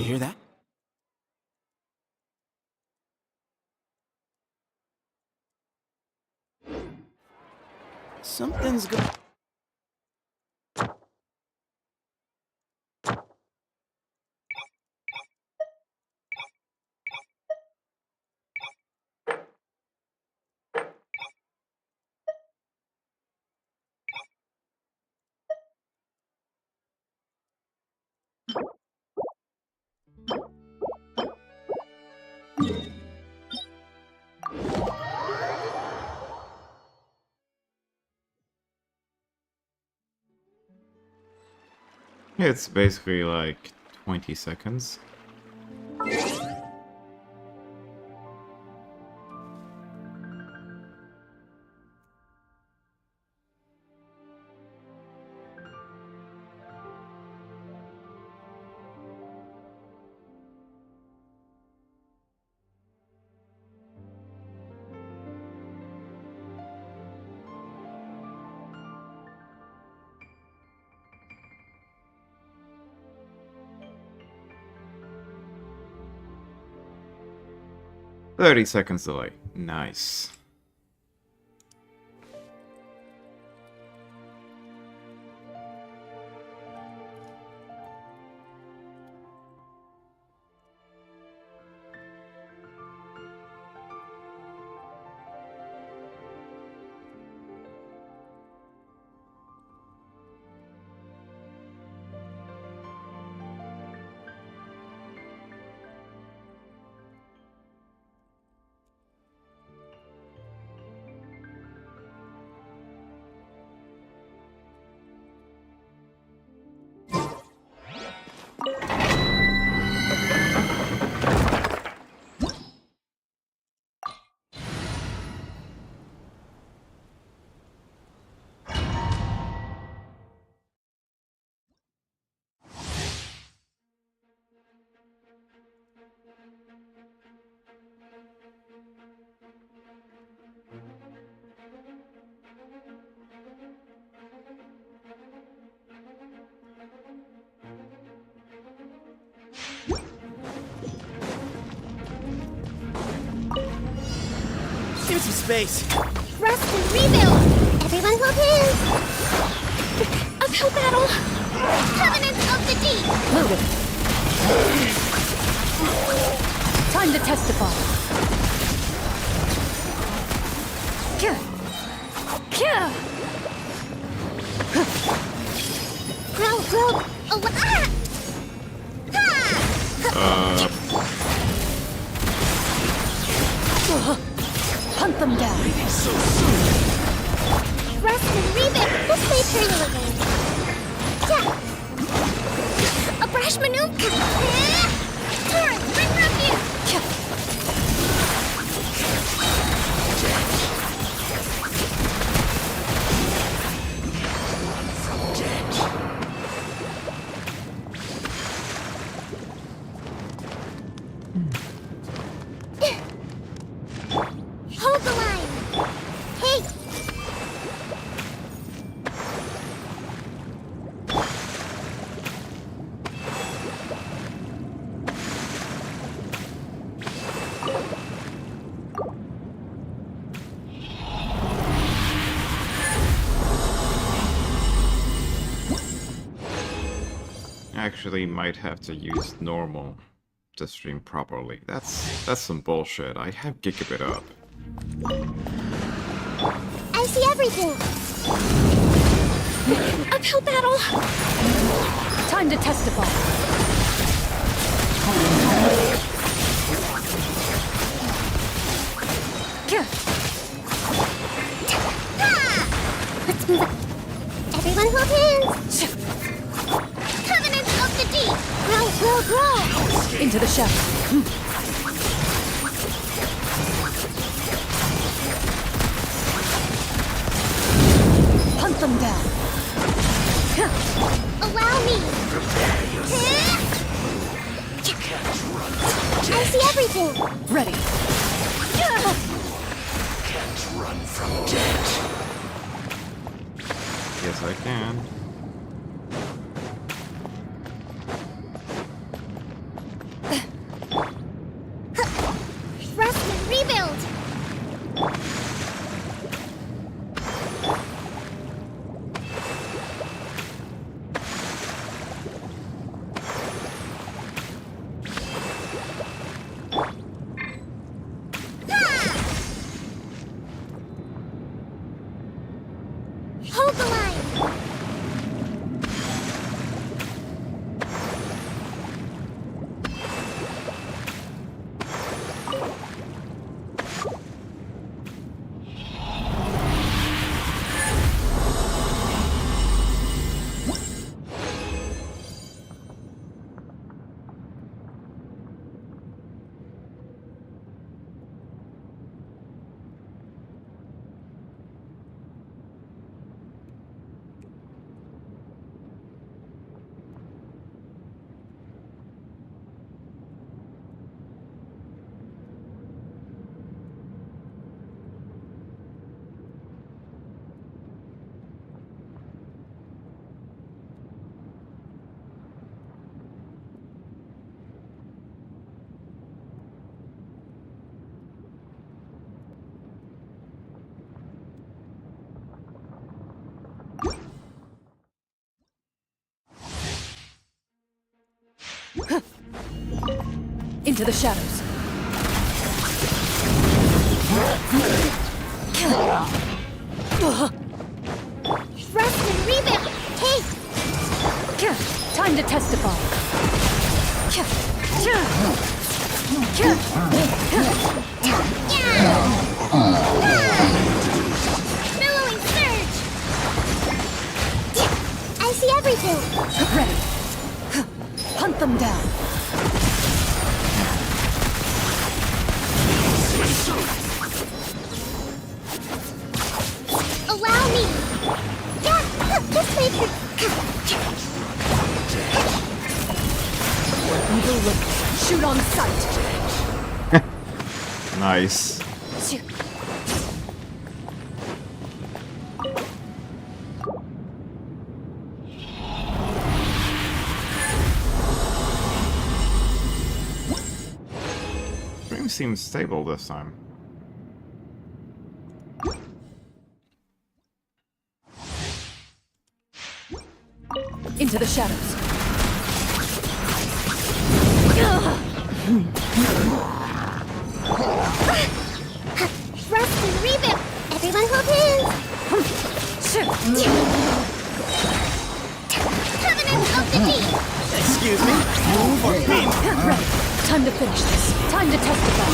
You hear that? Something's good. It's basically like 20 seconds. "30 seconds delay. Nice. Here's some space. Rest and rebuild! Everyone hold hands! Uphill battle! Covenants of the deep! Loaded. Time to testify. Kyah. Kyah. Grow, grow! Oh, ah! Ha! Hunt them down. Rest and rebuild! We'll stay eternal again. Yeah! A brash maneuver! Turret, bring refuge! Hold the line! Hey! Actually might have to use normal to stream properly. That's some bullshit. I have gigabit up. I see everything! Uphill battle! Time to testify. Kyah. Let's move it. Everyone hold hands! Covenants of the deep! Grow, grow, grow! Into the shadow. Hunt them down. Allow me! I see everything! Ready. Can't run from death. Yes, I can. Into the shadows. Rest and rebound. Take. Time to testify. Billowing surge. I see everything. Ready. Hunt them down. Allow me. Yeah, just wait for. Evil look. Shoot on sight. Nice. Stream seems stable this time. Into the shadows. Rest and rebound. Everyone hold hands. Covenant of the Deep. Excuse me. Move or beam. Ready. Time to finish this. Time to testify.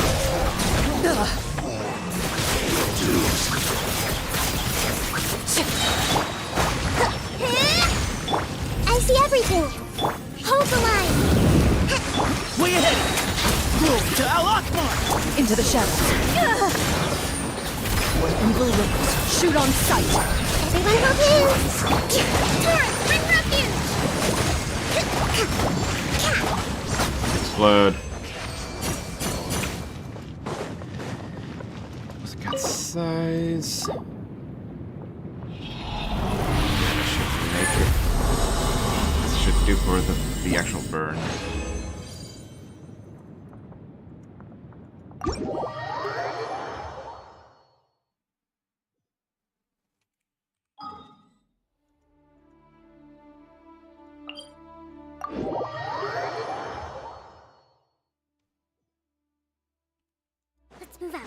I see everything. Hold the line. Way ahead. Move to Al Akbar. Into the shadows. Where evil lurks. Shoot on sight. Everyone hold hands. Torrent, bring refuge. Explode. What's the cat size? Should make it. This should do for the actual burn. Let's move out.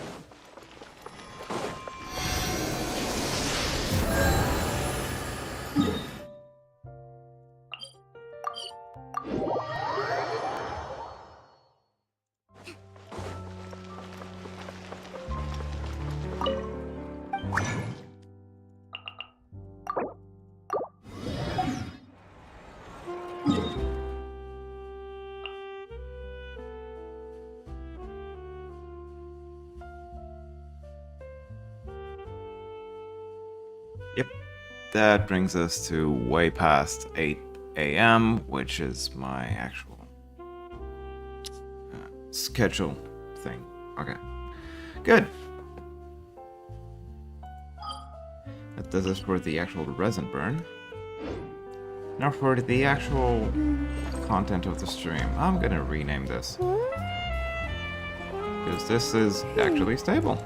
Yep, that brings us to way past 8 a.m., which is my actual schedule thing. Okay, good. That does us for the actual resin burn. Now for the actual content of the stream. I'm gonna rename this, because this is actually stable.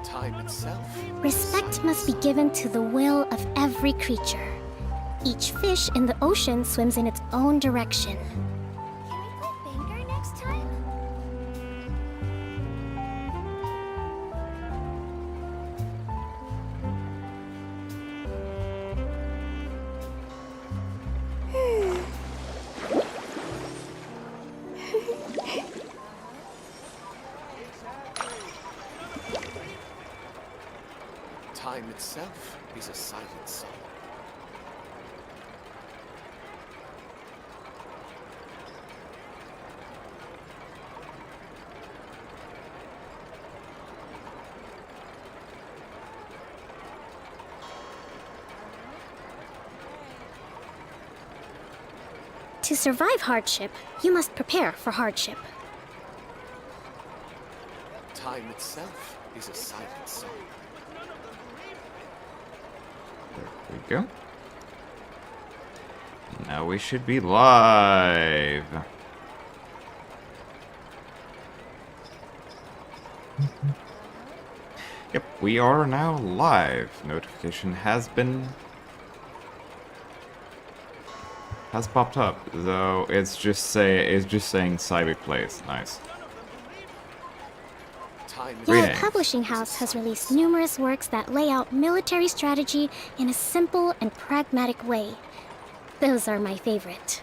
Time itself. Respect must be given to the will of every creature. Each fish in the ocean swims in its own direction. Can we play Banger next time? Time itself is a silent song. To survive hardship, you must prepare for hardship. Time itself is a silent song. There we go. Now we should be live. Yep, we are now live. Notification has popped up, though it's just saying Cybik plays. Nice. Time is Your Reading. publishing house has released numerous works that lay out military strategy in a simple and pragmatic way. Those are my favorite.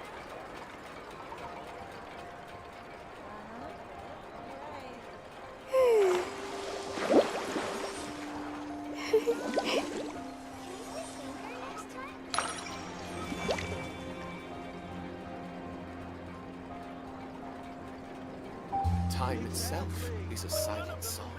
Time itself is a silent song.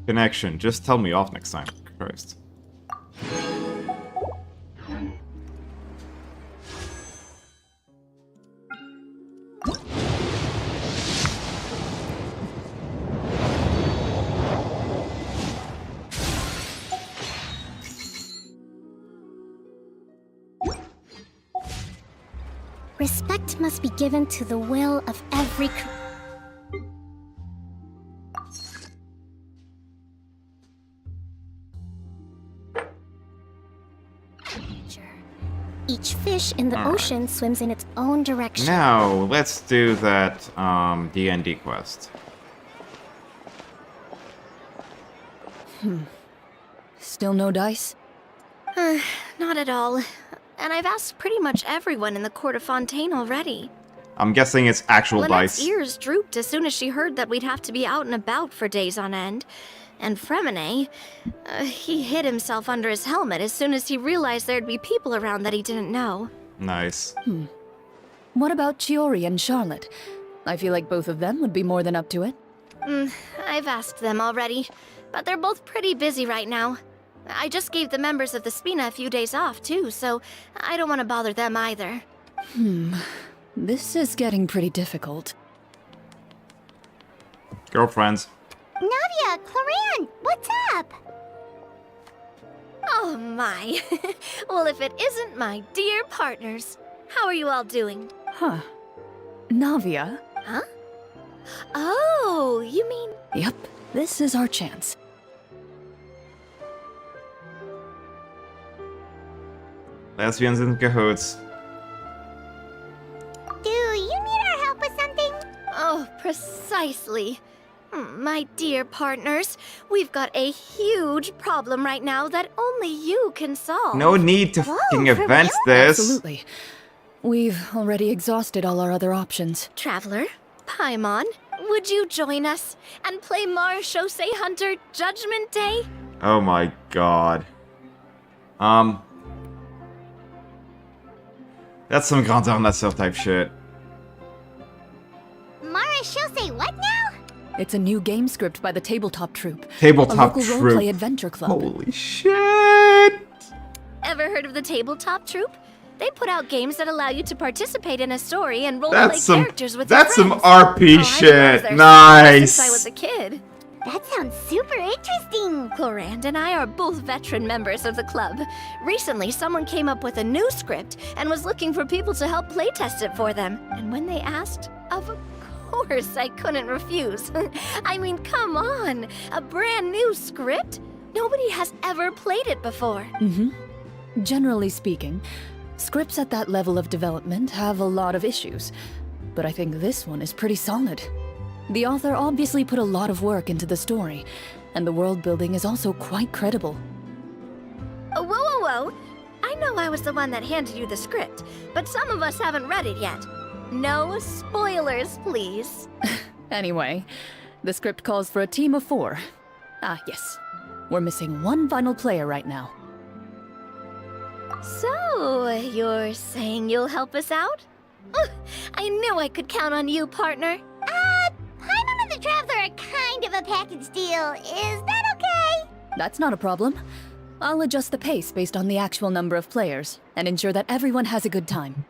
Connection. Just tell me off next time. Christ. Respect must be given to the will of every creature. Each fish in the Alright. ocean swims in its own direction. Now, let's do that, D&D quest. Still no dice? Not at all. And I've asked pretty much everyone in the court of Fontaine already. I'm guessing it's actual Lynette's dice. ears drooped as soon as she heard that we'd have to be out and about for days on end. And Fremine, he hid himself under his helmet as soon as he realized there'd be people around that he didn't know. Nice. What about Chiori and Charlotte? I feel like both of them would be more than up to it. I've asked them already, but they're both pretty busy right now. I just gave the members of the Spina a few days off, too, so I don't want to bother them either. This is getting pretty difficult. Girlfriends. Navia, Clorinde, what's up? Oh my. Well, if it isn't my dear partners. How are you all doing? Huh. Navia? Huh? Oh, you mean... Yep, this is our chance. Lesbians in cahoots. Do you need our help with something? Oh, precisely. My dear partners, we've got a huge problem right now that only you can solve. No need to fucking for event real? this. Absolutely. We've already exhausted all our other options. Traveler, Paimon, would you join us and play Marechaussee Hunter Judgment Day? Oh my god. That's some Grandeur Nature type shit. Marechaussee, what now? It's a new game script by the Tabletop Troupe. Tabletop a local Troupe. roleplay adventure club. Holy shit! Ever heard of the Tabletop Troupe? They put out games that allow you to participate in a story and That's roleplay some. characters with That's your some friends. RP Oh, I didn't realize shit. there's Nice. since I was a kid. That sounds super interesting. Clorinde and I are both veteran members of the club. Recently, someone came up with a new script and was looking for people to help playtest it for them. And when they asked, of course I couldn't refuse. I mean, come on, a brand new script? Nobody has ever played it before. Generally speaking, scripts at that level of development have a lot of issues, but I think this one is pretty solid. The author obviously put a lot of work into the story, and the world building is also quite credible. Whoa, whoa, whoa! I know I was the one that handed you the script, but some of us haven't read it yet. No spoilers, please. Anyway, the script calls for a team of 4. Ah, yes. We're missing one final player right now. So, you're saying you'll help us out? I knew I could count on you, partner. Paimon and the Traveler are kind of a package deal. Is that okay? That's not a problem. I'll adjust the pace based on the actual number of players, and ensure that everyone has a good time.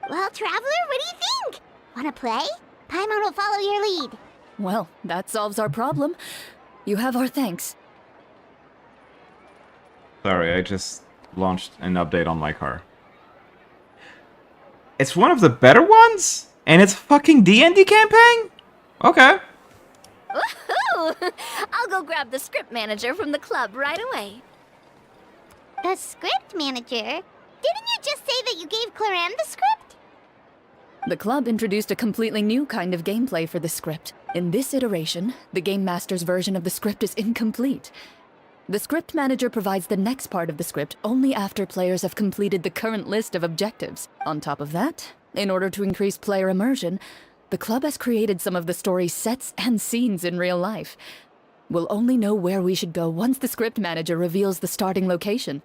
Well, Traveler, what do you think? Wanna play? Paimon will follow your lead. Well, that solves our problem. You have our thanks. Sorry, I just launched an update on my car. It's one of the better ones? And it's fucking D&D campaign? Okay. Woohoo! I'll go grab the script manager from the club right away. The script manager? Didn't you just say that you gave Clorinde the script? The club introduced a completely new kind of gameplay for the script. In this iteration, the Game Master's version of the script is incomplete. The script manager provides the next part of the script only after players have completed the current list of objectives. On top of that, in order to increase player immersion, the club has created some of the story's sets and scenes in real life. We'll only know where we should go once the script manager reveals the starting location.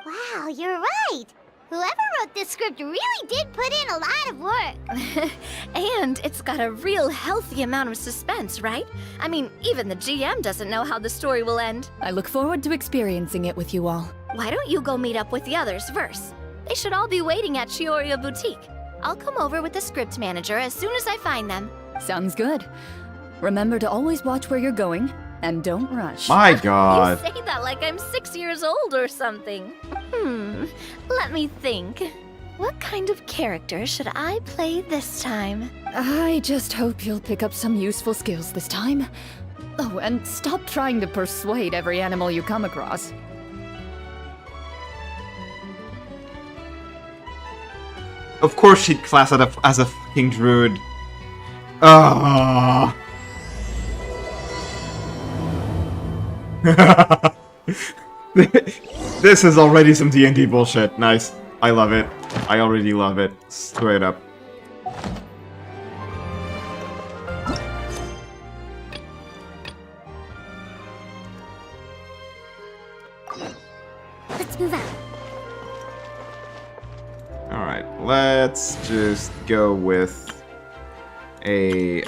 Wow, you're right. Whoever wrote this script really did put in a lot of work. And it's got a real healthy amount of suspense, right? I mean, even the GM doesn't know how the story will end. I look forward to experiencing it with you all. Why don't you go meet up with the others first? They should all be waiting at Chioria Boutique. I'll come over with the script manager as soon as I find them. Sounds good. Remember to always watch where you're going, and don't rush. My god. You say that like I'm 6 years old or something. Let me think. What kind of character should I play this time? I just hope you'll pick up some useful skills this time. Oh, and stop trying to persuade every animal you come across. Of course she'd class it up as a fucking druid. Ah. This is already some D&D bullshit. Nice. I love it. I already love it. Straight up. Let's move on. Alright, let's just go with a,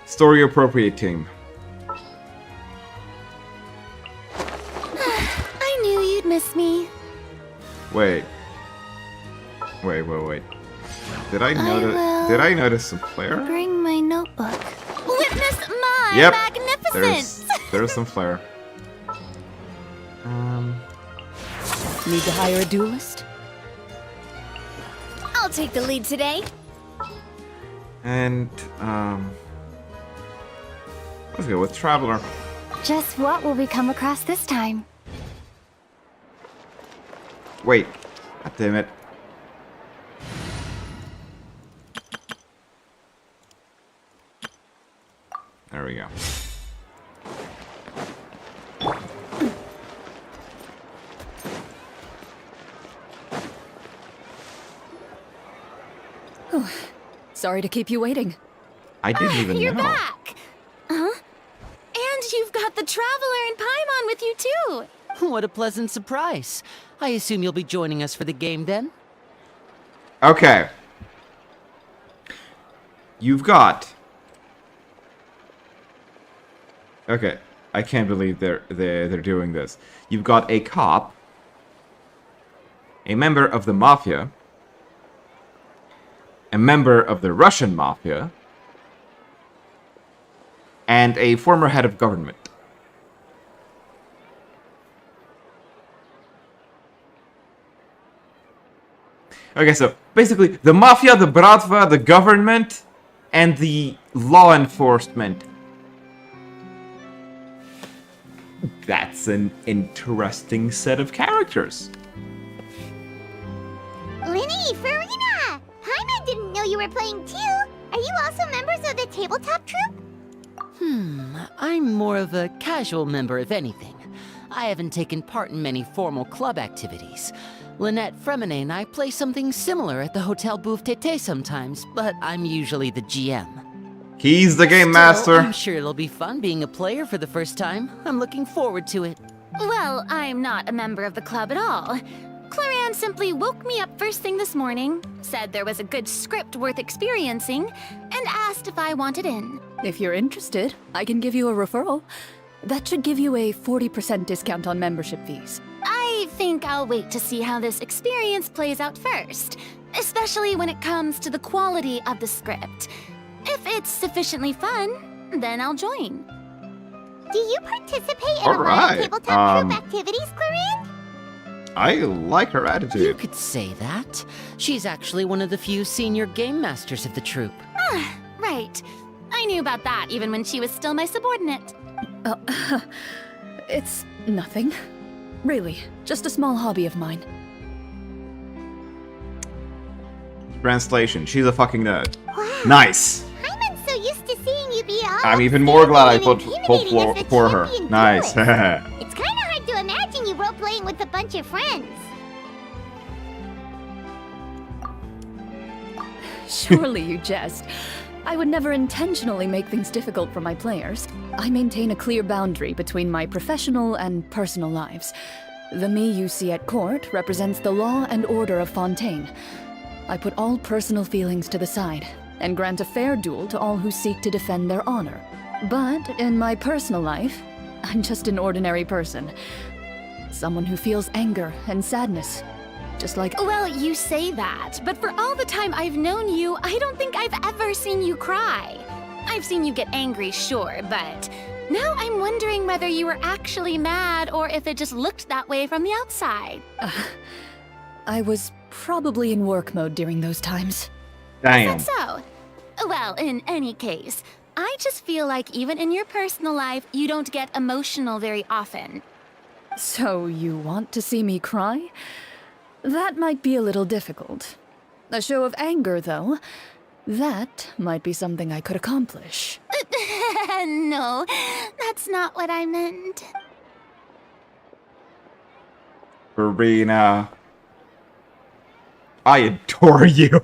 story appropriate team. I knew you'd miss me. Wait. Did I notice some flair? Bring my notebook. Witness my Yep. magnificence. There's some flair. Need to hire a duelist? I'll take the lead today. And, let's go with Traveler. Just what will we come across this time? Wait. God damn it. There we go. Sorry to keep you waiting. I didn't even You're know. back. And you've got the Traveler and Paimon with you too. What a pleasant surprise. I assume you'll be joining us for the game then? Okay. You've got. Okay, I can't believe they're doing this. You've got a cop, a member of the mafia, a member of the Russian mafia, and a former head of government. Okay, so basically, the mafia, the bratva, the government, and the law enforcement. That's an interesting set of characters. Linny, Farina! Paimon didn't know you were playing too. Are you also members of the tabletop troupe? I'm more of a casual member, if anything. I haven't taken part in many formal club activities. Lynette Fremine and I play something similar at the Hotel Bouffe Tété sometimes, but I'm usually the GM. He's the game master. I'm sure it'll be fun being a player for the first time. I'm looking forward to it. Well, I'm not a member of the club at all. Clorinde simply woke me up first thing this morning, said there was a good script worth experiencing, and asked if I wanted in. If you're interested, I can give you a referral. That should give you a 40% discount on membership fees. I think I'll wait to see how this experience plays out first, especially when it comes to the quality of the script. If it's sufficiently fun, then I'll join. Do you participate in a lot Alright, of tabletop troupe activities, Clorinde? I like her You attitude. could say that. She's actually one of the few senior game masters of the troupe. Right. I knew about that even when she was still my subordinate. It's nothing. Really, just a small hobby of mine. Translation, she's a fucking nerd. Wow. Nice. Paimon's so used to seeing you be all I'm even more glad I put upstanding and full intimidating floor as the for her. champion Nice. duelist. It's kind of hard to imagine you role-playing with a bunch of friends. Surely you jest. I would never intentionally make things difficult for my players. I maintain a clear boundary between my professional and personal lives. The me you see at court represents the law and order of Fontaine. I put all personal feelings to the side and grant a fair duel to all who seek to defend their honor. But in my personal life, I'm just an ordinary person. Someone who feels anger and sadness. Just like Well, you say that, but for all the time I've known you, I don't think I've ever seen you cry. I've seen you get angry, sure, but now I'm wondering whether you were actually mad or if it just looked that way from the outside. I was probably in work mode during those times. Damn. So, well, in any case, I just feel like even in your personal life, you don't get emotional very often. So you want to see me cry? That might be a little difficult. A show of anger, though, that might be something I could accomplish. No, that's not what I meant. Farina. I adore you.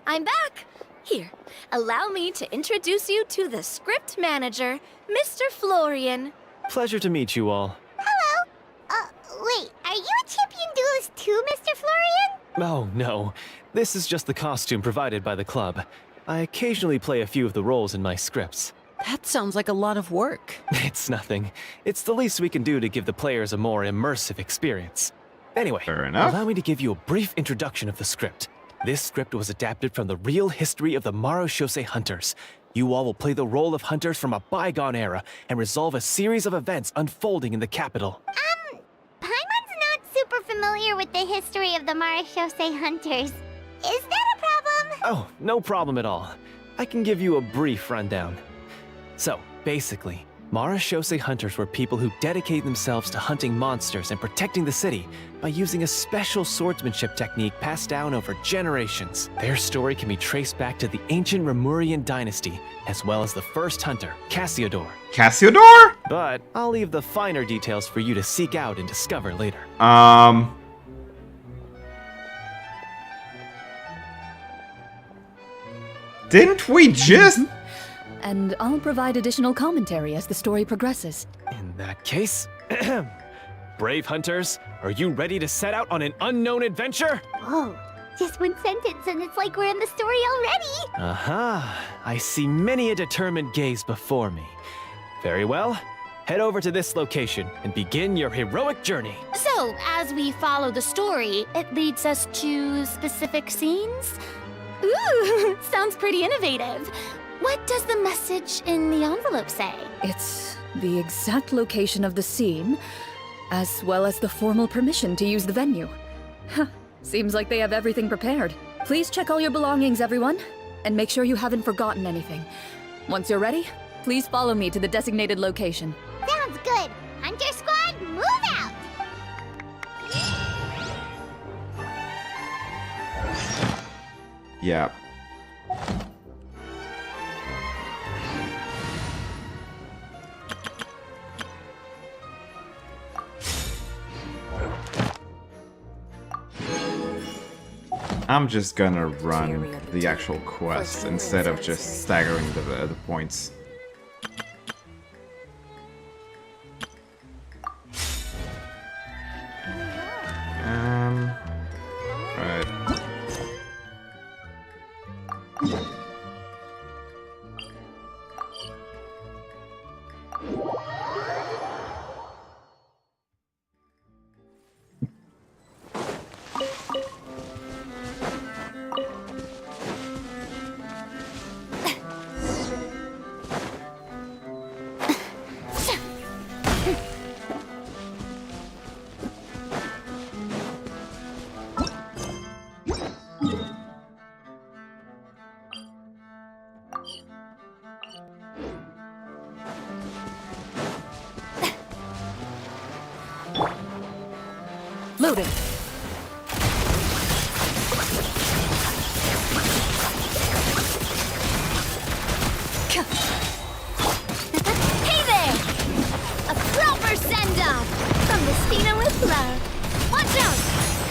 I'm back! Here, allow me to introduce you to the script manager, Mr. Florian. Pleasure to meet you all. Hello? Wait, are you a champion duelist too, Mr. Florian? Oh, no. This is just the costume provided by the club. I occasionally play a few of the roles in my scripts. That sounds like a lot of work. It's nothing. It's the least we can do to give the players a more immersive experience. Anyway, Fair enough. allow me to give you a brief introduction of the script. This script was adapted from the real history of the Marechaussee Hunters. You all will play the role of hunters from a bygone era and resolve a series of events unfolding in the capital. Paimon's not super familiar with the history of the Marechaussee Hunters. Is that a problem? Oh, no problem at all. I can give you a brief rundown. So, basically, Marechaussee Hunters were people who dedicated themselves to hunting monsters and protecting the city by using a special swordsmanship technique passed down over generations. Their story can be traced back to the ancient Remurian dynasty, as well as the first hunter, Cassiodor. Cassiodor? But I'll leave the finer details for you to seek out and discover later. Didn't we just... And I'll provide additional commentary as the story progresses. In that case, brave hunters, are you ready to set out on an unknown adventure? Whoa, just one sentence and it's like we're in the story already. Aha, I see many a determined gaze before me. Very well, head over to this location and begin your heroic journey. So, as we follow the story, it leads us to specific scenes? Ooh, sounds pretty innovative. What does the message in the envelope say? It's the exact location of the scene, as well as the formal permission to use the venue. Huh, seems like they have everything prepared. Please check all your belongings, everyone, and make sure you haven't forgotten anything. Once you're ready, please follow me to the designated location. Sounds good. Hunter Squad, move out! Yeah. I'm just gonna run the actual quest instead of just staggering the points. Right. Loading. Hey there! A proper send-off from Vestina with love. Watch out!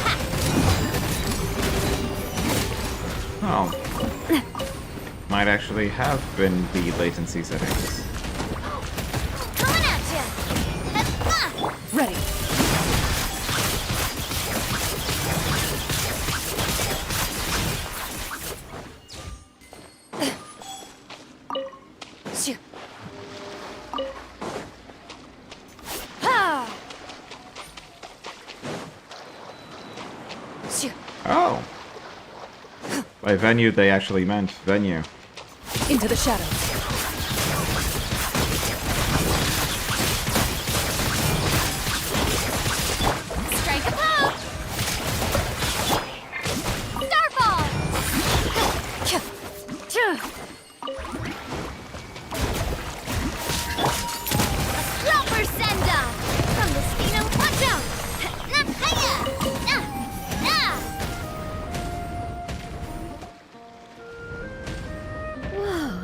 Ha. Oh. Might actually have been the latency settings. Coming at ya! Ready. Oh. By venue, they actually meant venue. Into the shadows. Strike a pose! Starfall! A proper send-off from Vestina. Watch out! Hiya! Whoa,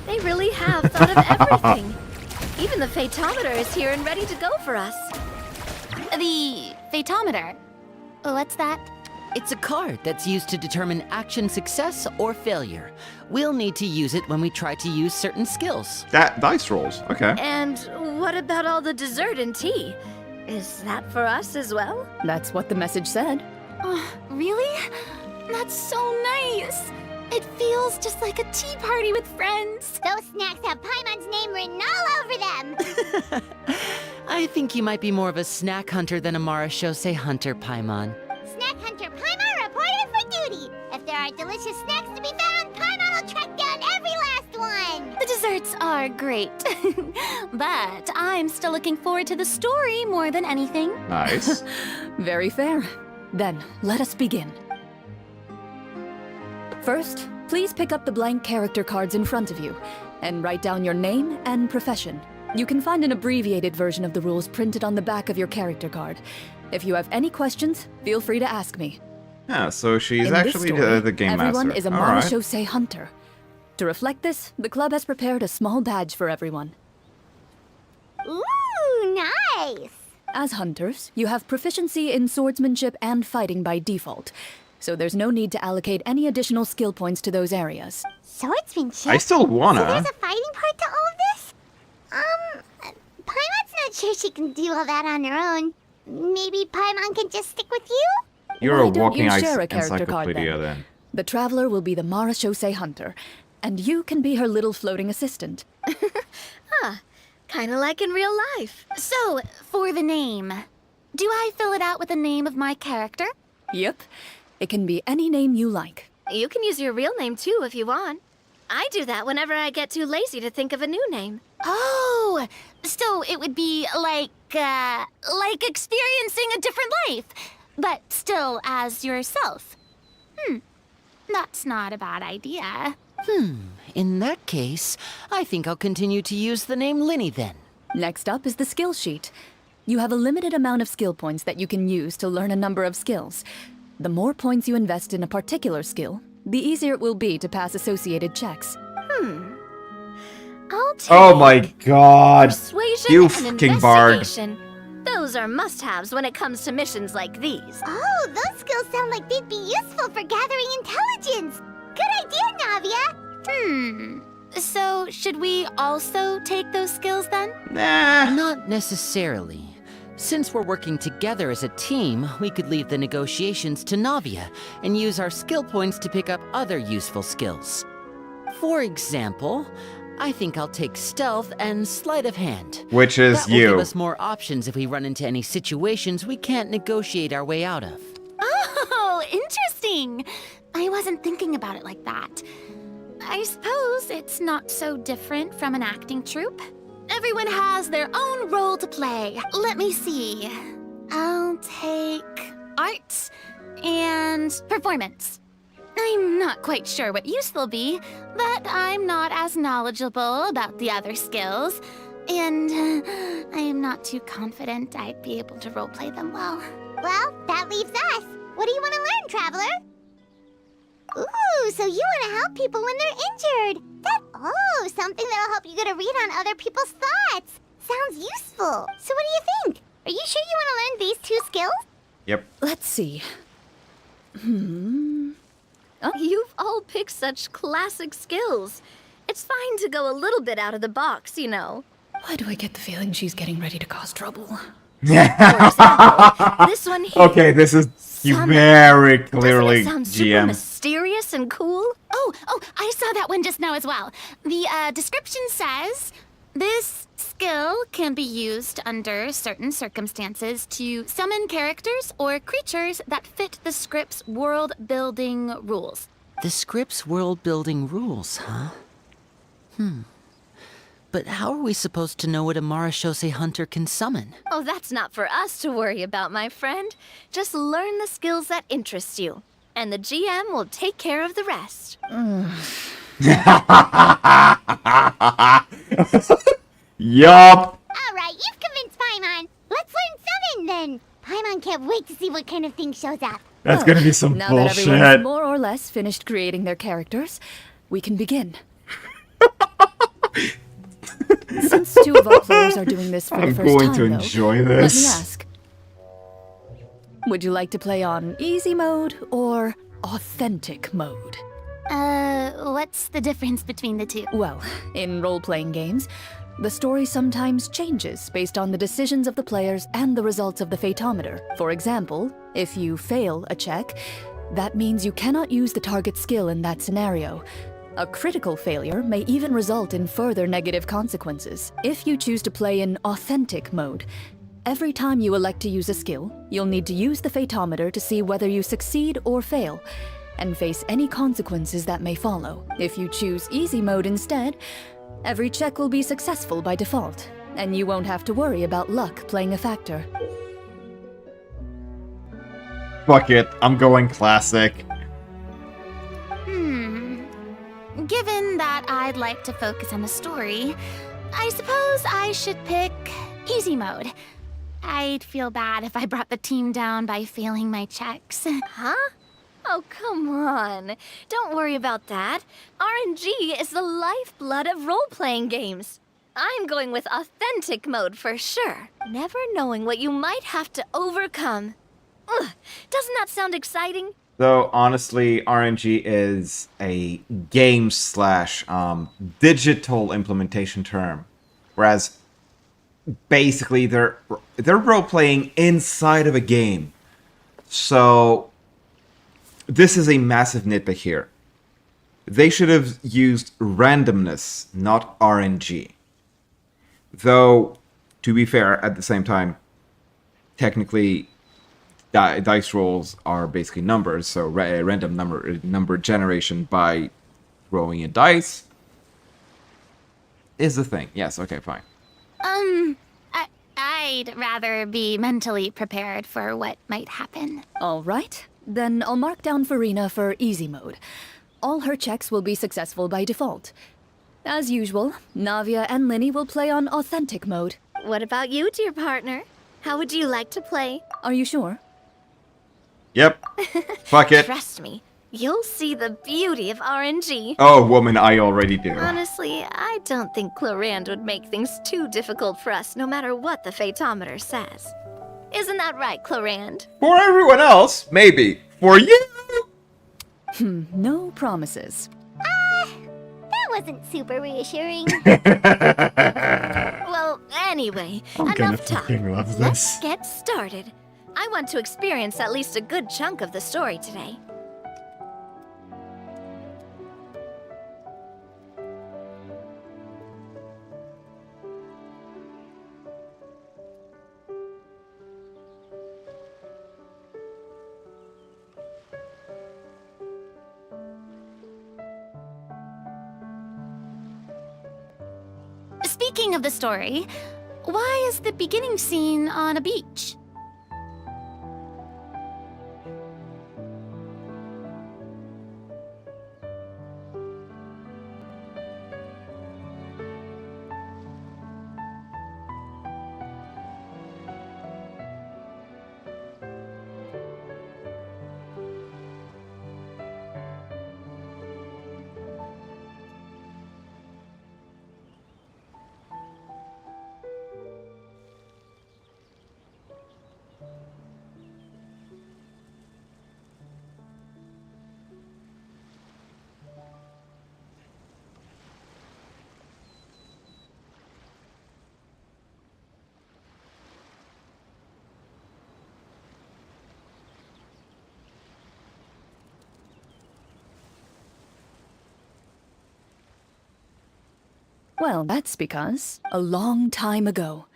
they really have thought of everything. Even the Fatometer is here and ready to go for us. The Fatometer. What's that? It's a card that's used to determine action success or failure. We'll need to use it when we try to use certain skills. That dice rolls. Okay. And what about all the dessert and tea? Is that for us as well? That's what the message said. Oh, really? That's so nice. It feels just like a tea party with friends. Those snacks have Paimon's name written all over them! I think you might be more of a snack hunter than a Marashose hunter, Paimon. Snack Hunter Paimon reported for duty! If there are delicious snacks to be found, Paimon will track down every last one! The desserts are great. But I'm still looking forward to the story more than anything. Nice. Very fair. Then, let us begin. First, please pick up the blank character cards in front of you and write down your name and profession. You can find an abbreviated version of the rules printed on the back of your character card. If you have any questions, feel free to ask me. Yeah, so she's In this actually story, the game everyone master. is a All right. Marashose hunter. To reflect this, the club has prepared a small badge for everyone. Ooh, nice! As hunters, you have proficiency in swordsmanship and fighting by default, so there's no need to allocate any additional skill points to those areas. Swordsmanship? I still wanna. So there's a fighting part to all of this? Paimon's not sure she can do all that on her own. Maybe Paimon can just stick with you? You're a Why don't walking you share a character card, encyclopedia then? then. The Traveler will be the Marashose hunter, and you can be her little floating assistant. Kinda like in real life. So, for the name, do I fill it out with the name of my character? Yep. It can be any name you like. You can use your real name too if you want. I do that whenever I get too lazy to think of a new name. Oh, so it would be like experiencing a different life, but still as yourself. That's not a bad idea. In that case, I think I'll continue to use the name Linny then. Next up is the skill sheet. You have a limited amount of skill points that you can use to learn a number of skills. The more points you invest in a particular skill, the easier it will be to pass associated checks. I'll take Oh my god. persuasion You and fucking bard. investigation. Those are must-haves when it comes to missions like these. Oh, those skills sound like they'd be useful for gathering intelligence. Good idea, Navia. So should we also take those skills then? Nah. Not necessarily. Since we're working together as a team, we could leave the negotiations to Navia and use our skill points to pick up other useful skills. For example, I think I'll take stealth and sleight of hand. Which is That will give you. us more options if we run into any situations we can't negotiate our way out of. Oh, interesting. I wasn't thinking about it like that. I suppose it's not so different from an acting troupe. Everyone has their own role to play. Let me see. I'll take arts and performance. I'm not quite sure what use they'll be, but I'm not as knowledgeable about the other skills, and I am not too confident I'd be able to roleplay them well. Well, that leaves us. What do you want to learn, Traveler? Ooh, so you want to help people when they're injured. Something that'll help you get a read on other people's thoughts. Sounds useful. So what do you think? Are you sure you want to learn these 2 skills? Yep. Let's see. You've all picked such classic skills. It's fine to go a little bit out of the box, you know. Why do I get the feeling she's getting ready to cause trouble? For example, this one here. Okay, this is Summon. very clearly Doesn't it sound super GM. mysterious and cool? Oh, I saw that one just now as well. The description says, this skill can be used under certain circumstances to summon characters or creatures that fit the script's world-building rules. The script's world-building rules, huh? But how are we supposed to know what a Marashose hunter can summon? Oh, that's not for us to worry about, my friend. Just learn the skills that interest you, and the GM will take care of the rest. Yup. All right, you've convinced Paimon. Let's learn summon then. Paimon can't wait to see what kind of thing shows up. That's gonna be some Now that everyone's bullshit. more or less finished creating their characters, we can begin. Since 2 of our players are doing this for the I'm first going time, to though, enjoy let me this. ask. Would you like to play on easy mode or authentic mode? What's the difference between the two? Well, in role-playing games, the story sometimes changes based on the decisions of the players and the results of the fatometer. For example, if you fail a check, that means you cannot use the target skill in that scenario. A critical failure may even result in further negative consequences. If you choose to play in authentic mode, every time you elect to use a skill, you'll need to use the fatometer to see whether you succeed or fail, and face any consequences that may follow. If you choose easy mode instead, every check will be successful by default, and you won't have to worry about luck playing a factor. Fuck it, I'm going classic. Given that I'd like to focus on the story, I suppose I should pick easy mode. I'd feel bad if I brought the team down by failing my checks. Huh? Oh, come on. Don't worry about that. RNG is the lifeblood of role-playing games. I'm going with authentic mode for sure. Never knowing what you might have to overcome. Ugh, doesn't that sound exciting? Though, honestly, RNG is a game / digital implementation term. Whereas, basically, they're role-playing inside of a game. So, this is a massive nitpick here. They should have used randomness, not RNG. Though, to be fair, at the same time, technically, dice rolls are basically numbers, so random number generation by rolling a dice is the thing. Yes, okay, fine. I'd rather be mentally prepared for what might happen. All right, then I'll mark down Farina for easy mode. All her checks will be successful by default. As usual, Navia and Linny will play on authentic mode. What about you, dear partner? How would you like to play? Are you sure? Yep. Fuck it. Trust me, you'll see the beauty of RNG. Oh, woman, I already do. Honestly, I don't think Clorinde would make things too difficult for us, no matter what the Fatometer says. Isn't that right, Clorinde? For everyone else, maybe. For you! No promises. That wasn't super reassuring. Well, anyway, I'm gonna enough talk. fucking love this. Let's get started. I want to experience at least a good chunk of the story today. Speaking of the story, why is the beginning scene on a beach? Well, that's because a long time ago,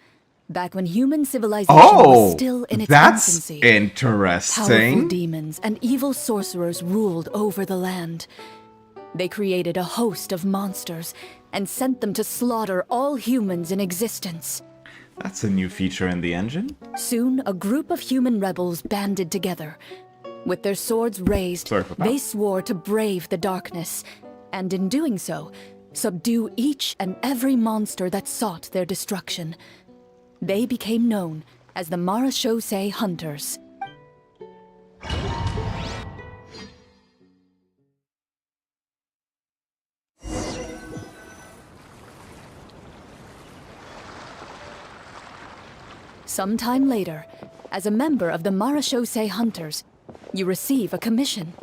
back when human civilization was still in its that's infancy, interesting. powerful demons and evil sorcerers ruled over the land. They created a host of monsters and sent them to slaughter all humans in existence. That's a new feature in the engine. Soon, a group of human rebels banded together. With their swords raised, Sorry for that. they swore to brave the darkness, and in doing so, subdue each and every monster that sought their destruction. They became known as the Marachose Hunters. Sometime later, as a member of the Marachose Hunters, you receive a commission.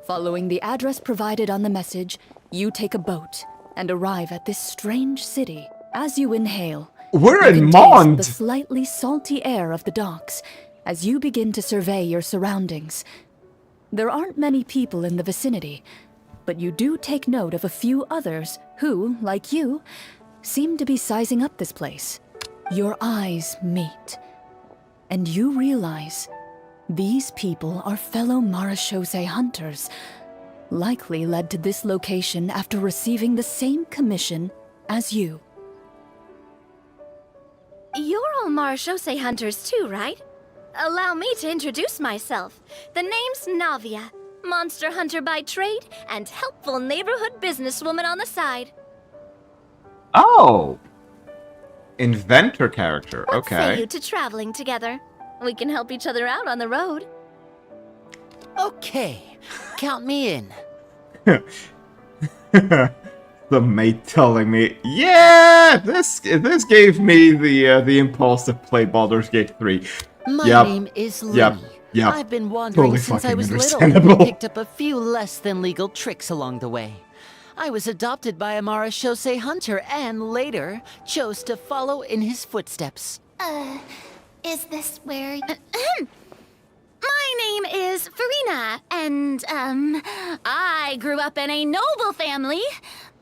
Following the address provided on the message, you take a boat and arrive at this strange city. As you inhale, We're you in can taste Mond. the slightly salty air of the docks as you begin to survey your surroundings. There aren't many people in the vicinity, but you do take note of a few others who, like you, seem to be sizing up this place. Your eyes meet, and you realize these people are fellow Marachose hunters, likely led to this location after receiving the same commission as you. You're all Marachose hunters too, right? Allow me to introduce myself. The name's Navia, monster hunter by trade and helpful neighborhood businesswoman on the side. Oh. Inventor character. What say you Okay. to traveling together? We can help each other out on the road. Okay, count me in. The mate telling me, yeah, this gave me the impulse to play Baldur's Gate 3. My Yep. name is Lee. Yep. Yep. I've been wandering Totally since I fucking was little understandable. and picked up a few less than legal tricks along the way. I was adopted by a Marachose hunter and later chose to follow in his footsteps. Is this where... My name is Farina, and, I grew up in a noble family.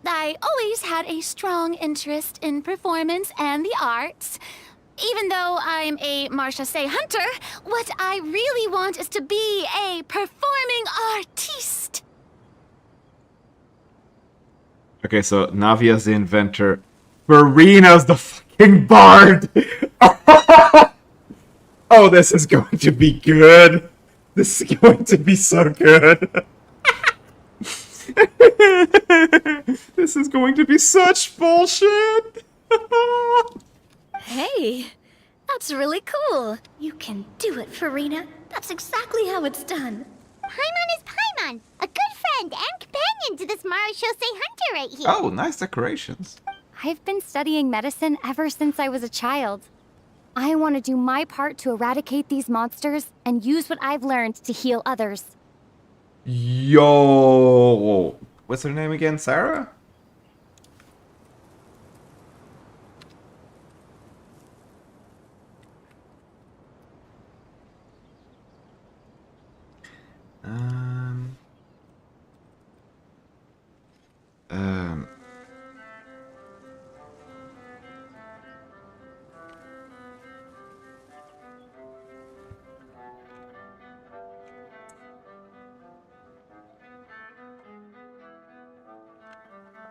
I always had a strong interest in performance and the arts. Even though I'm a Marachose hunter, what I really want is to be a performing artiste. Okay, so Navia's the inventor. Farina's the fucking bard! Oh, this is going to be good. This is going to be so good. This is going to be such bullshit. Hey, that's really cool. You can do it, Farina. That's exactly how it's done. Paimon is Paimon, a good friend and companion to this Marashosei hunter right here. Oh, nice decorations. I've been studying medicine ever since I was a child. I want to do my part to eradicate these monsters and use what I've learned to heal others. Yo! What's her name again? Sarah?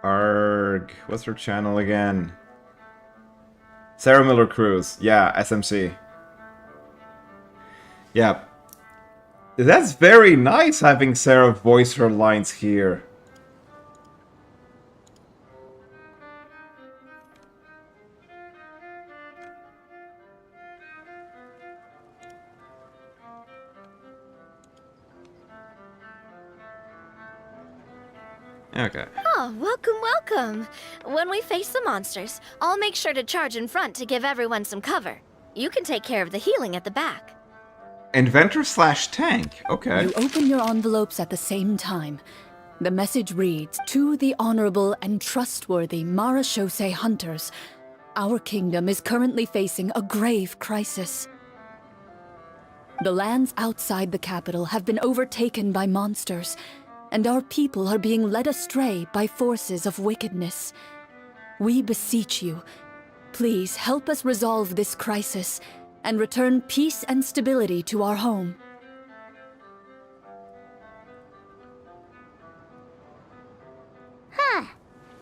Arg. What's her channel again? Sarah Miller Cruz. Yeah, SMC. Yeah. That's very nice having Sarah voice her lines here. Okay. Oh, welcome, welcome. When we face the monsters, I'll make sure to charge in front to give everyone some cover. You can take care of the healing at the back. Inventor/tank. Okay. You open your envelopes at the same time. The message reads, "To the honorable and trustworthy Marashosei hunters, our kingdom is currently facing a grave crisis. The lands outside the capital have been overtaken by monsters, and our people are being led astray by forces of wickedness. We beseech you, please help us resolve this crisis and return peace and stability to our home." Huh.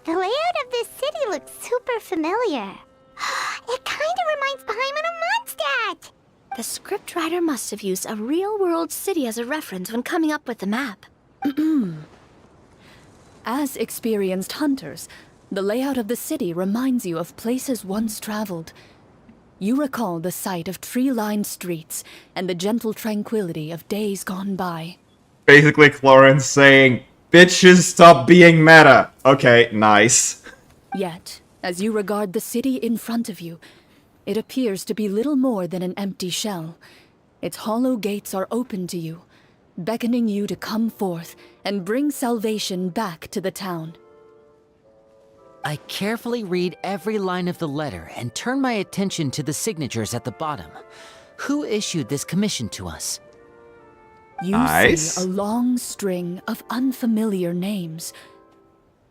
The layout of this city looks super familiar. It kinda reminds Paimon of Mondstadt! The scriptwriter must have used a real-world city as a reference when coming up with the map. As experienced hunters, the layout of the city reminds you of places once traveled. You recall the sight of tree-lined streets and the gentle tranquility of days gone by. Basically, Clorinde saying, "Bitches, stop being meta." Okay, nice. Yet, as you regard the city in front of you, it appears to be little more than an empty shell. Its hollow gates are open to you, beckoning you to come forth and bring salvation back to the town. I carefully read every line of the letter and turn my attention to the signatures at the bottom. Who issued this commission to us? You Nice. see a long string of unfamiliar names.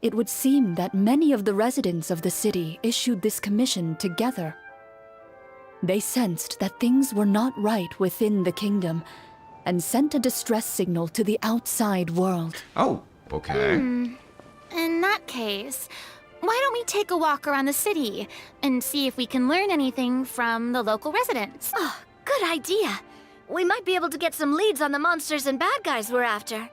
It would seem that many of the residents of the city issued this commission together. They sensed that things were not right within the kingdom and sent a distress signal to the outside world. Oh, okay. In that case, why don't we take a walk around the city and see if we can learn anything from the local residents? Oh, good idea. We might be able to get some leads on the monsters and bad guys we're after.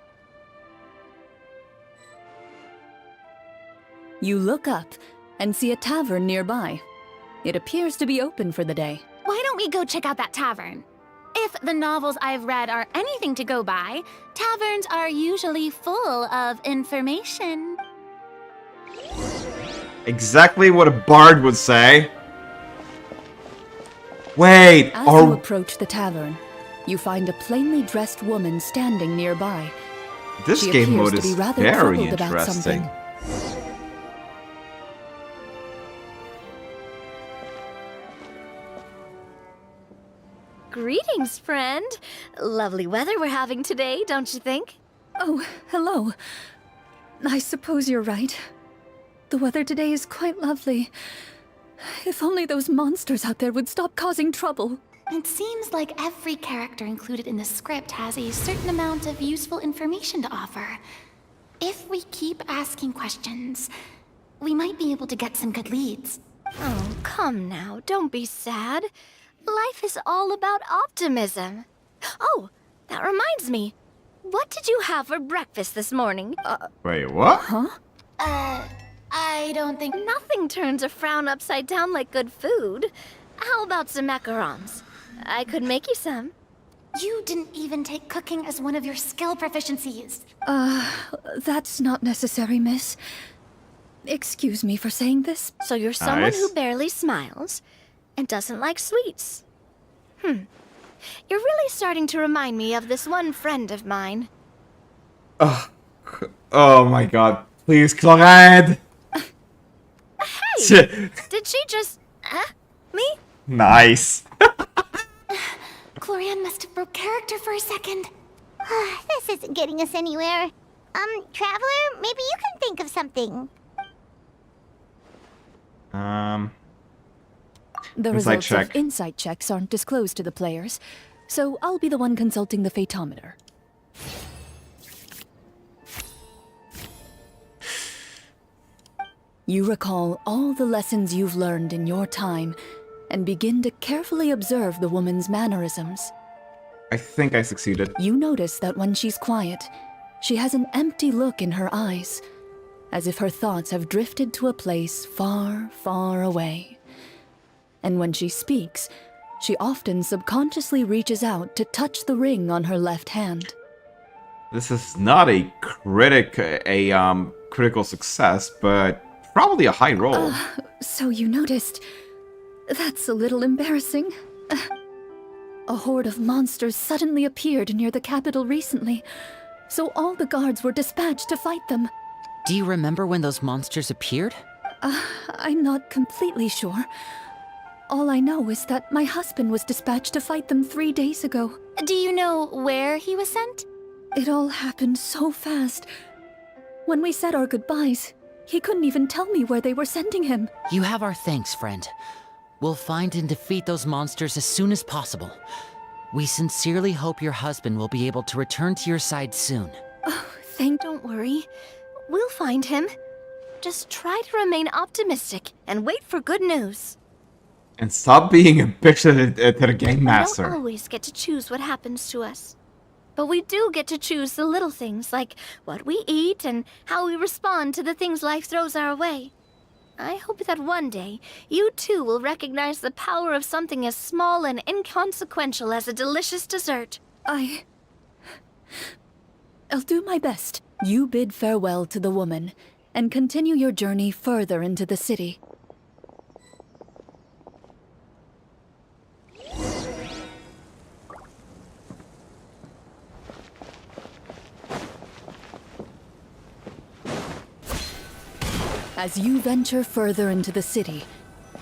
You look up and see a tavern nearby. It appears to be open for the day. Why don't we go check out that tavern? If the novels I've read are anything to go by, taverns are usually full of information. Exactly what a bard would say. Wait, As you approach the tavern, you find a plainly dressed woman standing nearby. this She game appears mode to be is rather very troubled about interesting. something. Greetings, friend. Lovely weather we're having today, don't you think? Oh, hello. I suppose you're right. The weather today is quite lovely. If only those monsters out there would stop causing trouble. It seems like every character included in the script has a certain amount of useful information to offer. if we keep asking questions, we might be able to get some good leads. Oh, come now, don't be sad. Life is all about optimism. Oh, that reminds me. What did you have for breakfast this morning? Wait, what? Huh? I don't think... Nothing turns a frown upside down like good food. How about some macarons? I could make you some. You didn't even take cooking as one of your skill proficiencies. That's not necessary, miss. Excuse me for saying this. So you're someone Nice. who barely smiles and doesn't like sweets. You're really starting to remind me of this one friend of mine. Oh my god. Please, Clorinde! Hey! Did she just... me? Nice. Clorinde must have broke character for a second. This isn't getting us anywhere. Traveler, maybe you can think of something. The Insight results check. of insight checks aren't disclosed to the players, so I'll be the one consulting the phaetometer. You recall all the lessons you've learned in your time and begin to carefully observe the woman's mannerisms. I think I succeeded. You notice that when she's quiet, she has an empty look in her eyes, as if her thoughts have drifted to a place far, far away. And when she speaks, she often subconsciously reaches out to touch the ring on her left hand. This is not a critical success, but probably a high roll. So you noticed. That's a little embarrassing. A horde of monsters suddenly appeared near the capital recently, so all the guards were dispatched to fight them. Do you remember when those monsters appeared? I'm not completely sure. All I know is that my husband was dispatched to fight them 3 days ago. Do you know where he was sent? It all happened so fast. When we said our goodbyes, he couldn't even tell me where they were sending him. You have our thanks, friend. We'll find and defeat those monsters as soon as possible. We sincerely hope your husband will be able to return to your side soon. Don't worry. We'll find him. Just try to remain optimistic and wait for good news. And stop being a bitch to the game We master. don't always get to choose what happens to us. But we do get to choose the little things, like what we eat and how we respond to the things life throws our way. I hope that one day, you too will recognize the power of something as small and inconsequential as a delicious dessert. I'll do my best. You bid farewell to the woman and continue your journey further into the city. As you venture further into the city,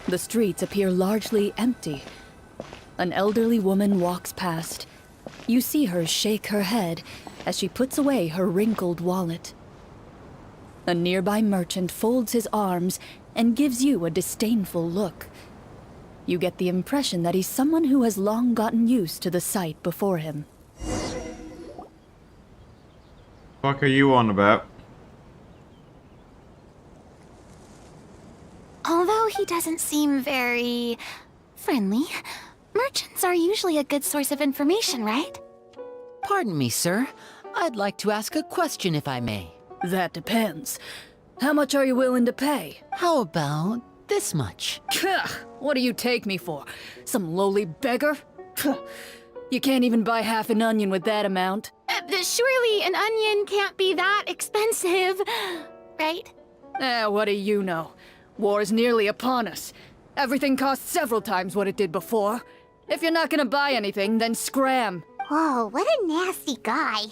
the streets appear largely empty. An elderly woman walks past. You see her shake her head as she puts away her wrinkled wallet. A nearby merchant folds his arms and gives you a disdainful look. You get the impression that he's someone who has long gotten used to the sight before him. Fuck are you on about? Although he doesn't seem very friendly, merchants are usually a good source of information, right? Pardon me, sir. I'd like to ask a question if I may. That depends. How much are you willing to pay? How about this much? What do you take me for? Some lowly beggar? You can't even buy half an onion with that amount. Surely an onion can't be that expensive, right? What do you know? War's nearly upon us. Everything costs several times what it did before. If you're not gonna buy anything, then scram. Whoa, what a nasty guy.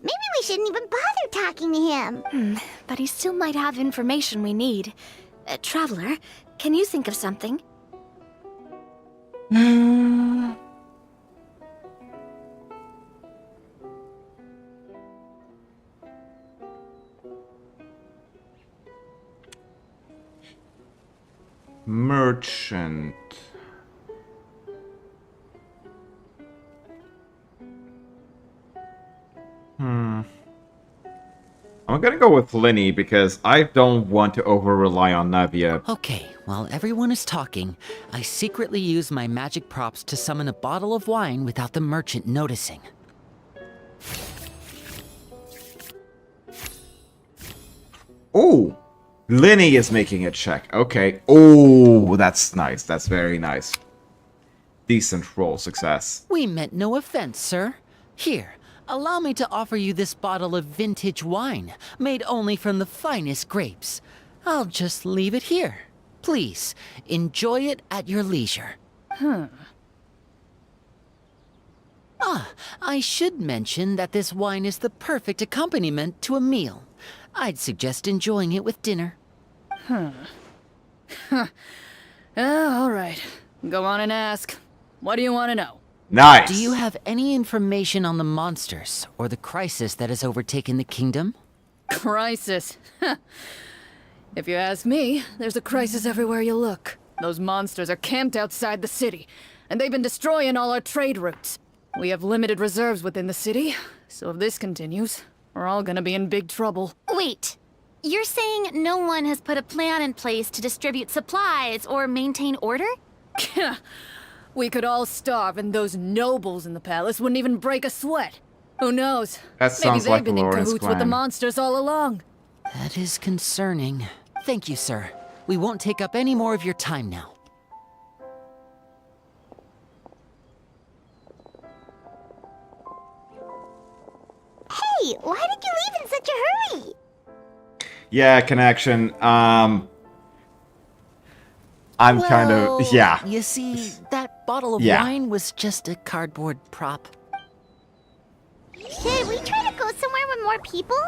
Maybe we shouldn't even bother talking to him. But he still might have information we need. Traveler, can you think of something? Merchant. I'm I'm gonna go with Linny because I don't want to over-rely on Navia. Okay, while everyone is talking, I secretly use my magic props to summon a bottle of wine without the merchant noticing. Oh! Linny is making a check. Okay. Oh, that's nice. That's very nice. Decent roll. Success. We meant no offense, sir. Here, allow me to offer you this bottle of vintage wine, made only from the finest grapes. I'll just leave it here. Please, enjoy it at your leisure. Ah, I should mention that this wine is the perfect accompaniment to a meal. I'd suggest enjoying it with dinner. All right. Go on and ask. What do you want to know? Nice. Do you have any information on the monsters or the crisis that has overtaken the kingdom? Crisis. If you ask me, there's a crisis everywhere you look. Those monsters are camped outside the city, and they've been destroying all our trade routes. We have limited reserves within the city, so if this continues, we're all gonna be in big trouble. Wait, you're saying no one has put a plan in place to distribute supplies or maintain order? We could all starve, and those nobles in the palace wouldn't even break a sweat. Who knows? That Maybe sounds they've like been in Lauren's cahoots with the plan. monsters all along. That is concerning. Thank you, sir. We won't take up any more of your time now. Hey, why did you leave in such a hurry? Yeah, connection. I'm kind of... Yeah. You see, that bottle of Yeah. wine was just a cardboard prop. Should we try to go somewhere with more people?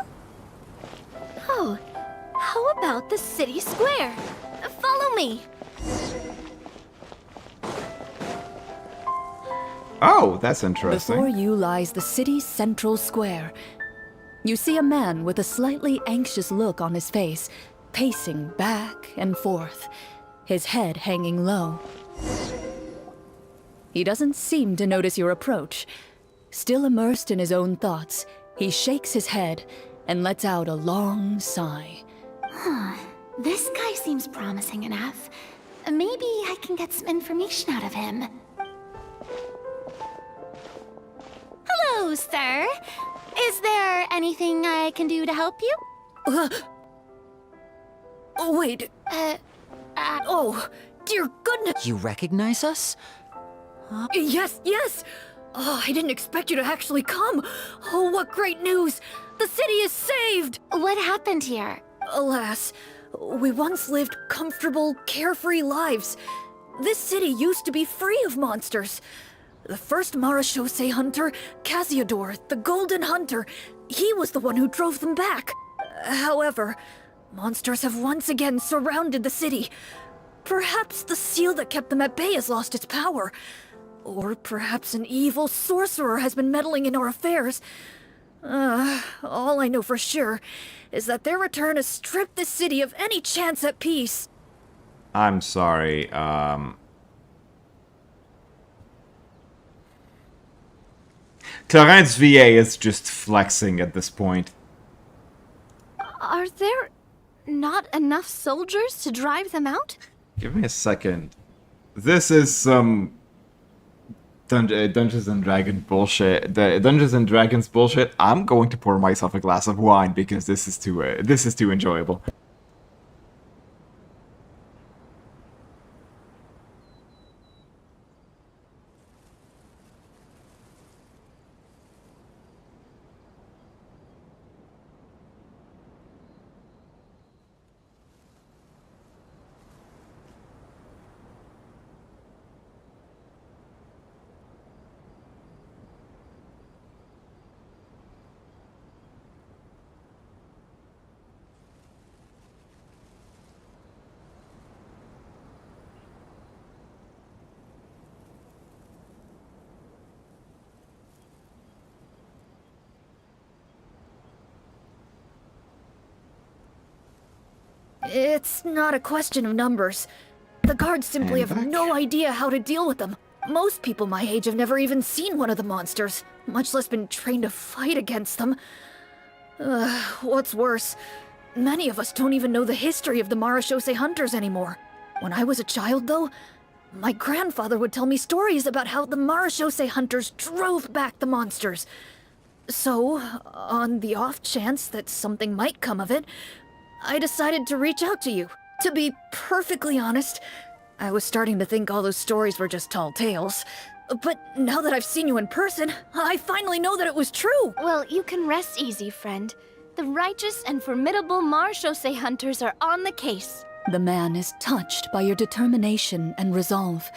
Oh, how about the city square? Follow me. Oh, that's interesting. Before you lies the city's central square. You see a man with a slightly anxious look on his face, pacing back and forth, his head hanging low. He doesn't seem to notice your approach. Still immersed in his own thoughts, he shakes his head and lets out a long sigh. This guy seems promising enough. Maybe I can get some information out of him. Hello, sir. Is there anything I can do to help you? Oh, wait. Oh, dear goodness. You recognize us? Yes, yes! Oh, I didn't expect you to actually come. Oh, what great news! The city is saved! What happened here? Alas, we once lived comfortable, carefree lives. This city used to be free of monsters. The first Marachose hunter, Casiodor, the Golden Hunter, he was the one who drove them back. However, monsters have once again surrounded the city. Perhaps the seal that kept them at bay has lost its power. Or perhaps an evil sorcerer has been meddling in our affairs. All I know for sure is that their return has stripped the city of any chance at peace. I'm sorry, Clorinde's VA is just flexing at this point. Are there not enough soldiers to drive them out? Give me a second. This is some Dungeons and Dragons bullshit. The Dungeons and Dragons bullshit. I'm going to pour myself a glass of wine because this is too enjoyable. It's not a question of numbers. The guards simply have no idea how to deal with them. Most people my age have never even seen one of the monsters, much less been trained to fight against them. What's worse, many of us don't even know the history of the Marashose hunters anymore. When I was a child, though, my grandfather would tell me stories about how the Marashose hunters drove back the monsters. So, on the off chance that something might come of it, I decided to reach out to you. To be perfectly honest, I was starting to think all those stories were just tall tales. But now that I've seen you in person, I finally know that it was true! Well, you can rest easy, friend. The righteous and formidable Marashose hunters are on the case. The man is touched by your determination and resolve.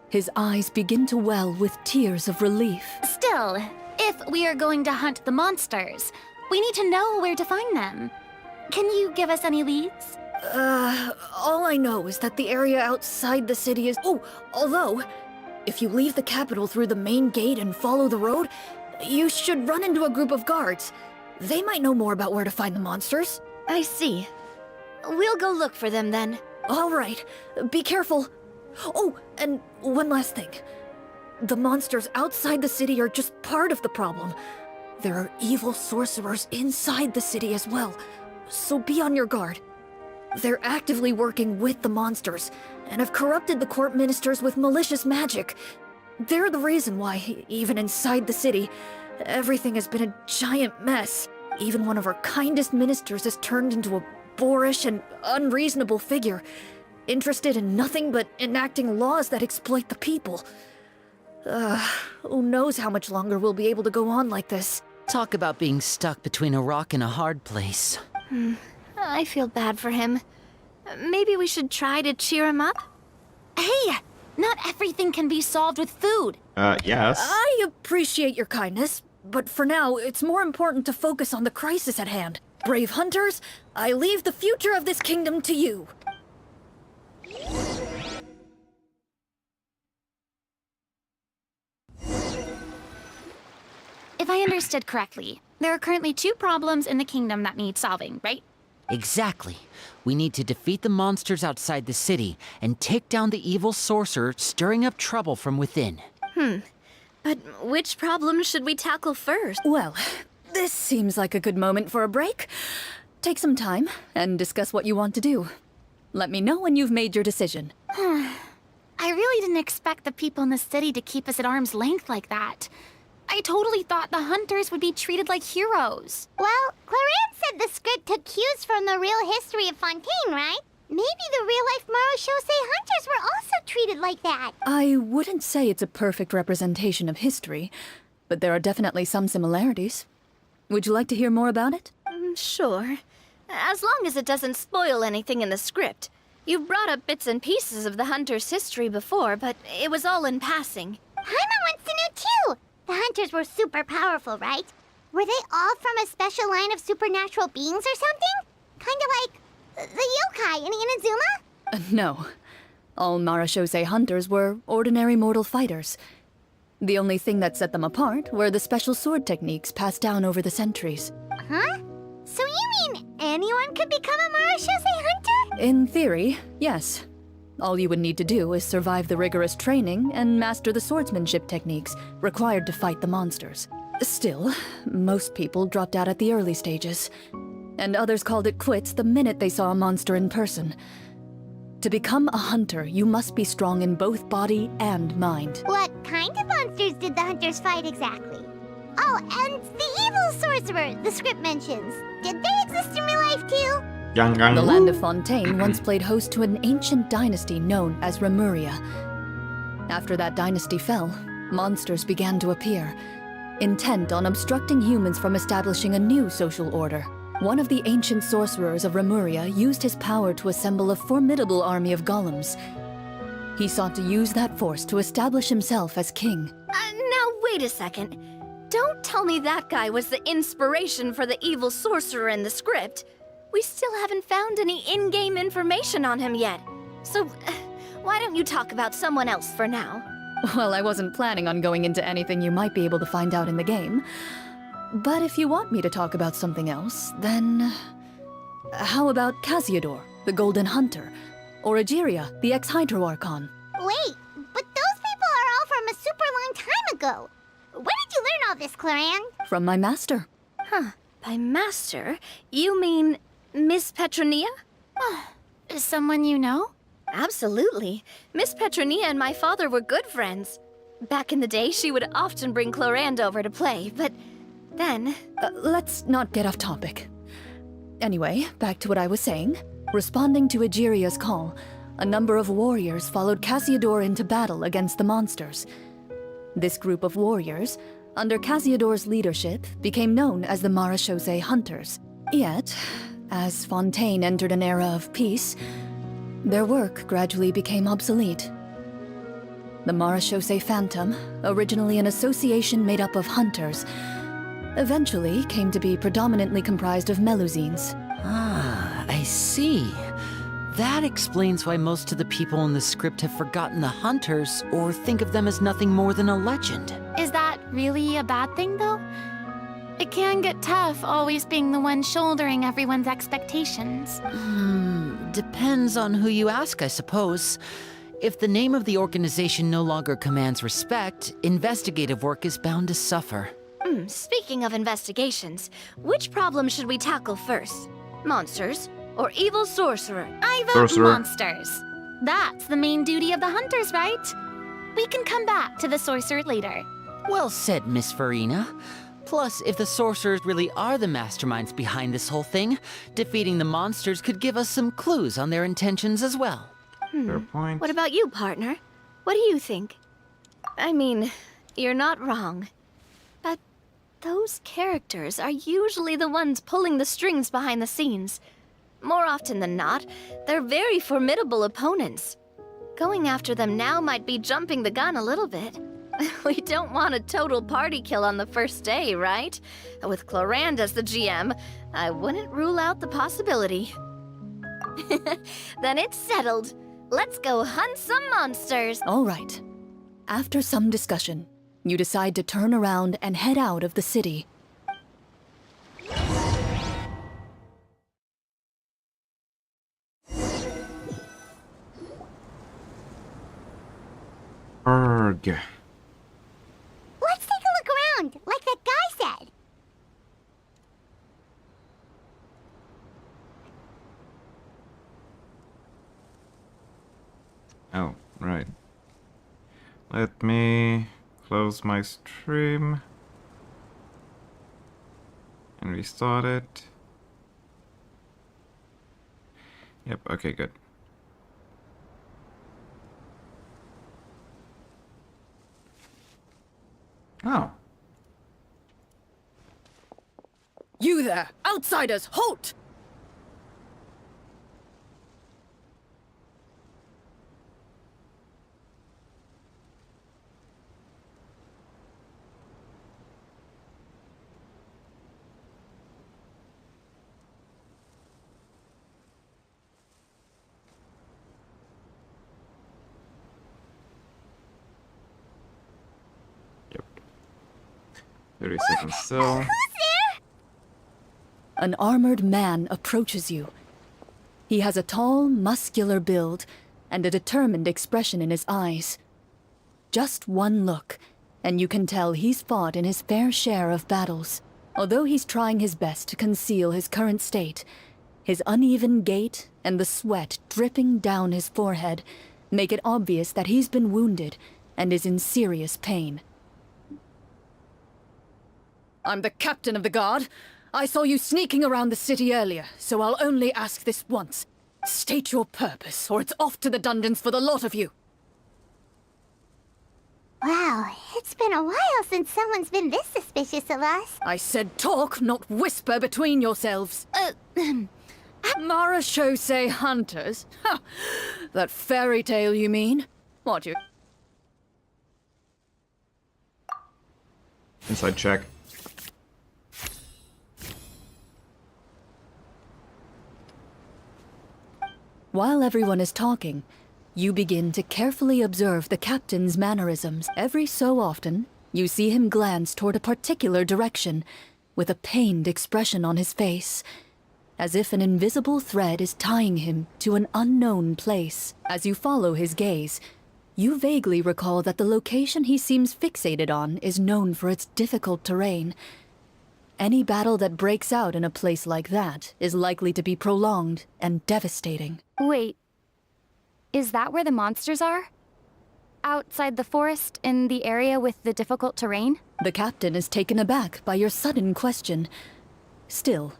His eyes begin to well with tears of relief. Still, if we are going to hunt the monsters, we need to know where to find them. Can you give us any leads? All I know is that the area outside the city is... Oh, although, if you leave the capital through the main gate and follow the road, you should run into a group of guards. They might know more about where to find the monsters. I see. We'll go look for them then. All right, be careful. Oh, and one last thing. The monsters outside the city are just part of the problem. There are evil sorcerers inside the city as well, so be on your guard. They're actively working with the monsters, and have corrupted the court ministers with malicious magic. They're the reason why, even inside the city, everything has been a giant mess. Even one of our kindest ministers has turned into a boorish and unreasonable figure, interested in nothing but enacting laws that exploit the people. Who knows how much longer we'll be able to go on like this. Talk about being stuck between a rock and a hard place. I feel bad for him. Maybe we should try to cheer him up? Hey, not everything can be solved with food. Yes. I appreciate your kindness, but for now, it's more important to focus on the crisis at hand. Brave hunters, I leave the future of this kingdom to you. If I understood correctly, there are currently 2 problems in the kingdom that need solving, right? Exactly. We need to defeat the monsters outside the city and take down the evil sorcerer stirring up trouble from within. But which problem should we tackle first? Well, this seems like a good moment for a break. Take some time and discuss what you want to do. Let me know when you've made your decision. I really didn't expect the people in the city to keep us at arm's length like that. I totally thought the hunters would be treated like heroes. Well, Clorinde said the script took cues from the real history of Fontaine, right? Maybe the real-life Marashose hunters were also treated like that. I wouldn't say it's a perfect representation of history, but there are definitely some similarities. Would you like to hear more about it? Sure. As long as it doesn't spoil anything in the script. You brought up bits and pieces of the hunters' history before, but it was all in passing. Paimon wants to know too. The hunters were super powerful, right? Were they all from a special line of supernatural beings or something? Kind of like the yokai in Inazuma? No. All Marashose hunters were ordinary mortal fighters. The only thing that set them apart were the special sword techniques passed down over the centuries. Huh? So you mean anyone could become a Marashose hunter? In theory, yes. All you would need to do is survive the rigorous training and master the swordsmanship techniques required to fight the monsters. Still, most people dropped out at the early stages, and others called it quits the minute they saw a monster in person. To become a hunter, you must be strong in both body and mind. What kind of monsters did the hunters fight exactly? Oh, and the evil sorcerer the script mentions. Did they exist in real life too? The land of Fontaine once played host to an ancient dynasty known as Remuria. After that dynasty fell, monsters began to appear, intent on obstructing humans from establishing a new social order. One of the ancient sorcerers of Remuria used his power to assemble a formidable army of golems. He sought to use that force to establish himself as king. Now wait a second. Don't tell me that guy was the inspiration for the evil sorcerer in the script. We still haven't found any in-game information on him yet. So, why don't you talk about someone else for now? Well, I wasn't planning on going into anything you might be able to find out in the game. But if you want me to talk about something else, then... How about Casiodor, the Golden Hunter? Or Egeria, the ex-Hydro Archon? Wait, but those people are all from a super long time ago. Where did you learn all this, Clorinde? From my master. By master, you mean Miss Petronia? Someone you know? Absolutely. Miss Petronia and my father were good friends. Back in the day, she would often bring Clorinde over to play, but then... Let's not get off topic. Anyway, back to what I was saying. Responding to Egeria's call, a number of warriors followed Cassiodor into battle against the monsters. This group of warriors, under Cassiodor's leadership, became known as the Marechaussee Hunters. Yet, as Fontaine entered an era of peace, their work gradually became obsolete. The Marechaussee Phantom, originally an association made up of hunters, eventually came to be predominantly comprised of Melusines. Ah, I see. That explains why most of the people in the script have forgotten the hunters or think of them as nothing more than a legend. Is that really a bad thing, though? It can get tough always being the one shouldering everyone's expectations. Depends on who you ask, I suppose. If the name of the organization no longer commands respect, investigative work is bound to suffer. Speaking of investigations, which problem should we tackle first? Monsters or evil sorcerer? I vote monsters. That's the main duty of the hunters, right? We can come back to the sorcerer later. Well said, Miss Farina. Plus, if the sorcerers really are the masterminds behind this whole thing, defeating the monsters could give us some clues on their intentions as well. Fair point. What about you, partner? What do you think? I mean, you're not wrong. But those characters are usually the ones pulling the strings behind the scenes. More often than not, they're very formidable opponents. Going after them now might be jumping the gun a little bit. We don't want a total party kill on the first day, right? With Clorinde as the GM, I wouldn't rule out the possibility. Then it's settled. Let's go hunt some monsters. All right. After some discussion, you decide to turn around and head out of the city. Erg. Let's take a look around, like that guy said. Oh, right. Let me close my stream and restart it. Yep, okay, good. Oh. You there! Outsiders, halt! Yep. 30 seconds still. An armored man approaches you. He has a tall, muscular build and a determined expression in his eyes. Just one look, and you can tell he's fought in his fair share of battles. Although he's trying his best to conceal his current state, his uneven gait and the sweat dripping down his forehead make it obvious that he's been wounded and is in serious pain. I'm the captain of the guard. I saw you sneaking around the city earlier, so I'll only ask this once. State your purpose, or it's off to the dungeons for the lot of you. Wow, it's been a while since someone's been this suspicious of us. I said talk, not whisper between yourselves. Marechaussee hunters? Ha! That fairy tale, you mean? What, you... Inside check. While everyone is talking, you begin to carefully observe the captain's mannerisms. Every so often, you see him glance toward a particular direction, with a pained expression on his face, as if an invisible thread is tying him to an unknown place. As you follow his gaze, you vaguely recall that the location he seems fixated on is known for its difficult terrain. Any battle that breaks out in a place like that is likely to be prolonged and devastating. Wait, is that where the monsters are? Outside the forest, in the area with the difficult terrain? The captain is taken aback by your sudden question. Still,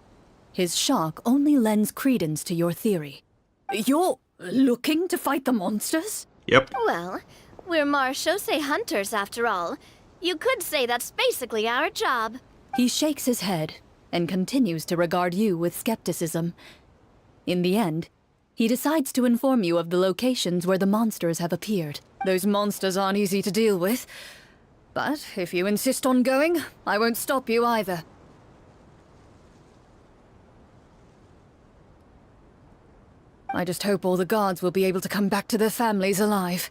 his shock only lends credence to your theory. You're looking to fight the monsters? Yep. Well, we're Marechaussee hunters after all. You could say that's basically our job. He shakes his head and continues to regard you with skepticism. In the end, he decides to inform you of the locations where the monsters have appeared. Those monsters aren't easy to deal with, but if you insist on going, I won't stop you either. I just hope all the guards will be able to come back to their families alive.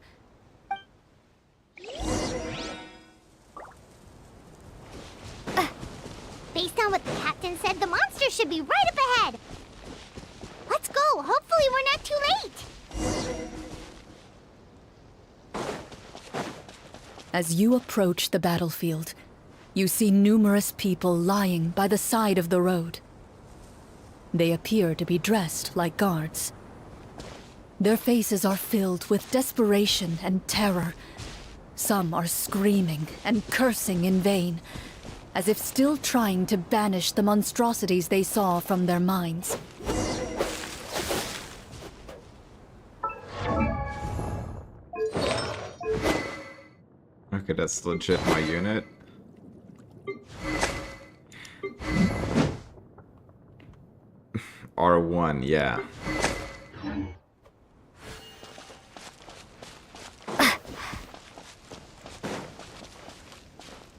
Based on what the captain said, the monster should be right up ahead. Let's go. Hopefully we're not too late. As you approach the battlefield, you see numerous people lying by the side of the road. They appear to be dressed like guards. Their faces are filled with desperation and terror. Some are screaming and cursing in vain, as if still trying to banish the monstrosities they saw from their minds. Okay, that's legit my unit. R1, yeah.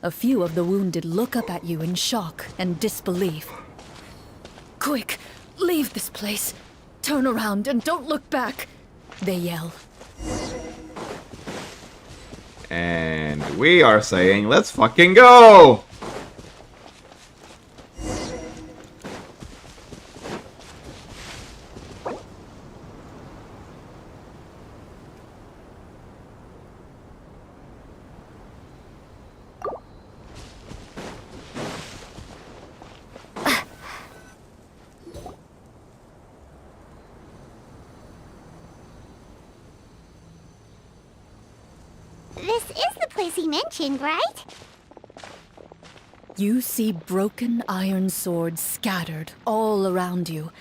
A few of the wounded look up at you in shock and disbelief. Quick, leave this place. Turn around and don't look back, they yell. And we are saying, let's fucking go! This is the place he mentioned, right? You see broken iron swords scattered all around you,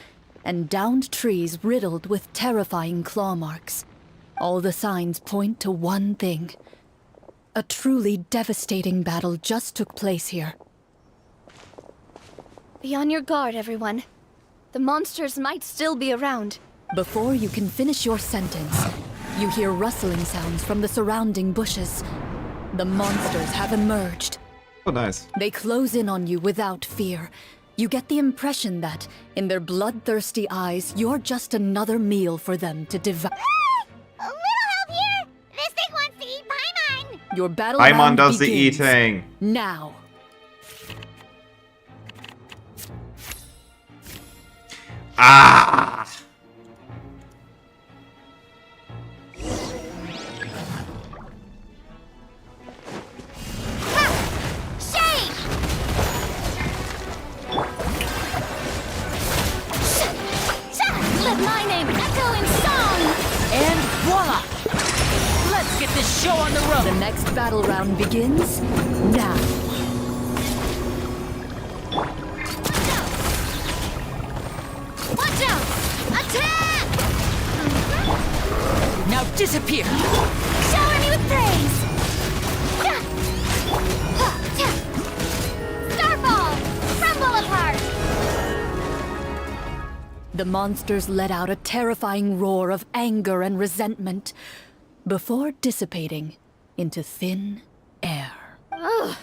and downed trees riddled with terrifying claw marks. All the signs point to one thing. A truly devastating battle just took place here. Be on your guard, everyone. The monsters might still be around. Before you can finish your sentence, you hear rustling sounds from the surrounding bushes. The monsters have emerged. Oh, nice. They close in on you without fear. You get the impression that, in their bloodthirsty eyes, you're just another meal for them to devour. A little help here! This thing wants to eat Paimon! Your battle Paimon round does the begins eating. now. Ah! Let my name echo in song! And voila! Let's get this show on the road! The next battle round begins now. Watch out! Attack! Now disappear! Shower me with praise! Starfall! Crumble apart! The monsters let out a terrifying roar of anger and resentment before dissipating into thin air. Ugh.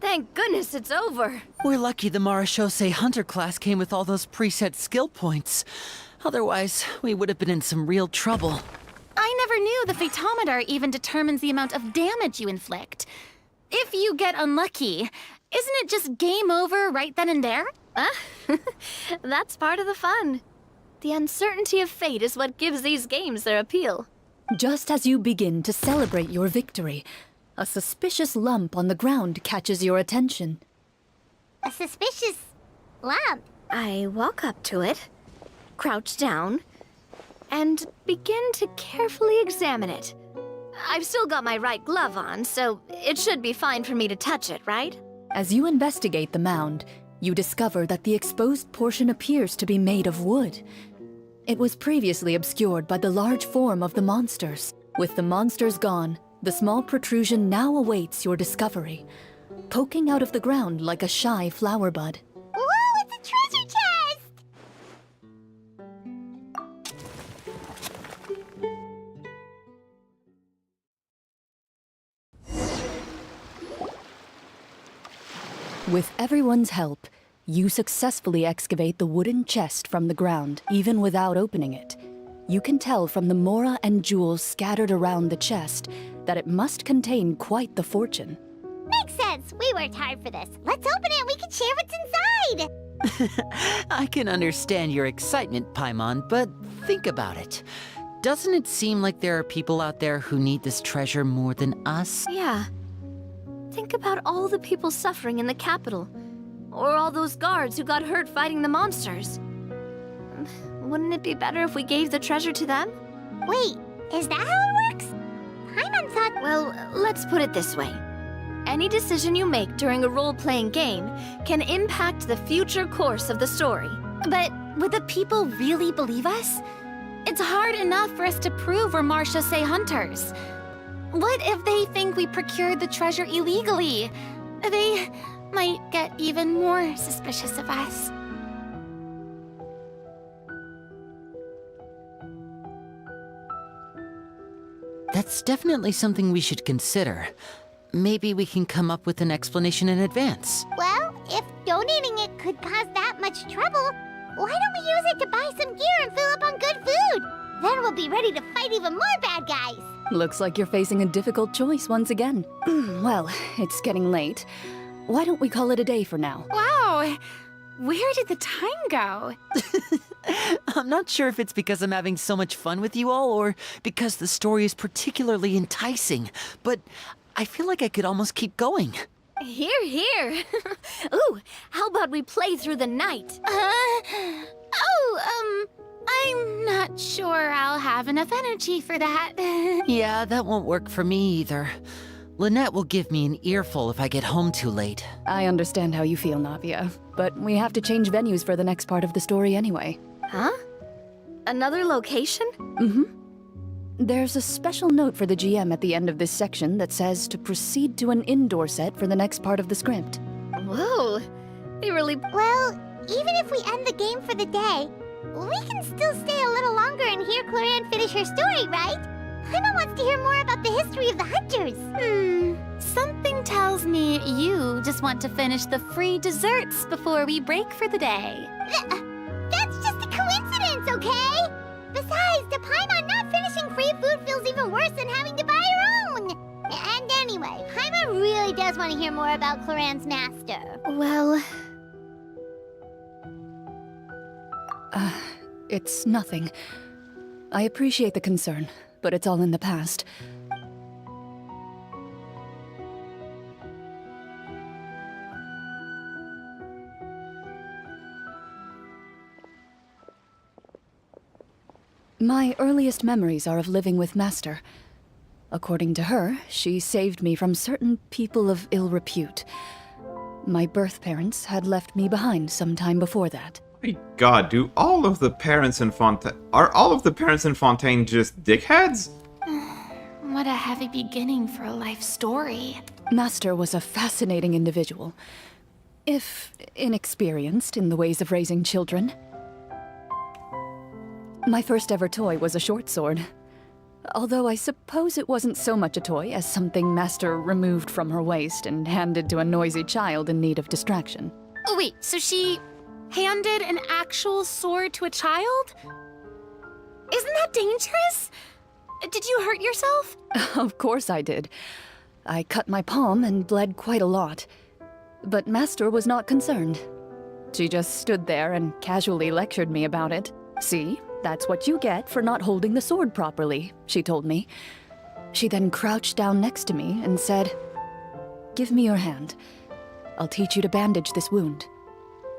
Thank goodness it's over. We're lucky the Marechaussee Hunter class came with all those preset skill points. Otherwise, we would have been in some real trouble. I never knew the Fatometer even determines the amount of damage you inflict. If you get unlucky, isn't it just game over right then and there? That's part of the fun. The uncertainty of fate is what gives these games their appeal. Just as you begin to celebrate your victory, a suspicious lump on the ground catches your attention. a suspicious lump. I walk up to it, crouch down, and begin to carefully examine it. I've still got my right glove on, so it should be fine for me to touch it, right? As you investigate the mound, you discover that the exposed portion appears to be made of wood. It was previously obscured by the large form of the monsters. With the monsters gone, the small protrusion now awaits your discovery, poking out of the ground like a shy flower bud. Whoa, it's a treasure chest! With everyone's help, you successfully excavate the wooden chest from the ground, even without opening it. You can tell from the mora and jewels scattered around the chest that it must contain quite the fortune. Makes sense. We worked hard for this. Let's open it and we can share what's inside. I can understand your excitement, Paimon, but think about it. Doesn't it seem like there are people out there who need this treasure more than us? Yeah. Think about all the people suffering in the capital. Or all those guards who got hurt fighting the monsters. Wouldn't it be better if we gave the treasure to them? Wait, is that how it works? Paimon thought... Well, let's put it this way. Any decision you make during a role-playing game can impact the future course of the story. But would the people really believe us? It's hard enough for us to prove we're Marchese hunters. What if they think we procured the treasure illegally? They might get even more suspicious of us. That's definitely something we should consider. Maybe we can come up with an explanation in advance. Well, if donating it could cause that much trouble, why don't we use it to buy some gear and fill up on good food? Then we'll be ready to fight even more bad guys. Looks like you're facing a difficult choice once again. Well, it's getting late. Why don't we call it a day for now? Wow! Where did the time go? I'm not sure if it's because I'm having so much fun with you all or because the story is particularly enticing, but I feel like I could almost keep going. Here, here. Ooh, how about we play through the night? I'm not sure I'll have enough energy for that. Yeah, that won't work for me either. Lynette will give me an earful if I get home too late. I understand how you feel, Navia, but we have to change venues for the next part of the story anyway. Huh? Another location? There's a special note for the GM at the end of this section that says to proceed to an indoor set for the next part of the script. Whoa, they really... Well, even if we end the game for the day, we can still stay a little longer and hear Clorinde finish her story, right? Paimon wants to hear more about the history of the hunters. Something tells me you just want to finish the free desserts before we break for the day. That's just a coincidence, okay? Besides, to Paimon, not finishing free food feels even worse than having to buy her own. And anyway, Paimon really does want to hear more about Clorinde's master. Well... It's nothing. I appreciate the concern, but it's all in the past. My earliest memories are of living with Master. According to her, she saved me from certain people of ill repute. My birth parents had left me behind some time before that. My God, are all of the parents in Fontaine just dickheads? What a heavy beginning for a life story. Master was a fascinating individual, if inexperienced in the ways of raising children. My first ever toy was a short sword, although I suppose it wasn't so much a toy as something Master removed from her waist and handed to a noisy child in need of distraction. Oh wait, so she handed an actual sword to a child? Isn't that dangerous? Did you hurt yourself? Of course I did. I cut my palm and bled quite a lot. But Master was not concerned. She just stood there and casually lectured me about it. See, that's what you get for not holding the sword properly, she told me. She then crouched down next to me and said, "Give me your hand." I'll teach you to bandage this wound.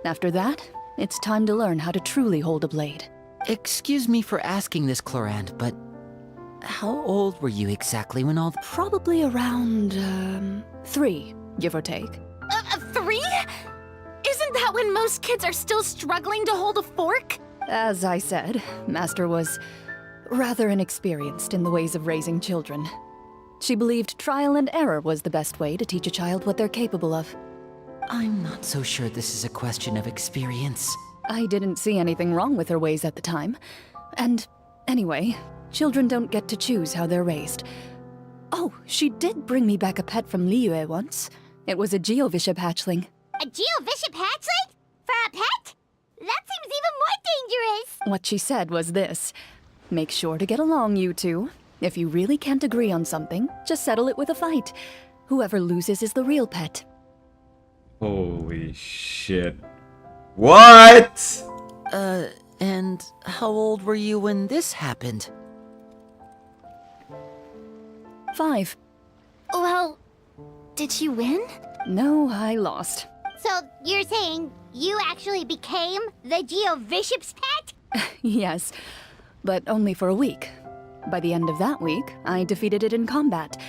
After that, it's time to learn how to truly hold a blade. Excuse me for asking this, Clorinde, but how old were you exactly when all the... Probably around, 3, give or take. 3? Isn't that when most kids are still struggling to hold a fork? As I said, Master was rather inexperienced in the ways of raising children. She believed trial and error was the best way to teach a child what they're capable of. I'm not so sure this is a question of experience. I didn't see anything wrong with her ways at the time. And anyway, children don't get to choose how they're raised. Oh, she did bring me back a pet from Liyue once. It was a Geovishap hatchling. A Geovishap hatchling? For a pet? That seems even more dangerous. What she said was this: make sure to get along, you two. If you really can't agree on something, just settle it with a fight. Whoever loses is the real pet. Holy shit. What? And how old were you when this happened? 5. Well, did you win? No, I lost. So you're saying you actually became the Geovishap's pet? Yes, but only for a week. By the end of that week, I defeated it in combat,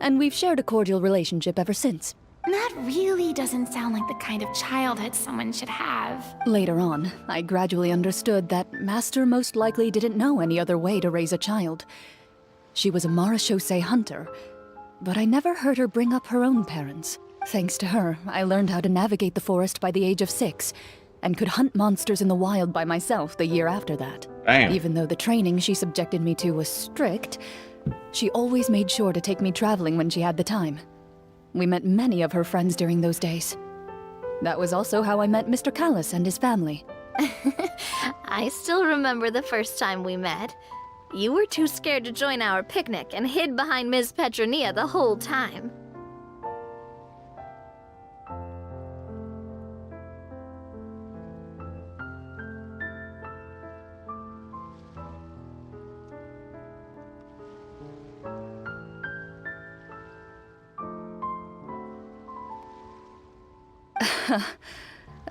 and we've shared a cordial relationship ever since. That really doesn't sound like the kind of childhood someone should have. Later on, I gradually understood that Master most likely didn't know any other way to raise a child. She was a marechaussee hunter, but I never heard her bring up her own parents. Thanks to her, I learned how to navigate the forest by the age of 6, and could hunt monsters in the wild by myself the year after that. Damn. Even though the training she subjected me to was strict, she always made sure to take me traveling when she had the time. We met many of her friends during those days. That was also how I met Mr. Callis and his family. I still remember the first time we met. You were too scared to join our picnic and hid behind Ms. Petronia the whole time.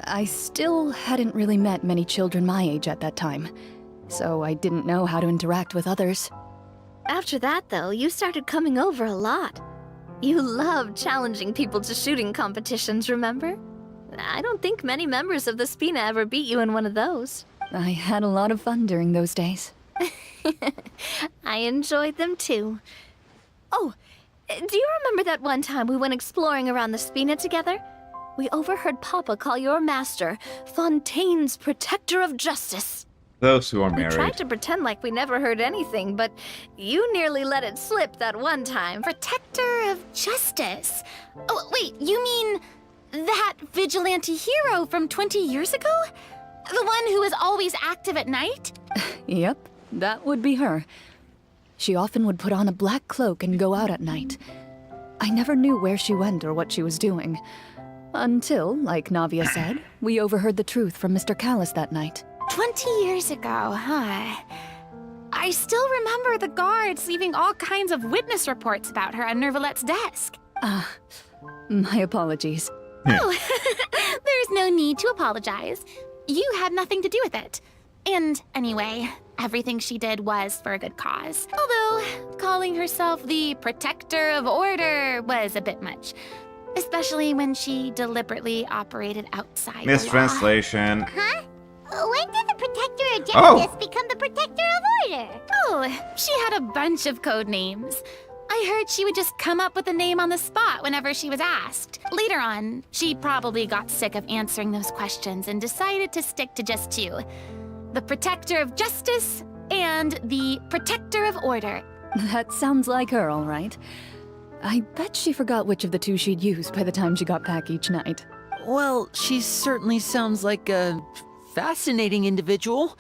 I still hadn't really met many children my age at that time, so I didn't know how to interact with others. After that, though, you started coming over a lot. You loved challenging people to shooting competitions, remember? I don't think many members of the Spina ever beat you in one of those. I had a lot of fun during those days. I enjoyed them too. Oh, do you remember that one time we went exploring around the Spina together? We overheard Papa call your master Fontaine's Protector of Justice. Those who are We married. tried to pretend like we never heard anything, but you nearly let it slip that one time. Protector of Justice. Oh, wait, you mean that vigilante hero from 20 years ago? The one who was always active at night? Yep, that would be her. She often would put on a black cloak and go out at night. I never knew where she went or what she was doing. Until, like Navia said, we overheard the truth from Mr. Callis that night. 20 years ago, huh? I still remember the guards leaving all kinds of witness reports about her on Nervalette's desk. My apologies. Oh, there's no need to apologize. You had nothing to do with it. And anyway, everything she did was for a good cause. Although, calling herself the Protector of Order was a bit much. Especially when she deliberately operated outside the law. Mistranslation. Huh? When did the Protector of Justice Oh. become the Protector of Order? Oh, she had a bunch of code names. I heard she would just come up with a name on the spot whenever she was asked. Later on, she probably got sick of answering those questions and decided to stick to just 2. The Protector of Justice and the Protector of Order. That sounds like her, all right. I bet she forgot which of the 2 she'd use by the time she got back each night. Well, she certainly sounds like a fascinating individual.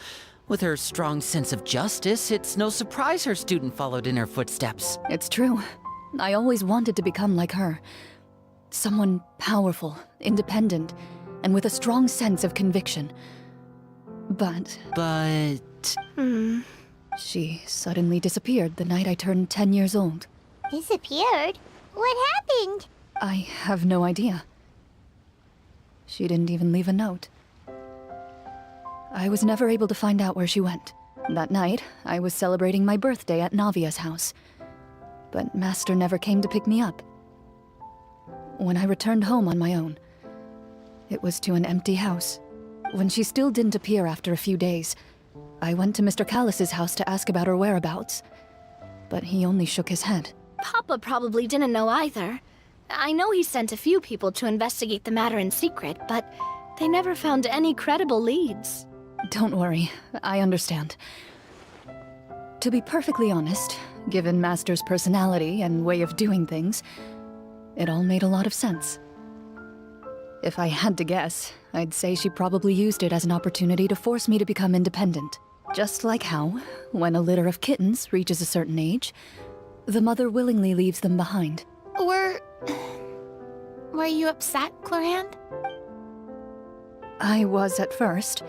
With her strong sense of justice, it's no surprise her student followed in her footsteps. It's true. I always wanted to become like her. Someone powerful, independent, and with a strong sense of conviction. But she suddenly disappeared the night I turned 10 years old. Disappeared? What happened? I have no idea. She didn't even leave a note. I was never able to find out where she went. That night, I was celebrating my birthday at Navia's house. But Master never came to pick me up. When I returned home on my own, it was to an empty house. When she still didn't appear after a few days, I went to Mr. Callus's house to ask about her whereabouts. But he only shook his head. Papa probably didn't know either. I know he sent a few people to investigate the matter in secret, but they never found any credible leads. Don't worry, I understand. To be perfectly honest, given Master's personality and way of doing things, it all made a lot of sense. If I had to guess, I'd say she probably used it as an opportunity to force me to become independent. Just like how, when a litter of kittens reaches a certain age, the mother willingly leaves them behind. Were you upset, Clorinde? I was at first,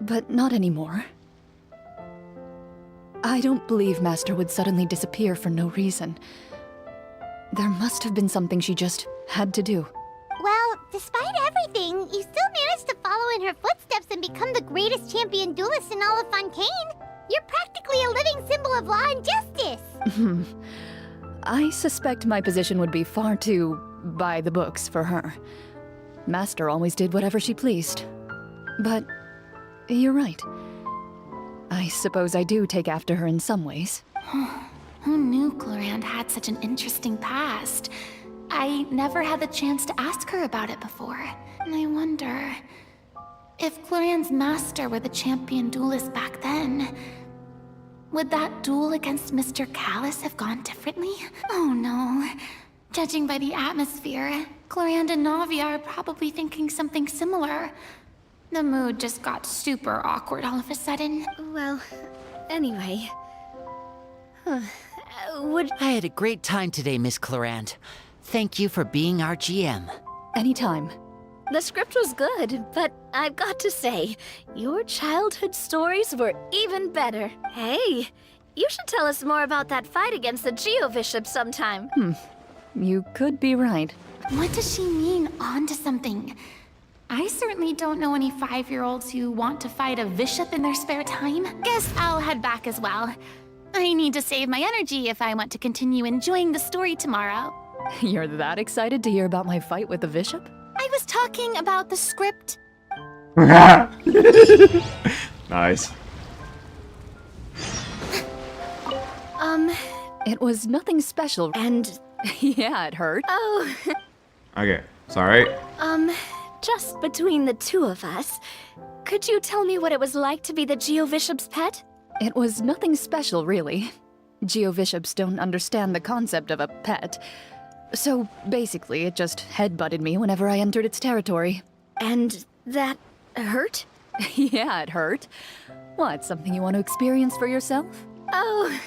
but not anymore. I don't believe Master would suddenly disappear for no reason. There must have been something she just had to do. Well, despite everything, you still managed to follow in her footsteps and become the greatest champion duelist in all of Fontaine. You're practically a living symbol of law and justice. I suspect my position would be far too by the books for her. Master always did whatever she pleased. But you're right. I suppose I do take after her in some ways. Who knew Clorinde had such an interesting past? I never had the chance to ask her about it before. And I wonder, if Clorinde's master were the champion duelist back then, would that duel against Mr. Callus have gone differently? Oh no. Judging by the atmosphere, Clorinde and Navia are probably thinking something similar. The mood just got super awkward all of a sudden. Well, anyway. I had a great time today, Miss Clorinde. Thank you for being our GM. Anytime. The script was good, but I've got to say, your childhood stories were even better. Hey, you should tell us more about that fight against the Geo-Bishop sometime. You could be right. What does she mean, onto something? I certainly don't know any 5-year-olds who want to fight a bishop in their spare time. Guess I'll head back as well. I need to save my energy if I want to continue enjoying the story tomorrow. You're that excited to hear about my fight with the bishop? I was talking about the script. Nice. It was nothing special. And, Yeah, it hurt. oh, Okay, sorry. just between the two of us, could you tell me what it was like to be the Geo-Bishop's pet? It was nothing special, really. Geo-Bishops don't understand the concept of a pet. So basically, it just headbutted me whenever I entered its territory. And that hurt? Yeah, it hurt. What, something you want to experience for yourself? Oh,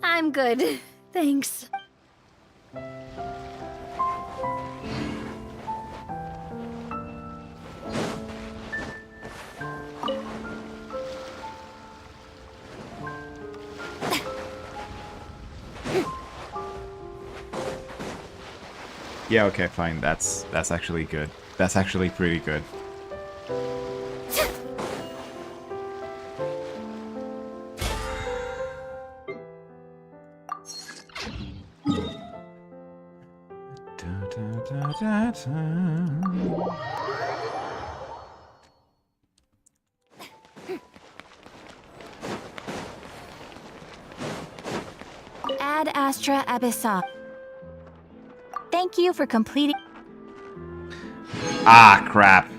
I'm good. Thanks. Yeah, okay, fine. That's actually good. That's actually pretty good. Ad Astra Abyssa. Thank you for completing. Ah, crap.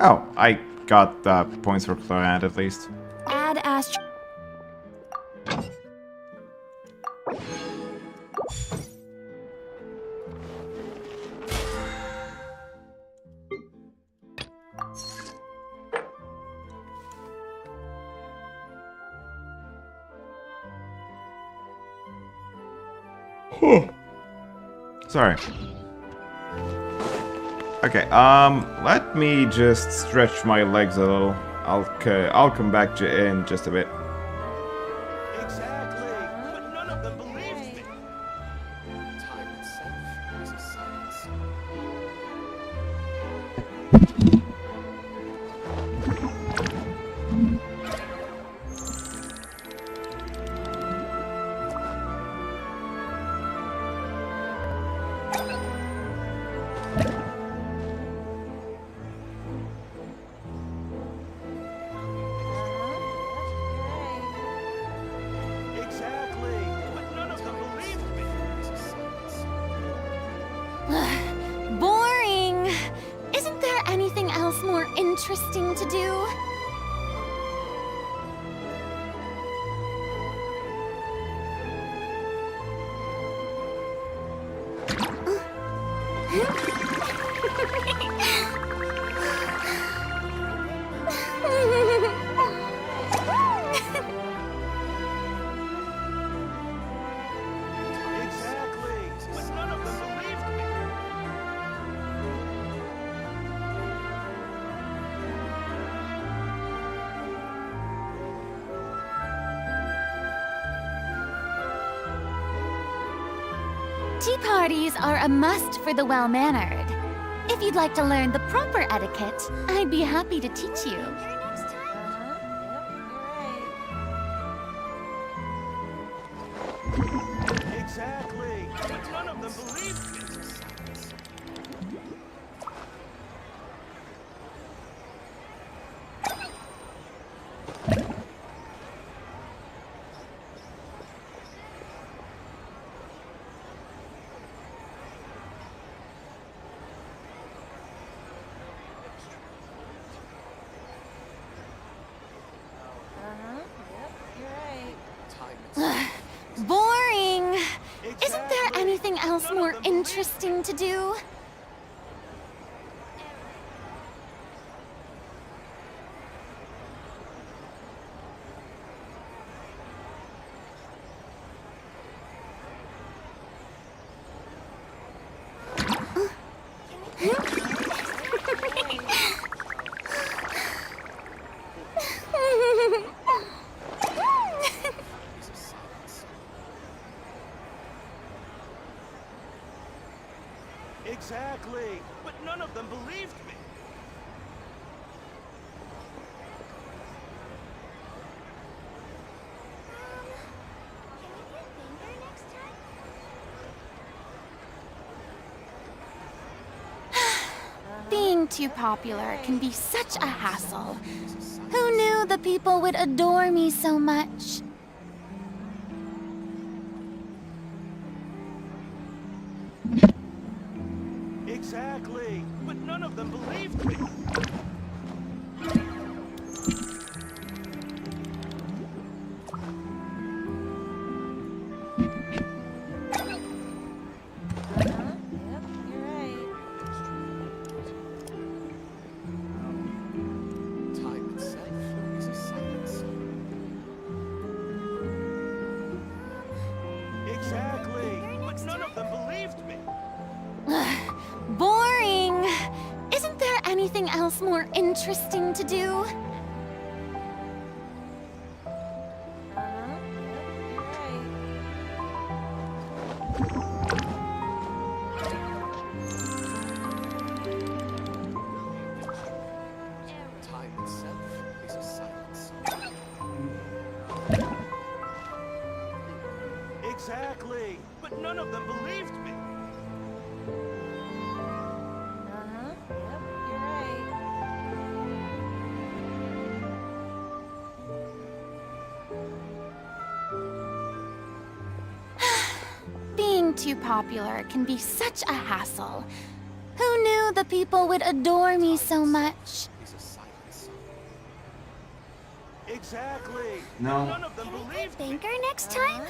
Oh, I got points for Clorinde at least. Ad Astra. Sorry. Okay, let me just stretch my legs a little. I'll come back to in just a bit. Exactly, but none of them believed me. Time itself is a silent song. Boring. Isn't there anything else more interesting to do? Exactly. But none of them believed me. Tea parties are a must for the well-mannered. If you'd like to learn the proper etiquette, I'd be happy to teach you. Exactly. But none of them believed me. Boring. Isn't there anything else more interesting to do? Exactly. But none of them believed me. Being too popular can be such a hassle. Who knew the people would adore me so much? Exactly. But none of them believed me. Time itself is a silent song. Exactly. But none of them believed me. Boring. Isn't there anything else more interesting to do? Time itself is a silent song. Exactly. But none of them believed me. Being too popular can be such a hassle. Who knew the people would adore me so much? Is a silent song. Exactly. No. None of them believed me. Banker next time?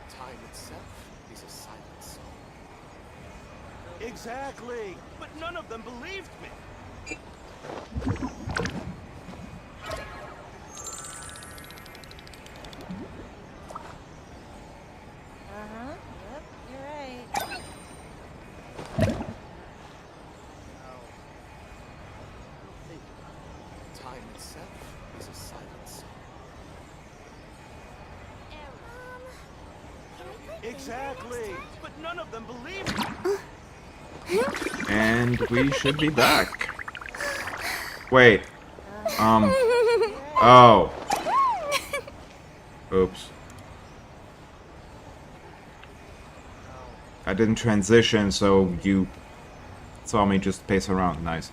Time itself is a silent song. Exactly. But none of them believed me. Time itself is a silent song. Exactly. But none of them believed me. And we should be back. Wait. Oh. Oops. I didn't transition, so you saw me just pace around. Nice.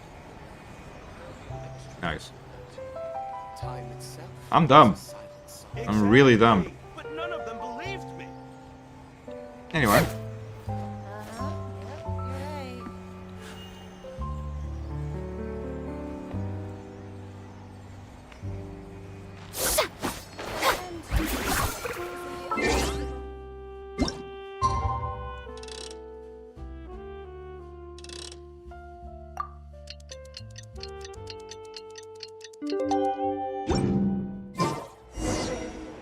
Nice. I'm dumb. I'm really dumb. But none of them believed me. Anyway.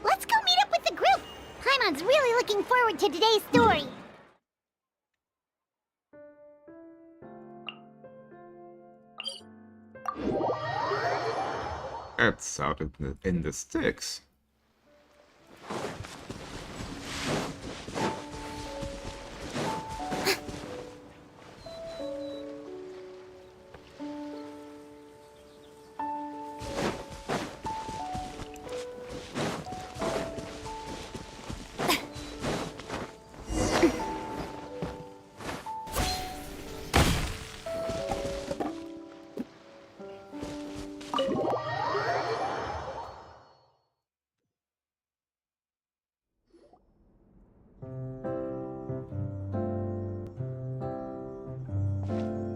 Let's go meet up with the group. Paimon's really looking forward to today's story. It's out in the sticks.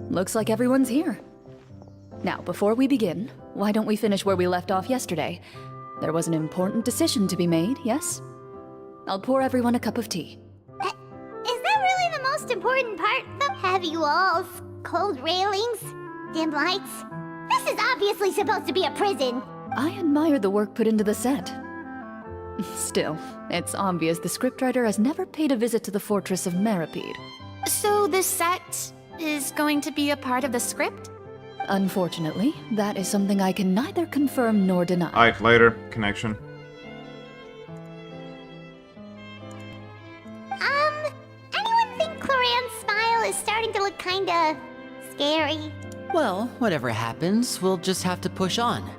Looks like everyone's here. Now, before we begin, why don't we finish where we left off yesterday? There was an important decision to be made, yes? I'll pour everyone a cup of tea. Is that really the most important part? The heavy walls, cold railings, dim lights. This is obviously supposed to be a prison. I admire the work put into the set. Still, it's obvious the scriptwriter has never paid a visit to the fortress of Meripede. So this set is going to be a part of the script? Unfortunately, that is something I can neither confirm nor deny. Alright, later. Connection. Anyone think Clorinde's smile is starting to look kinda scary? Well, whatever happens, we'll just have to push on.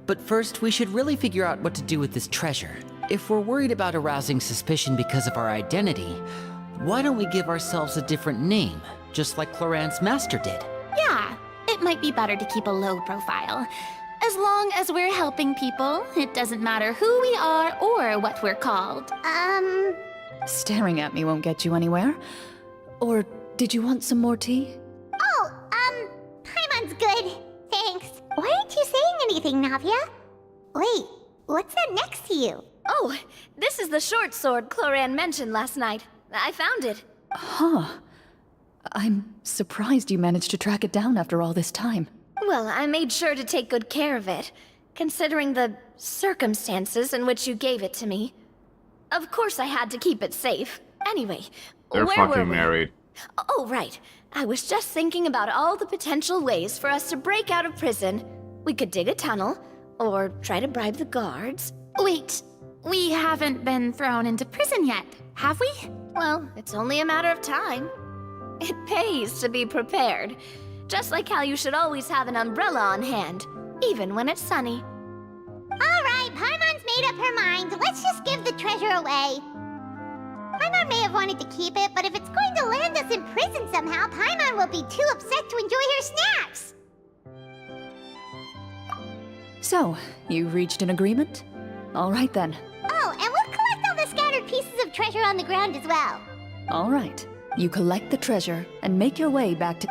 But first, we should really figure out what to do with this treasure. If we're worried about arousing suspicion because of our identity, why don't we give ourselves a different name, just like Clorinde's master did? Yeah, it might be better to keep a low profile. As long as we're helping people, it doesn't matter who we are or what we're called. Staring at me won't get you anywhere. Or did you want some more tea? Paimon's good. Thanks. Why aren't you saying anything, Navia? Wait, what's that next to you? Oh, this is the short sword Clorinde mentioned last night. I found it. Huh. I'm surprised you managed to track it down after all this time. Well, I made sure to take good care of it, considering the circumstances in which you gave it to me. Of course I had to keep it safe. Anyway, They're where were fucking we? married. Oh, right. I was just thinking about all the potential ways for us to break out of prison. We could dig a tunnel, or try to bribe the guards. Wait, we haven't been thrown into prison yet, have we? Well, it's only a matter of time. It pays to be prepared. Just like how you should always have an umbrella on hand, even when it's sunny. Alright, Paimon's made up her mind. Let's just give the treasure away. Paimon may have wanted to keep it, but if it's going to land us in prison somehow, Paimon will be too upset to enjoy her snacks. So, you reached an agreement? All right then. Oh, and we'll collect all the scattered pieces of treasure on the ground as well. All right. You collect the treasure and make your way back to...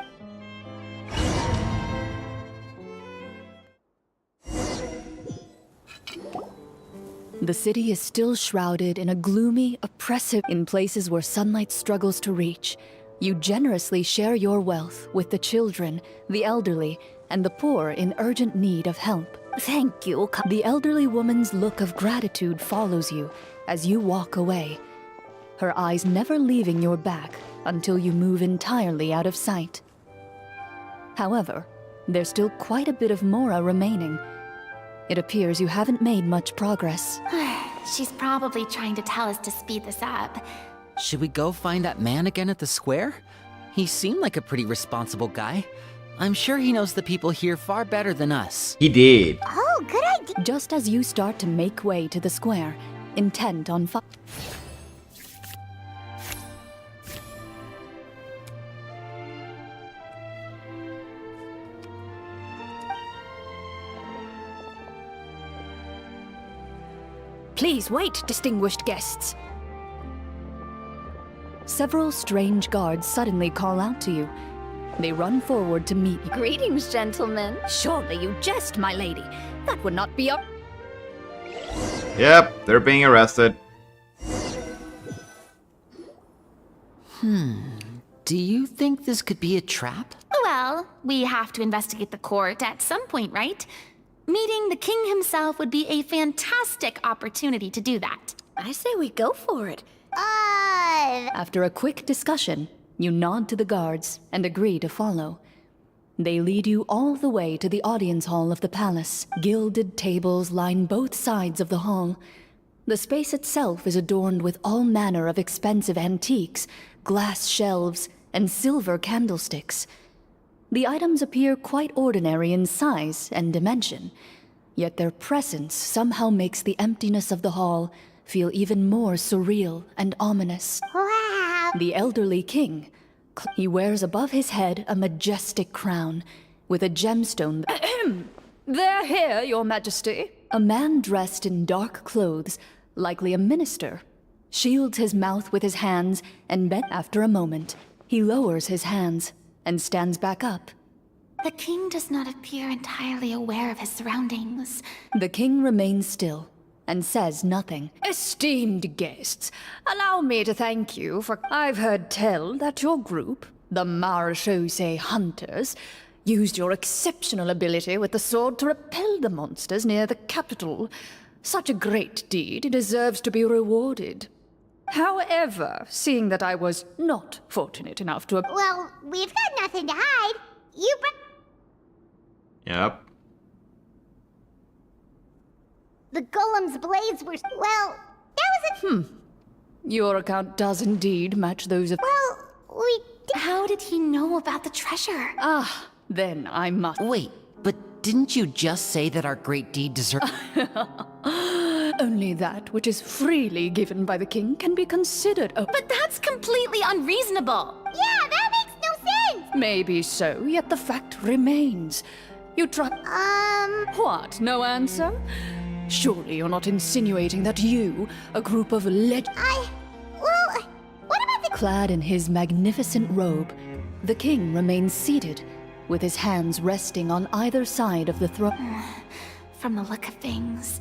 The city is still shrouded in a gloomy, oppressive... In places where sunlight struggles to reach, you generously share your wealth with the children, the elderly, and the poor in urgent need of help. Thank you. The elderly woman's look of gratitude follows you as you walk away, her eyes never leaving your back until you move entirely out of sight. However, there's still quite a bit of Mora remaining. It appears you haven't made much progress. She's probably trying to tell us to speed this up. Should we go find that man again at the square? He seemed like a pretty responsible guy. I'm sure he knows the people here far better than us. He did. Oh, good idea. Just as you start to make way to the square, intent on Please wait, distinguished guests. Several strange guards suddenly call out to you. They run forward to meet you. Greetings, gentlemen. Surely you jest, my lady. That would not be up. Yep, they're being arrested. Do you think this could be a trap? Well, we have to investigate the court at some point, right? Meeting the king himself would be a fantastic opportunity to do that. I say we go for it. After a quick discussion, you nod to the guards and agree to follow. They lead you all the way to the audience hall of the palace. Gilded tables line both sides of the hall. The space itself is adorned with all manner of expensive antiques, glass shelves, and silver candlesticks. The items appear quite ordinary in size and dimension, yet their presence somehow makes the emptiness of the hall feel even more surreal and ominous. Wow. The elderly king, he wears above his head a majestic crown with a gemstone. They're here, your majesty. A man dressed in dark clothes, likely a minister, shields his mouth with his hands and bent. After a moment, he lowers his hands and stands back up. The king does not appear entirely aware of his surroundings. The king remains still and says nothing. Esteemed guests, allow me to thank you for... I've heard tell that your group, the Marechaussee Hunters, used your exceptional ability with the sword to repel the monsters near the capital. Such a great deed deserves to be rewarded. However, seeing that I was not fortunate enough to... Well, we've got nothing to hide. You Yep. The golem's blades were... Well, that was a... Your account does indeed match those of... Well, we did... How did he know about the treasure? Ah, then I must... Wait, but didn't you just say that our great deed deserved... Only that which is freely given by the king can be considered a... But that's completely unreasonable. Yeah, that makes no sense! Maybe so, yet the fact remains. You try... What, no answer? Surely you're not insinuating that you, a group of Well, what about the... Clad in his magnificent robe, the king remains seated, with his hands resting on either side of the throne. From the look of things,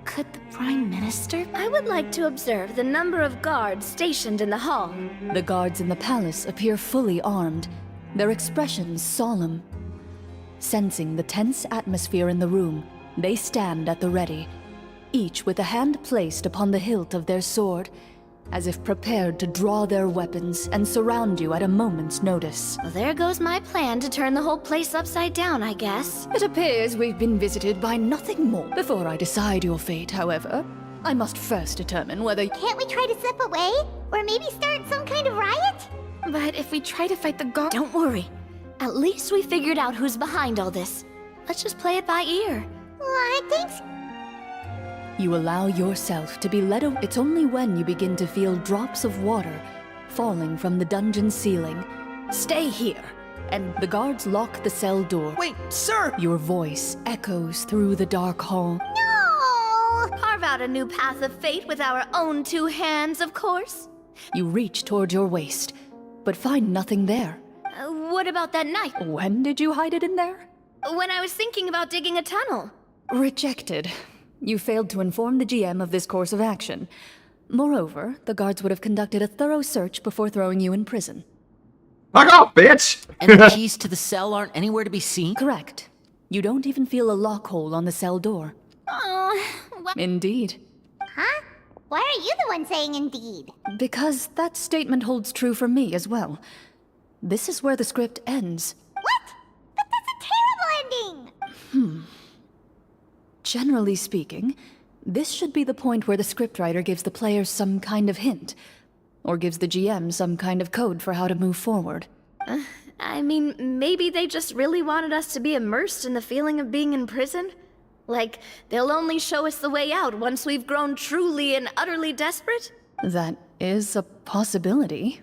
could the Prime Minister... I would like to observe the number of guards stationed in the hall. The guards in the palace appear fully armed, their expressions solemn. Sensing the tense atmosphere in the room, they stand at the ready, each with a hand placed upon the hilt of their sword, as if prepared to draw their weapons and surround you at a moment's notice. Well, there goes my plan to turn the whole place upside down, I guess. It appears we've been visited by nothing more. Before I decide your fate, however, I must first determine whether... Can't we try to slip away? Or maybe start some kind of riot? But if we try to fight the guard... Don't worry. At least we figured out who's behind all this. Let's just play it by ear. What? Thanks. You allow yourself to be led away. It's only when you begin to feel drops of water falling from the dungeon ceiling. Stay here! And the guards lock the cell door. Wait, sir! Your voice echoes through the dark hall. No! Carve out a new path of fate with our own two hands, of course. You reach toward your waist, but find nothing there. What about that knife? When did you hide it in there? When I was thinking about digging a tunnel. Rejected. You failed to inform the GM of this course of action. Moreover, the guards would have conducted a thorough search before throwing you in prison. Fuck off, bitch! And the keys to the cell aren't anywhere to be seen? Correct. You don't even feel a lock hole on the cell door. Indeed. Huh? Why are you the one saying indeed? Because that statement holds true for me as well. This is where the script ends. What? But that's a terrible ending! Generally speaking, this should be the point where the scriptwriter gives the players some kind of hint, or gives the GM some kind of code for how to move forward. I mean, maybe they just really wanted us to be immersed in the feeling of being in prison? Like, they'll only show us the way out once we've grown truly and utterly desperate? That is a possibility.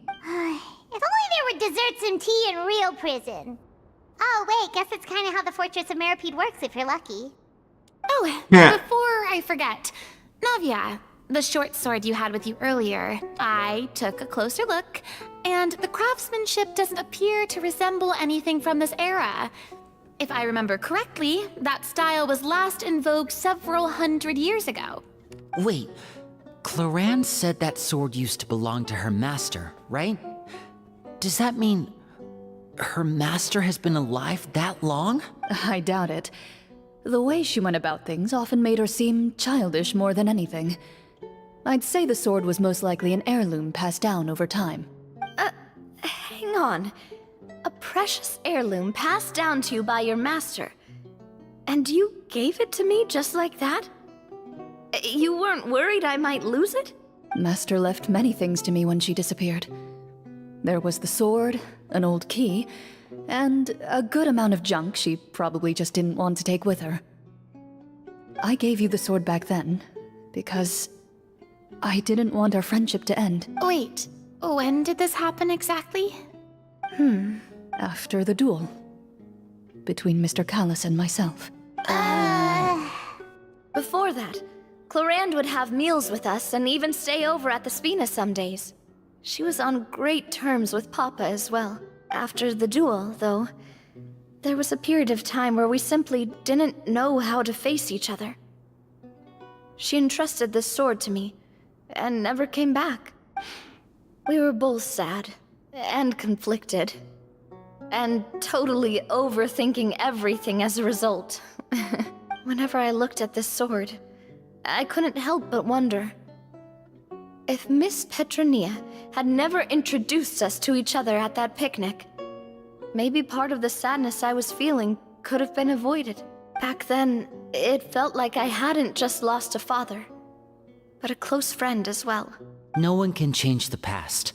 If only there were desserts and tea in real prison. Oh, wait, guess that's kind of how the Fortress of Meripede works if you're lucky. Oh, Yeah. before I forget, Navia, the short sword you had with you earlier, I took a closer look, and the craftsmanship doesn't appear to resemble anything from this era. If I remember correctly, that style was last in vogue several hundred years ago. Wait, Clorinde said that sword used to belong to her master, right? Does that mean her master has been alive that long? I doubt it. The way she went about things often made her seem childish more than anything. I'd say the sword was most likely an heirloom passed down over time. Hang on. A precious heirloom passed down to you by your master. And you gave it to me just like that? You weren't worried I might lose it? Master left many things to me when she disappeared. There was the sword, an old key, and a good amount of junk she probably just didn't want to take with her. I gave you the sword back then, because I didn't want our friendship to end. Wait, when did this happen exactly? After the duel. Between Mr. Callis and myself. Before that, Clorinde would have meals with us and even stay over at the Spina some days. She was on great terms with Papa as well. After the duel, though, there was a period of time where we simply didn't know how to face each other. She entrusted this sword to me, and never came back. We were both sad, and conflicted, and totally overthinking everything as a result. Whenever I looked at this sword, I couldn't help but wonder if Miss Petronia had never introduced us to each other at that picnic. Maybe part of the sadness I was feeling could have been avoided. Back then, it felt like I hadn't just lost a father, but a close friend as well. No one can change the past.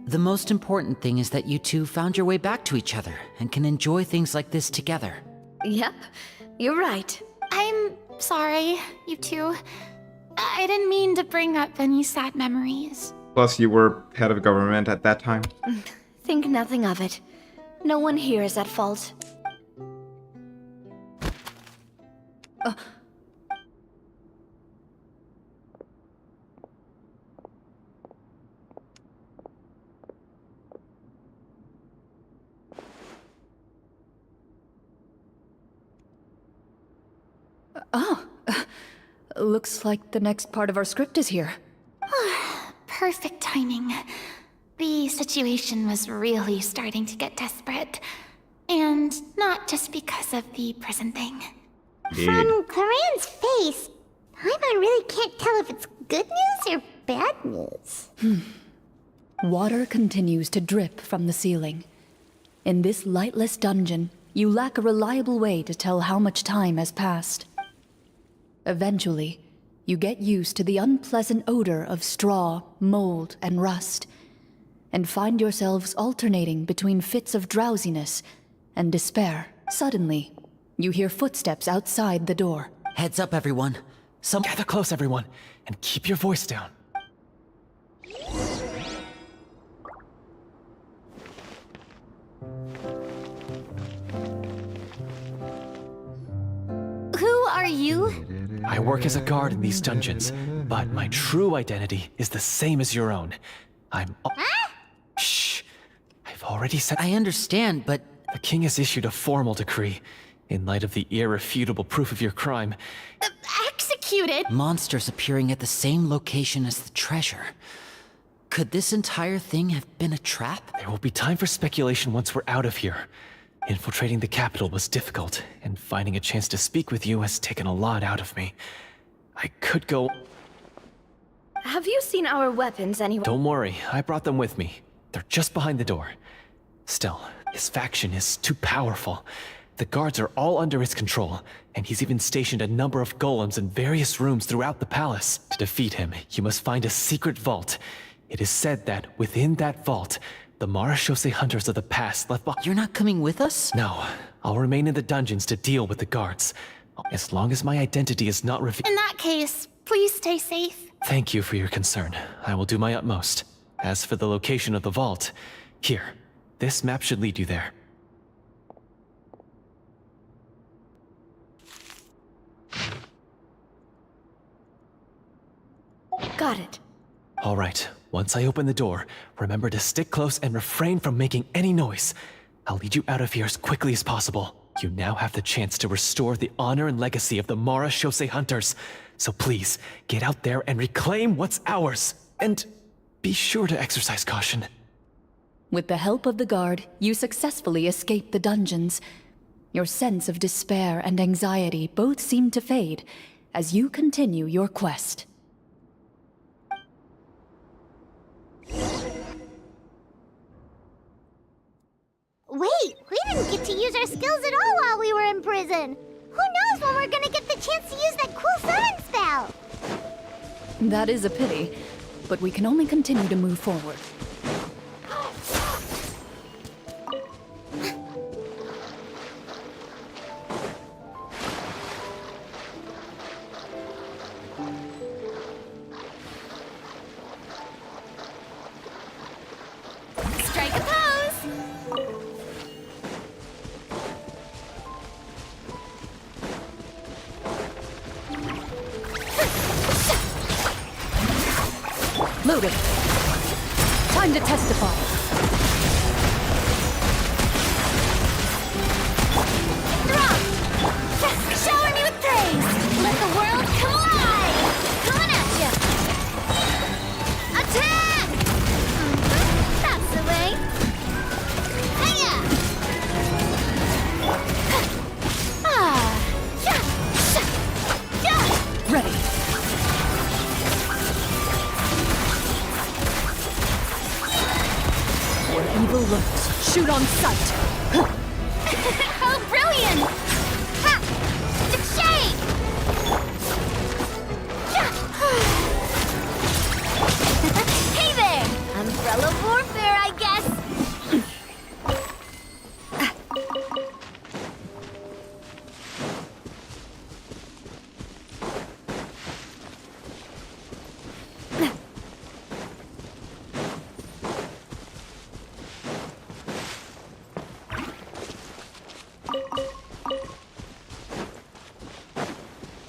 The most important thing is that you two found your way back to each other and can enjoy things like this together. Yep, you're right. I'm sorry, you two. I didn't mean to bring up any sad memories. Plus, you were head of government at that time. Think nothing of it. No one here is at fault. Looks like the next part of our script is here. Perfect timing. The situation was really starting to get desperate. And not just because of the prison thing. From Clorinde's face, Paimon really can't tell if it's good news or bad news. Water continues to drip from the ceiling. In this lightless dungeon, you lack a reliable way to tell how much time has passed. Eventually, you get used to the unpleasant odor of straw, mold, and rust, and find yourselves alternating between fits of drowsiness and despair. Suddenly, you hear footsteps outside the door. Heads up, everyone. Gather close, everyone, and keep your voice down. Who are you? I work as a guard in these dungeons, but my true identity is the same as your own. Shh! I've already said. I understand, but The king has issued a formal decree. In light of the irrefutable proof of your crime, Executed? monsters appearing at the same location as the treasure. Could this entire thing have been a trap? there will be time for speculation once we're out of here. Infiltrating the capital was difficult, and finding a chance to speak with you has taken a lot out of me. I could go. Have you seen our weapons anywhere? Don't worry, I brought them with me. They're just behind the door. Still, his faction is too powerful. The guards are all under his control, and he's even stationed a number of golems in various rooms throughout the palace. To defeat him, you must find a secret vault. It is said that within that vault, the Marechaussee hunters of the past left behind. You're not coming with us? No, I'll remain in the dungeons to deal with the guards. As long as my identity is not revealed. In that case, please stay safe. Thank you for your concern. I will do my utmost. As for the location of the vault, here, this map should lead you there. Got it. All right, once I open the door, remember to stick close and refrain from making any noise. I'll lead you out of here as quickly as possible. You now have the chance to restore the honor and legacy of the Mara Shosei Hunters. So please, get out there and reclaim what's ours. And be sure to exercise caution. With the help of the guard, you successfully escape the dungeons. Your sense of despair and anxiety both seem to fade as you continue your quest. Wait, we didn't get to use our skills at all while we were in prison. Who knows when we're gonna get the chance to use that cool summon spell? That is a pity, but we can only continue to move forward. Strike a pose! Loaded. Time to testify. Drop! Shower me with praise! Let the world collide! Coming at ya! Attack! That's the way! Hiya! Ready. Where evil lurks, shoot on sight. Oh, brilliant! Ha! The shade! Hey there! Umbrella warfare, I guess!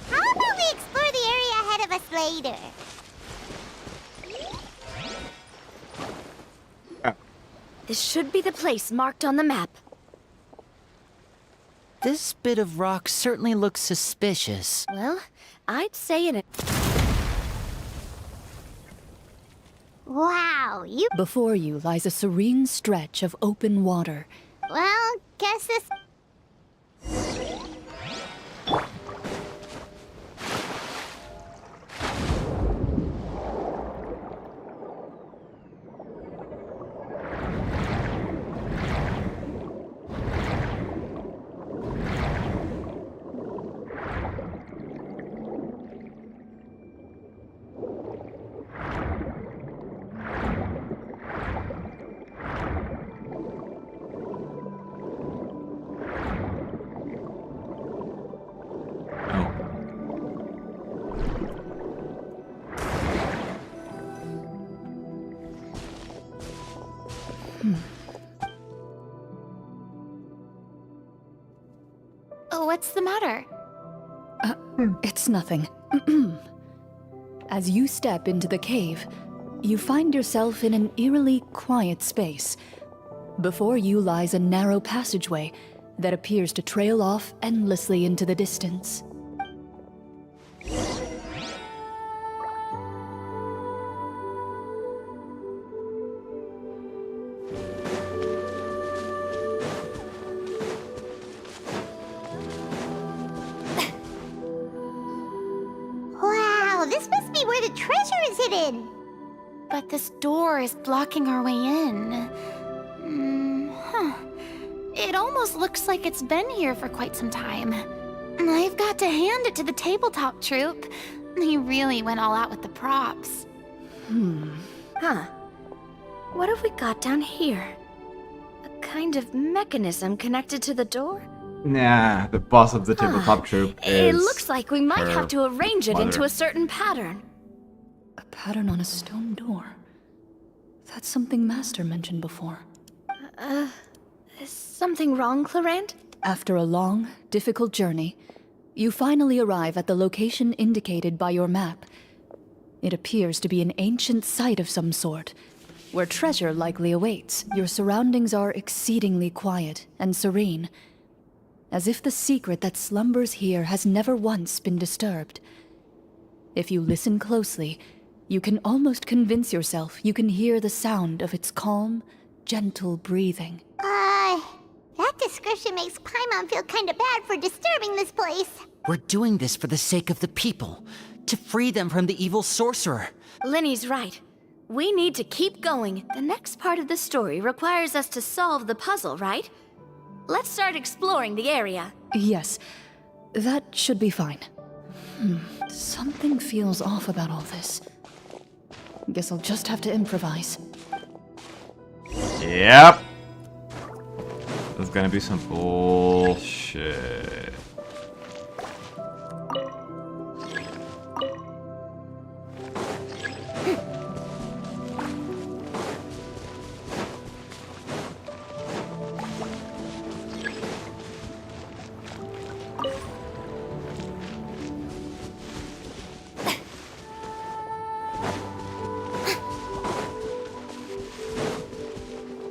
How about we explore the area ahead of us later? This should be the place marked on the map. This bit of rock certainly looks suspicious. Well, I'd say it. Wow, you... Before you lies a serene stretch of open water. Well, guess this... Oh, what's the matter? It's nothing. As you step into the cave, you find yourself in an eerily quiet space. Before you lies a narrow passageway that appears to trail off endlessly into the distance. Wow, this must be where the treasure is hidden! But this door is blocking our way in. It almost looks like it's been here for quite some time. I've got to hand it to the tabletop troupe. They really went all out with the props. Huh. What have we got down here? A kind of mechanism connected to the door? Nah, the boss of the tabletop troupe is... It looks like we might her have to arrange it into mother. a certain pattern. A pattern on a stone door. That's something Master mentioned before. Is something wrong, Clorinde? After a long, difficult journey, you finally arrive at the location indicated by your map. It appears to be an ancient site of some sort, where treasure likely awaits. Your surroundings are exceedingly quiet and serene, as if the secret that slumbers here has never once been disturbed. If you listen closely, you can almost convince yourself you can hear the sound of its calm, gentle breathing. That description makes Paimon feel kinda bad for disturbing this place. We're doing this for the sake of the people, to free them from the evil sorcerer. Linny's right. We need to keep going. The next part of the story requires us to solve the puzzle, right? Let's start exploring the area. Yes, that should be fine. Something feels off about all this. Guess I'll just have to improvise. Yep. There's gonna be some bullshit.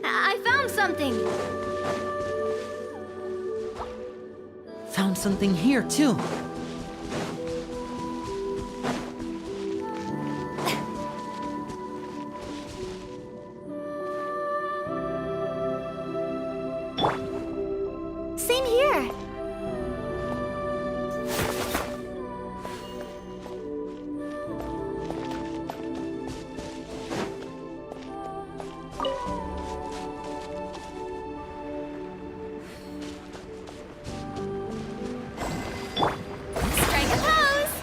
I found something! Found something here, too. Same here! Strike a pose!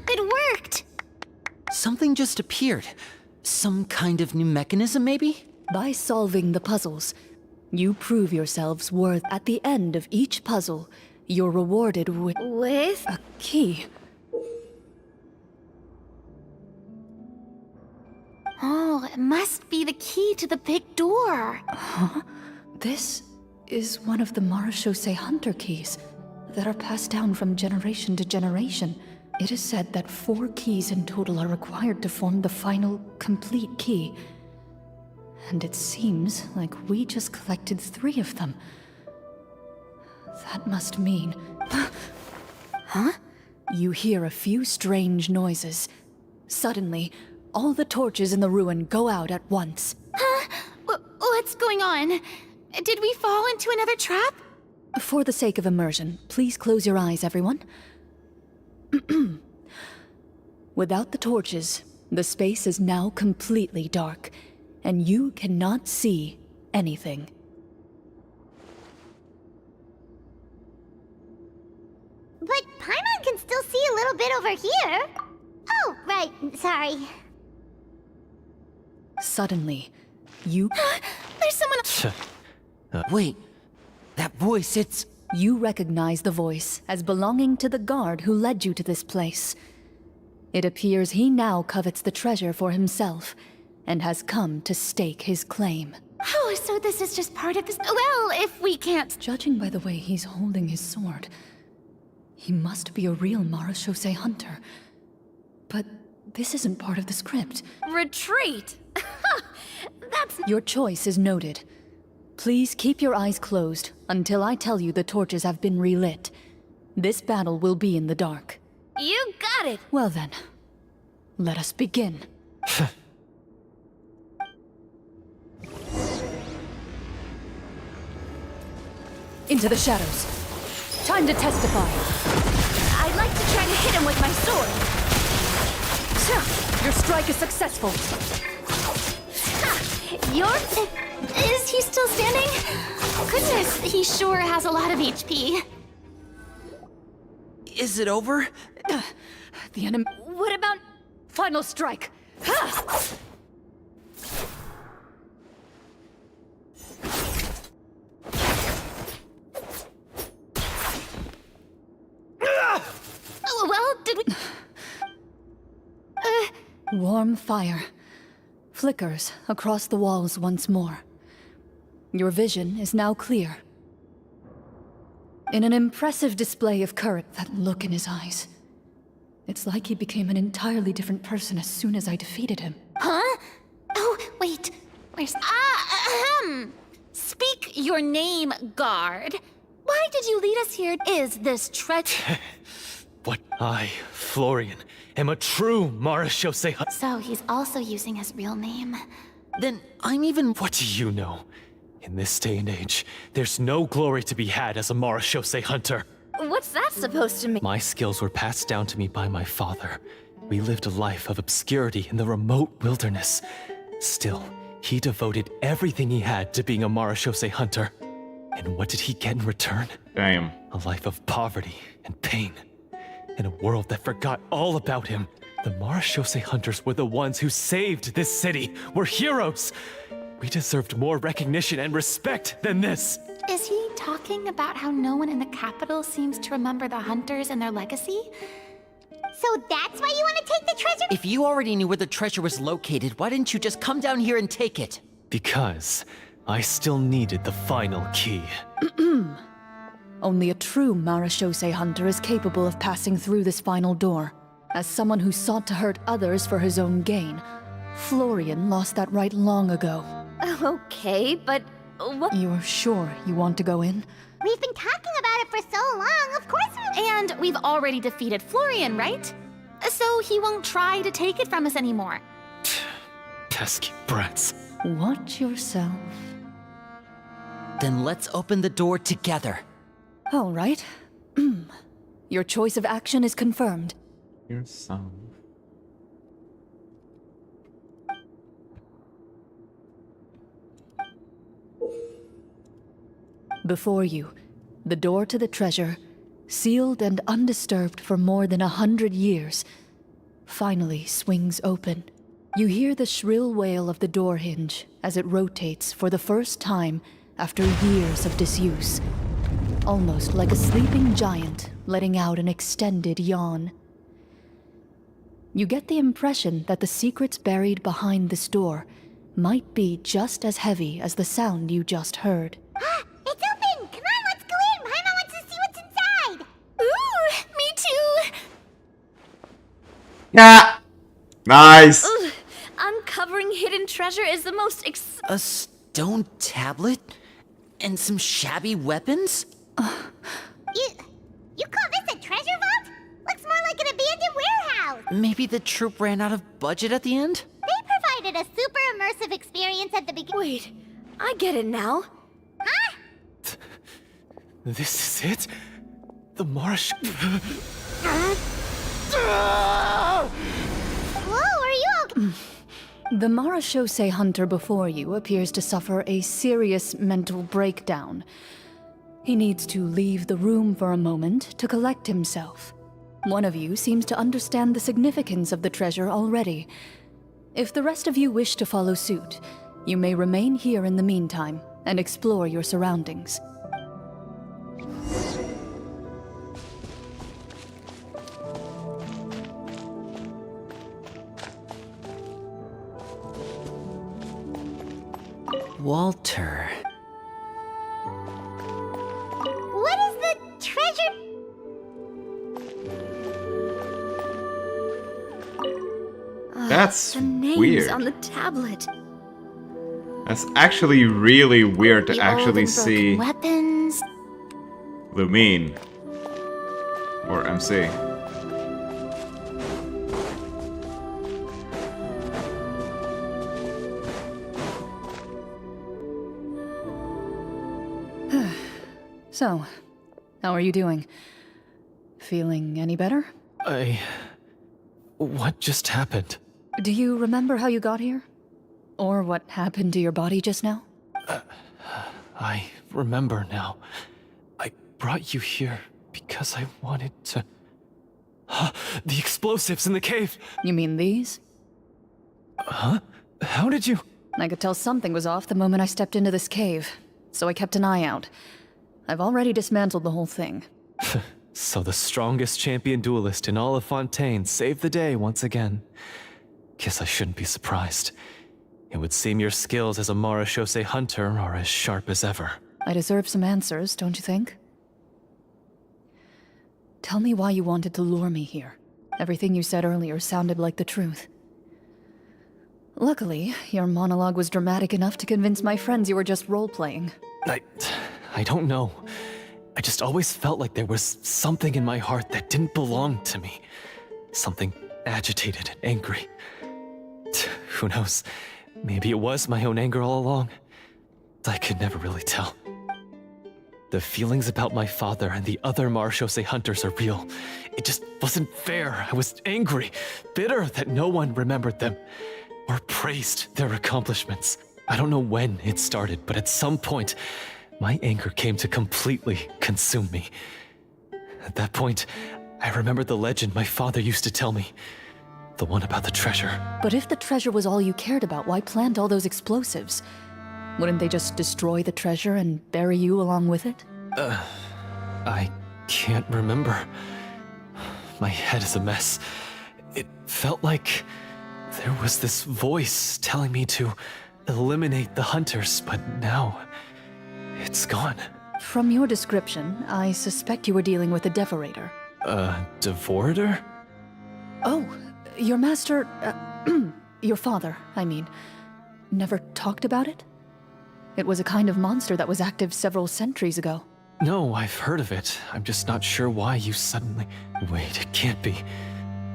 It worked! Something just appeared. Some kind of new mechanism, maybe? By solving the puzzles, you prove yourselves worth. At the end of each puzzle, you're rewarded with With? a key. Oh, it must be the key to the big door. This is one of the Marechaussee Hunter keys that are passed down from generation to generation. It is said that 4 keys in total are required to form the final, complete key. And it seems like we just collected 3 of them. That must mean... Huh? You hear a few strange noises. Suddenly, all the torches in the ruin go out at once. Huh? What's going on? Did we fall into another trap? For the sake of immersion, please close your eyes, everyone. Without the torches, the space is now completely dark, and you cannot see anything. But Paimon can still see a little bit over here. Oh, right, sorry. Suddenly, you... There's someone... Wait, that voice, it's... You recognize the voice as belonging to the guard who led you to this place. It appears he now covets the treasure for himself, and has come to stake his claim. Oh, so this is just part of this... Well, if we can't... Judging by the way he's holding his sword, he must be a real Marechaussee Hunter. But this isn't part of the script. Retreat! That's... Your choice is noted. Please keep your eyes closed until I tell you the torches have been relit. This battle will be in the dark. You got it! Well then, let us begin. Into the shadows. Time to testify. I'd like to try to hit him with my sword. Your strike is successful. Is he still standing? Goodness, he sure has a lot of HP. Is it over? The enemy. What about... Final strike! Ha! Oh, well, did we... Warm fire flickers across the walls once more. Your vision is now clear. In an impressive display of courage, that look in his eyes. It's like he became an entirely different person as soon as I defeated him. Huh? Oh, wait. Where's... Speak your name, guard. Why did you lead us here? Is this treachery? What I, Florian, am a true Marechaussee Hunter. So he's also using his real name. Then I'm even... What do you know? In this day and age, there's no glory to be had as a Marechaussee Hunter. What's that supposed to mean? My skills were passed down to me by my father. We lived a life of obscurity in the remote wilderness. Still, he devoted everything he had to being a Marechaussee Hunter. And what did he get in return? Damn. A life of poverty and pain. In a world that forgot all about him. The Marechaussee Hunters were the ones who saved this city. We're heroes. We deserved more recognition and respect than this. Is he talking about how no one in the capital seems to remember the hunters and their legacy? So that's why you want to take the treasure? If you already knew where the treasure was located, why didn't you just come down here and take it? Because I still needed the final key. Only a true Marechaussee Hunter is capable of passing through this final door. As someone who sought to hurt others for his own gain, Florian lost that right long ago. Okay, but what? You're sure you want to go in? We've been talking about it for so long, of course we... And we've already defeated Florian, right? So he won't try to take it from us anymore. Pesky brats. Watch yourself. Then let's open the door together. All right. Your choice of action is confirmed. Yourself. Before you, the door to the treasure, sealed and undisturbed for more than 100 years, finally swings open. You hear the shrill wail of the door hinge as it rotates for the first time after years of disuse. Almost like a sleeping giant letting out an extended yawn. You get the impression that the secrets buried behind this door might be just as heavy as the sound you just heard. It's open! Come on, let's go in! Paimon wants to see what's inside! Ooh, me too! Yeah. Nice. Ugh, uncovering hidden treasure is the most A stone tablet? And some shabby weapons? You call this a treasure vault? Looks more like an abandoned warehouse! Maybe the troop ran out of budget at the end? They provided a super immersive experience at the beginning. Wait, I get it now. Huh? This is it? The Marsh... Whoa, are you okay? The Marechaussee Hunter before you appears to suffer a serious mental breakdown. He needs to leave the room for a moment to collect himself. One of you seems to understand the significance of the treasure already. If the rest of you wish to follow suit, you may remain here in the meantime and explore your surroundings. Walter. What is the treasure? That's The names weird. on the tablet. That's actually really weird to The old actually and broken see weapons. Lumine or MC. So, how are you doing? Feeling any better? What just happened? Do you remember how you got here? Or what happened to your body just now? I remember now. I brought you here because I wanted to... The explosives in the cave! You mean these? Huh? How did you... I could tell something was off the moment I stepped into this cave, so I kept an eye out. I've already dismantled the whole thing. So the strongest champion duelist in all of Fontaine saved the day once again. Guess I shouldn't be surprised. It would seem your skills as a Marechaussee hunter are as sharp as ever. I deserve some answers, don't you think? Tell me why you wanted to lure me here. Everything you said earlier sounded like the truth. Luckily, your monologue was dramatic enough to convince my friends you were just role-playing. I don't know. I just always felt like there was something in my heart that didn't belong to me. Something agitated and angry. Who knows? Maybe it was my own anger all along. I could never really tell. The feelings about my father and the other Marechaussee hunters are real. It just wasn't fair. I was angry, bitter that no one remembered them or praised their accomplishments. I don't know when it started, but at some point, my anger came to completely consume me. At that point, I remembered the legend my father used to tell me. The one about the treasure. But if the treasure was all you cared about, why plant all those explosives? Wouldn't they just destroy the treasure and bury you along with it? I can't remember. My head is a mess. It felt like there was this voice telling me to eliminate the hunters, but now it's gone. From your description, I suspect you were dealing with a devorator. Devorator? Oh, your master, your father, I mean, never talked about it? It was a kind of monster that was active several centuries ago. No, I've heard of it. I'm just not sure why you suddenly... Wait, it can't be.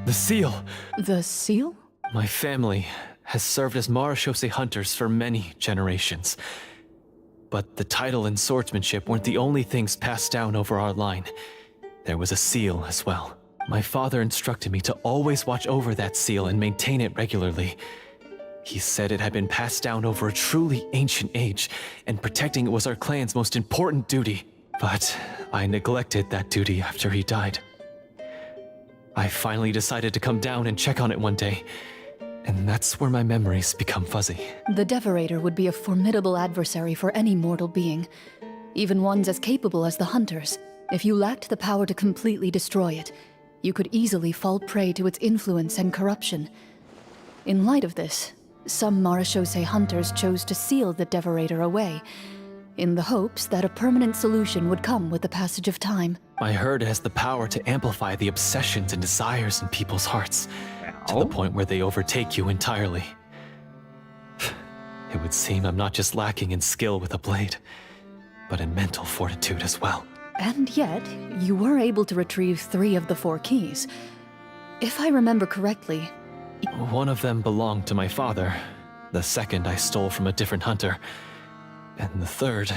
The seal! The seal? My family has served as Marechaussee hunters for many generations. But the title and swordsmanship weren't the only things passed down over our line. There was a seal as well. My father instructed me to always watch over that seal and maintain it regularly. He said it had been passed down over a truly ancient age, and protecting it was our clan's most important duty. But I neglected that duty after he died. I finally decided to come down and check on it one day, and that's where my memories become fuzzy. The devorator would be a formidable adversary for any mortal being, even ones as capable as the hunters. If you lacked the power to completely destroy it, you could easily fall prey to its influence and corruption. In light of this, some Marechaussee hunters chose to seal the devorator away, in the hopes that a permanent solution would come with the passage of time. I heard it has the power to amplify the obsessions and desires in people's hearts, to the point where they overtake you entirely. It would seem I'm not just lacking in skill with a blade, but in mental fortitude as well. And yet, you were able to retrieve 3 of the 4 keys. If I remember correctly... One of them belonged to my father. The second I stole from a different hunter. And the third...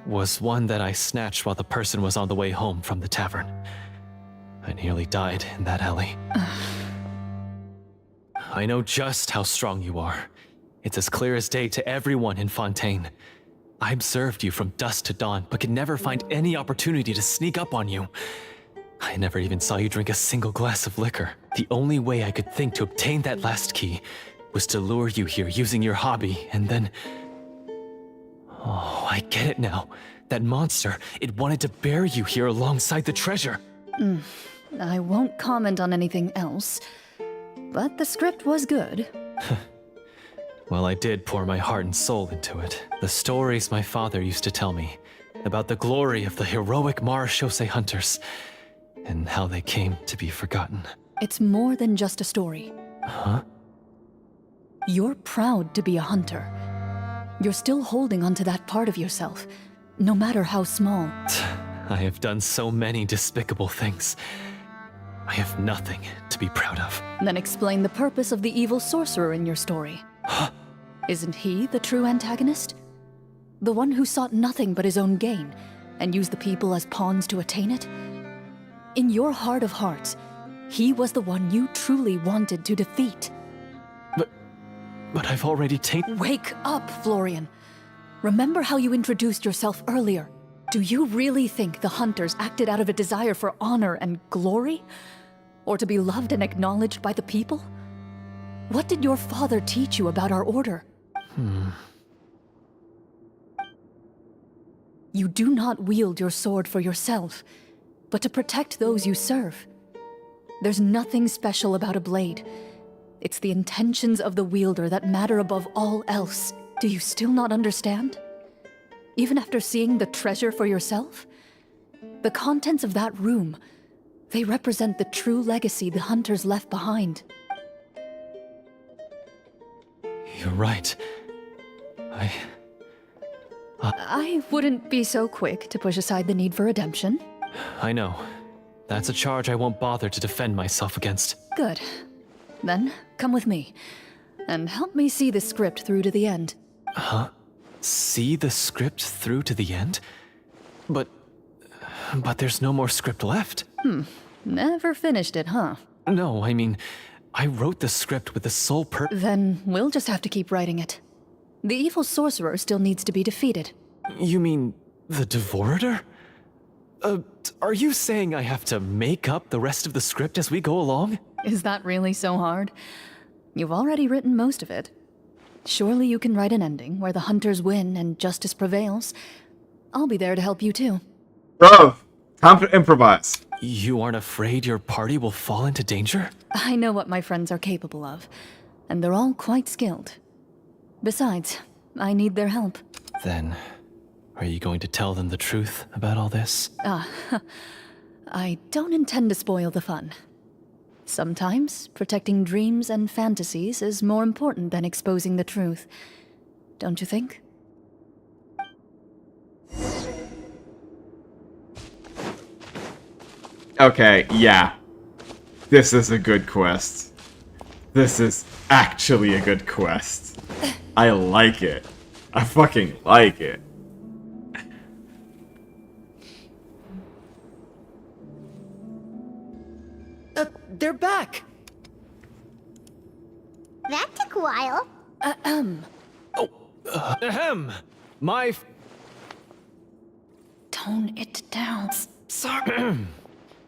was one that I snatched while the person was on the way home from the tavern. I nearly died in that alley. I know just how strong you are. It's as clear as day to everyone in Fontaine. I observed you from dusk to dawn, but could never find any opportunity to sneak up on you. I never even saw you drink a single glass of liquor. The only way I could think to obtain that last key was to lure you here using your hobby, and then... Oh, I get it now. That monster, it wanted to bury you here alongside the treasure. I won't comment on anything else, but the script was good. Well, I did pour my heart and soul into it. The stories my father used to tell me about the glory of the heroic Marechaussee hunters and how they came to be forgotten. It's more than just a story. Huh? You're proud to be a hunter. You're still holding onto that part of yourself, no matter how small. I have done so many despicable things. I have nothing to be proud of. Then explain the purpose of the evil sorcerer in your story. Isn't he the true antagonist? The one who sought nothing but his own gain, and used the people as pawns to attain it? In your heart of hearts, he was the one you truly wanted to defeat. But I've already taken... Wake up, Florian. Remember how you introduced yourself earlier. Do you really think the hunters acted out of a desire for honor and glory? Or to be loved and acknowledged by the people? What did your father teach you about our order? You do not wield your sword for yourself, but to protect those you serve. There's nothing special about a blade. It's the intentions of the wielder that matter above all else. Do you still not understand? Even after seeing the treasure for yourself? The contents of that room, they represent the true legacy the hunters left behind. You're right. I wouldn't be so quick to push aside the need for redemption. I know. That's a charge I won't bother to defend myself against. Good. Then, come with me, and help me see the script through to the end. Huh? See the script through to the end? But there's no more script left. Never finished it, huh? No, I mean, I wrote the script with the sole purpose. Then we'll just have to keep writing it. The evil sorcerer still needs to be defeated. You mean the Devorator? Are you saying I have to make up the rest of the script as we go along? Is that really so hard? You've already written most of it. Surely you can write an ending where the hunters win and justice prevails. I'll be there to help you too. Bro, time to improvise. You aren't afraid your party will fall into danger? I know what my friends are capable of, and they're all quite skilled. Besides, I need their help. Then, are you going to tell them the truth about all this? I don't intend to spoil the fun. Sometimes, protecting dreams and fantasies is more important than exposing the truth. Don't you think? Okay, yeah. This is a good quest. This is actually a good quest. I like it. I fucking like it. They're back! That took a while. Ahem! Tone it down. Sorry.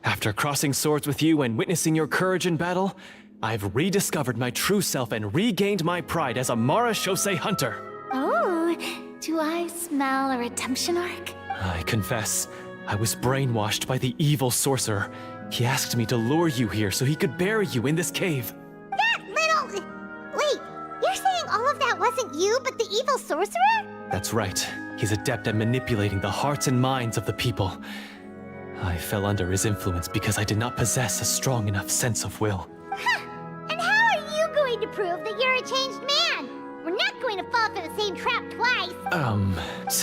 After crossing swords with you and witnessing your courage in battle, I've rediscovered my true self and regained my pride as a Mara Shosei hunter. Oh, do I smell a redemption arc? I confess, I was brainwashed by the evil sorcerer. He asked me to lure you here so he could bury you in this cave. That little... Wait, you're saying all of that wasn't you, but the evil sorcerer? That's right. He's adept at manipulating the hearts and minds of the people. I fell under his influence because I did not possess a strong enough sense of will. Huh. And how are you going to prove that you're a changed man? We're not going to fall for the same trap twice.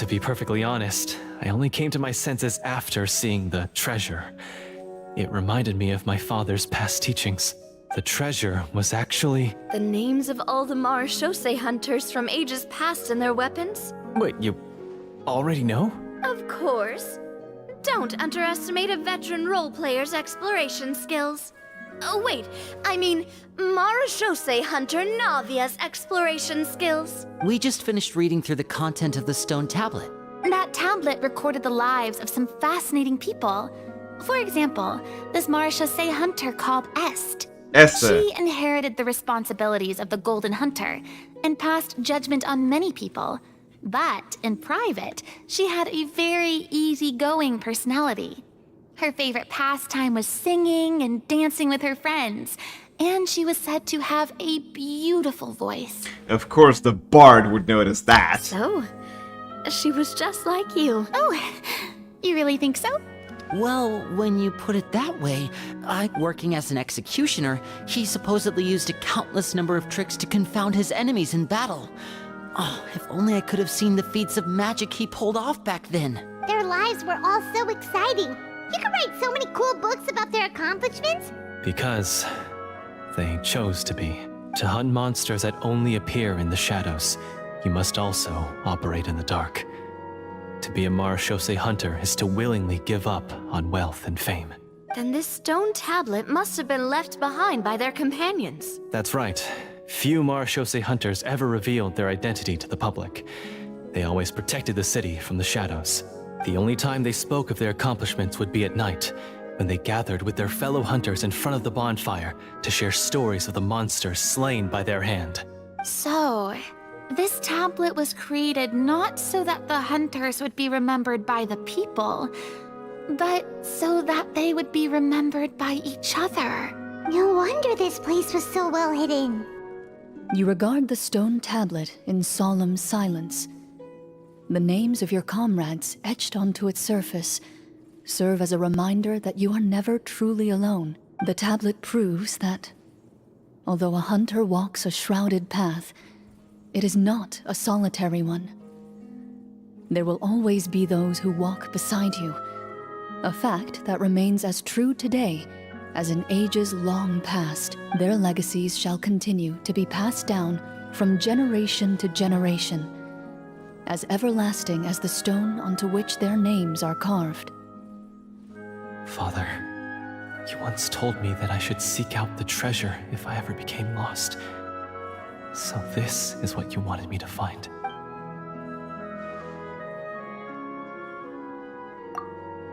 To be perfectly honest, I only came to my senses after seeing the treasure. It reminded me of my father's past teachings. The treasure was actually... The names of all the Mara Shosei hunters from ages past and their weapons? Wait, you already know? Of course. Don't underestimate a veteran role player's exploration skills. Oh, wait, I mean Mara Shosei hunter Navia's exploration skills. We just finished reading through the content of the stone tablet. That tablet recorded the lives of some fascinating people. For example, this Mara Shosei hunter called Est. She inherited the responsibilities of the Golden Hunter and passed judgment on many people. But in private, she had a very easygoing personality. Her favorite pastime was singing and dancing with her friends, and she was said to have a beautiful voice. Of course, the bard would notice that. So, she was just like you. Oh, you really think so? Well, when you put it that way, working as an executioner, he supposedly used a countless number of tricks to confound his enemies in battle. Oh, if only I could have seen the feats of magic he pulled off back then. Their lives were all so exciting. You could write so many cool books about their accomplishments. Because they chose to be. To hunt monsters that only appear in the shadows, you must also operate in the dark. To be a Mara Shosei hunter is to willingly give up on wealth and fame. Then this stone tablet must have been left behind by their companions. That's right. Few Mara Shosei hunters ever revealed their identity to the public. They always protected the city from the shadows. The only time they spoke of their accomplishments would be at night, when they gathered with their fellow hunters in front of the bonfire to share stories of the monsters slain by their hand. So, this tablet was created not so that the hunters would be remembered by the people, but so that they would be remembered by each other. No wonder this place was so well hidden. You regard the stone tablet in solemn silence. The names of your comrades etched onto its surface serve as a reminder that you are never truly alone. The tablet proves that, although a hunter walks a shrouded path, it is not a solitary one. There will always be those who walk beside you, a fact that remains as true today as in ages long past. Their legacies shall continue to be passed down from generation to generation, as everlasting as the stone onto which their names are carved. Father, you once told me that I should seek out the treasure if I ever became lost. So this is what you wanted me to find.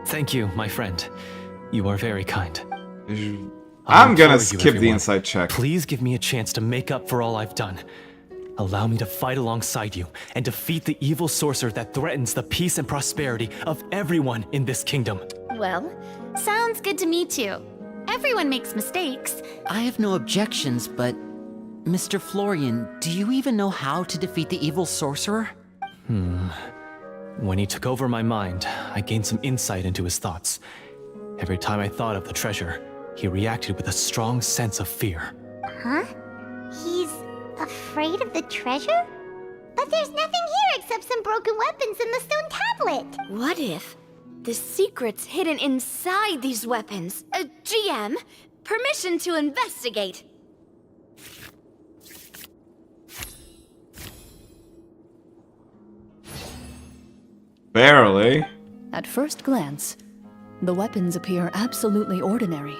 Thank you, my friend. You are very kind. I'm gonna implore you, skip the everyone, inside check. Please give me a chance to make up for all I've done. Allow me to fight alongside you and defeat the evil sorcerer that threatens the peace and prosperity of everyone in this kingdom. Well, sounds good to me too. Everyone makes mistakes. I have no objections, but Mr. Florian, do you even know how to defeat the evil sorcerer? When he took over my mind, I gained some insight into his thoughts. Every time I thought of the treasure, he reacted with a strong sense of fear. Huh? He's afraid of the treasure? But there's nothing here except some broken weapons and the stone tablet. What if the secret's hidden inside these weapons? GM, permission to investigate. Barely. At first glance, the weapons appear absolutely ordinary.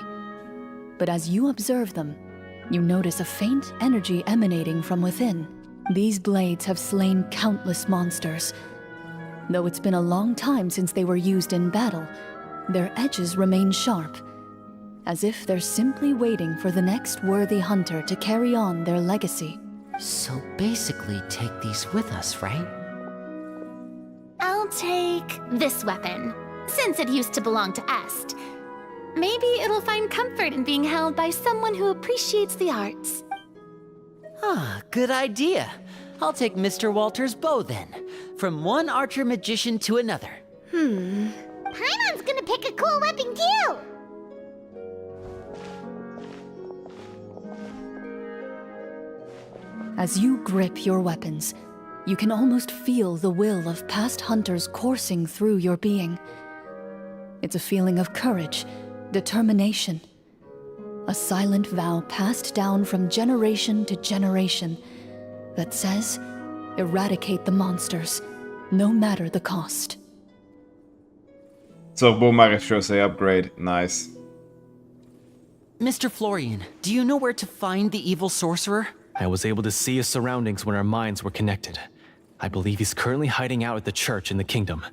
But as you observe them, you notice a faint energy emanating from within. These blades have slain countless monsters. Though it's been a long time since they were used in battle, their edges remain sharp, as if they're simply waiting for the next worthy hunter to carry on their legacy. So basically, take these with us, right? I'll take this weapon, since it used to belong to Est. Maybe it'll find comfort in being held by someone who appreciates the arts. Ah, good idea. I'll take Mr. Walter's bow then. From one archer magician to another. Paimon's gonna pick a cool weapon too! As you grip your weapons, you can almost feel the will of past hunters coursing through your being. It's a feeling of courage, determination. A silent vow passed down from generation to generation that says, eradicate the monsters, no matter the cost. So Boomer shows a upgrade. Nice. Mr. Florian, do you know where to find the evil sorcerer? I was able to see his surroundings when our minds were connected. I believe he's currently hiding out at the church in the kingdom.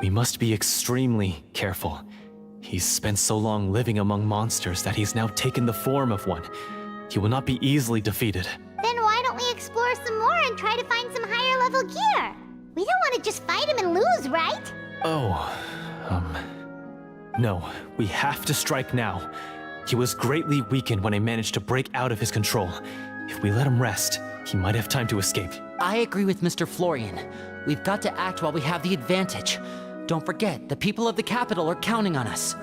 We must be extremely careful. He's spent so long living among monsters that he's now taken the form of one. He will not be easily defeated. Then why don't we explore some more and try to find some higher level gear? We don't want to just fight him and lose, right? No, we have to strike now. He was greatly weakened when I managed to break out of his control. If we let him rest, he might have time to escape. I agree with Mr. Florian. We've got to act while we have the advantage. Don't forget, the people of the capital are counting on us.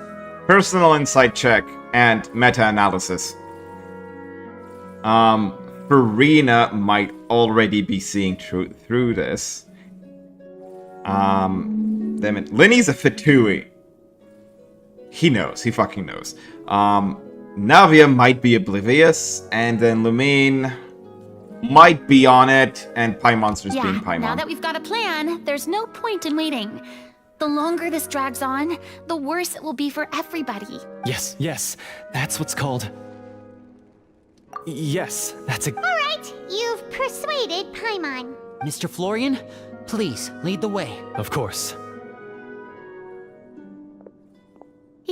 Personal insight check and meta-analysis. Farina might already be seeing through this. Damn it. Linny's a Fatui. He knows. He fucking knows. Navia might be oblivious, and then Lumine might be on it, and Paimonster's being Paimon. Now that we've got a plan, there's no point in waiting. The longer this drags on, the worse it will be for everybody. Yes, that's what's called... Yes, that's a... Alright, you've persuaded Paimon. Mr. Florian, please lead the way. Of course.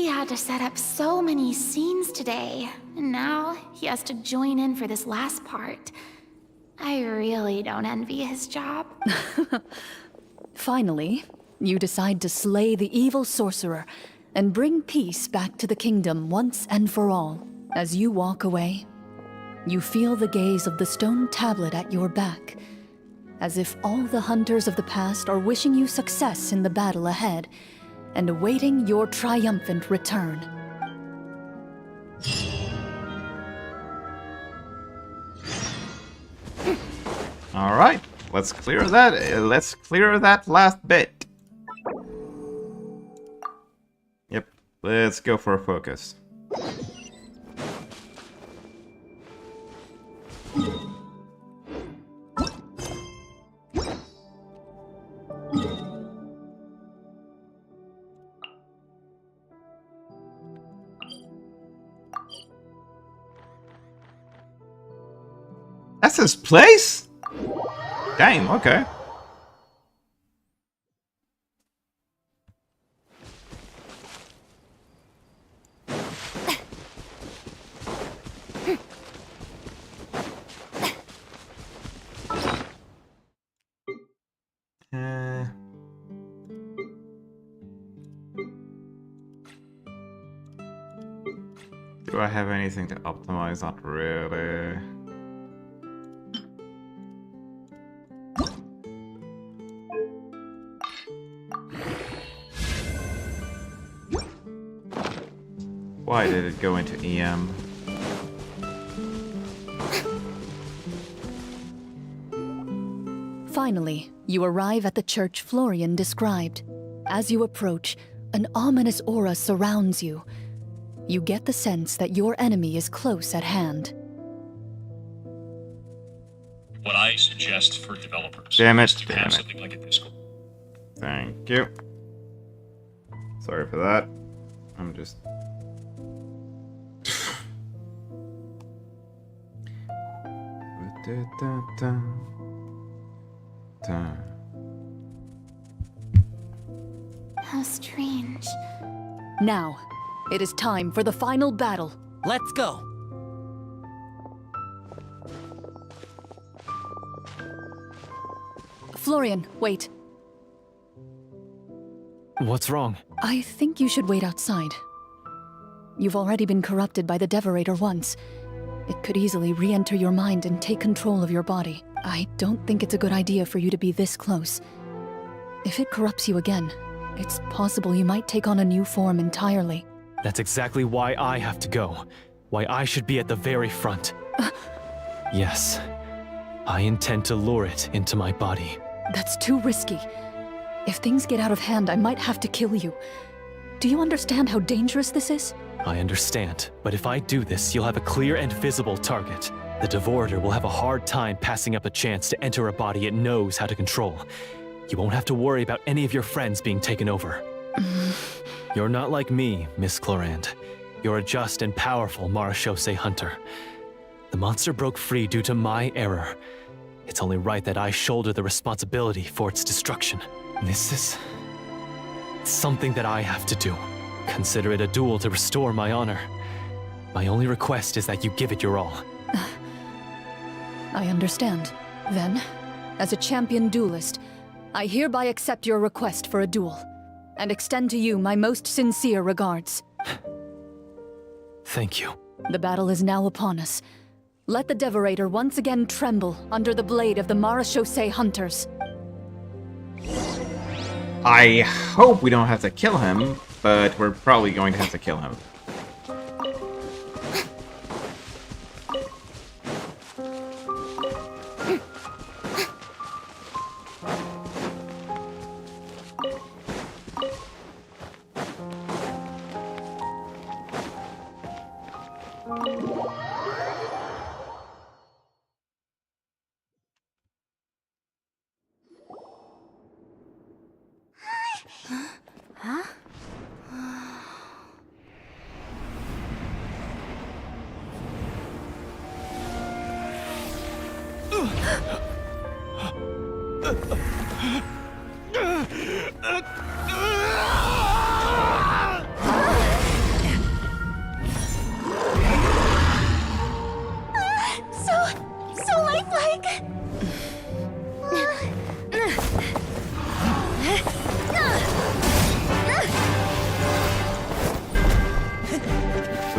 He had to set up so many scenes today, and now he has to join in for this last part. I really don't envy his job. Finally, you decide to slay the evil sorcerer and bring peace back to the kingdom once and for all. As you walk away, you feel the gaze of the stone tablet at your back, as if all the hunters of the past are wishing you success in the battle ahead and awaiting your triumphant return. All right, let's clear that. Let's clear that last bit. Yep, let's go for a focus. That's his place? Damn, okay. Do I have anything to optimize? Not really. Why did it go into EM? Finally, you arrive at the church Florian described. As you approach, an ominous aura surrounds you. You get the sense that your enemy is close at hand. What I suggest for developers Damn it, is to have something like a Discord. Thank you. Sorry for that. I'm just... How strange. Now, it is time for the final battle. Let's go. Florian, wait. What's wrong? I think you should wait outside. You've already been corrupted by the Devorator once. It could easily re-enter your mind and take control of your body. I don't think it's a good idea for you to be this close. If it corrupts you again, it's possible you might take on a new form entirely. That's exactly why I have to go. Why I should be at the very front. Yes, I intend to lure it into my body. That's too risky. If things get out of hand, I might have to kill you. Do you understand how dangerous this is? I understand, but if I do this, you'll have a clear and visible target. The Devorator will have a hard time passing up a chance to enter a body it knows how to control. You won't have to worry about any of your friends being taken over. You're not like me, Miss Clorinde. You're a just and powerful Marechaussee hunter. The monster broke free due to my error. It's only right that I shoulder the responsibility for its destruction. This is something that I have to do. Consider it a duel to restore my honor. My only request is that you give it your all. I understand. Then, as a champion duelist, I hereby accept your request for a duel, and extend to you my most sincere regards. Thank you. The battle is now upon us. Let the Devorator once again tremble under the blade of the Marechaussee hunters. I hope we don't have to kill him, but we're probably going to have to kill him.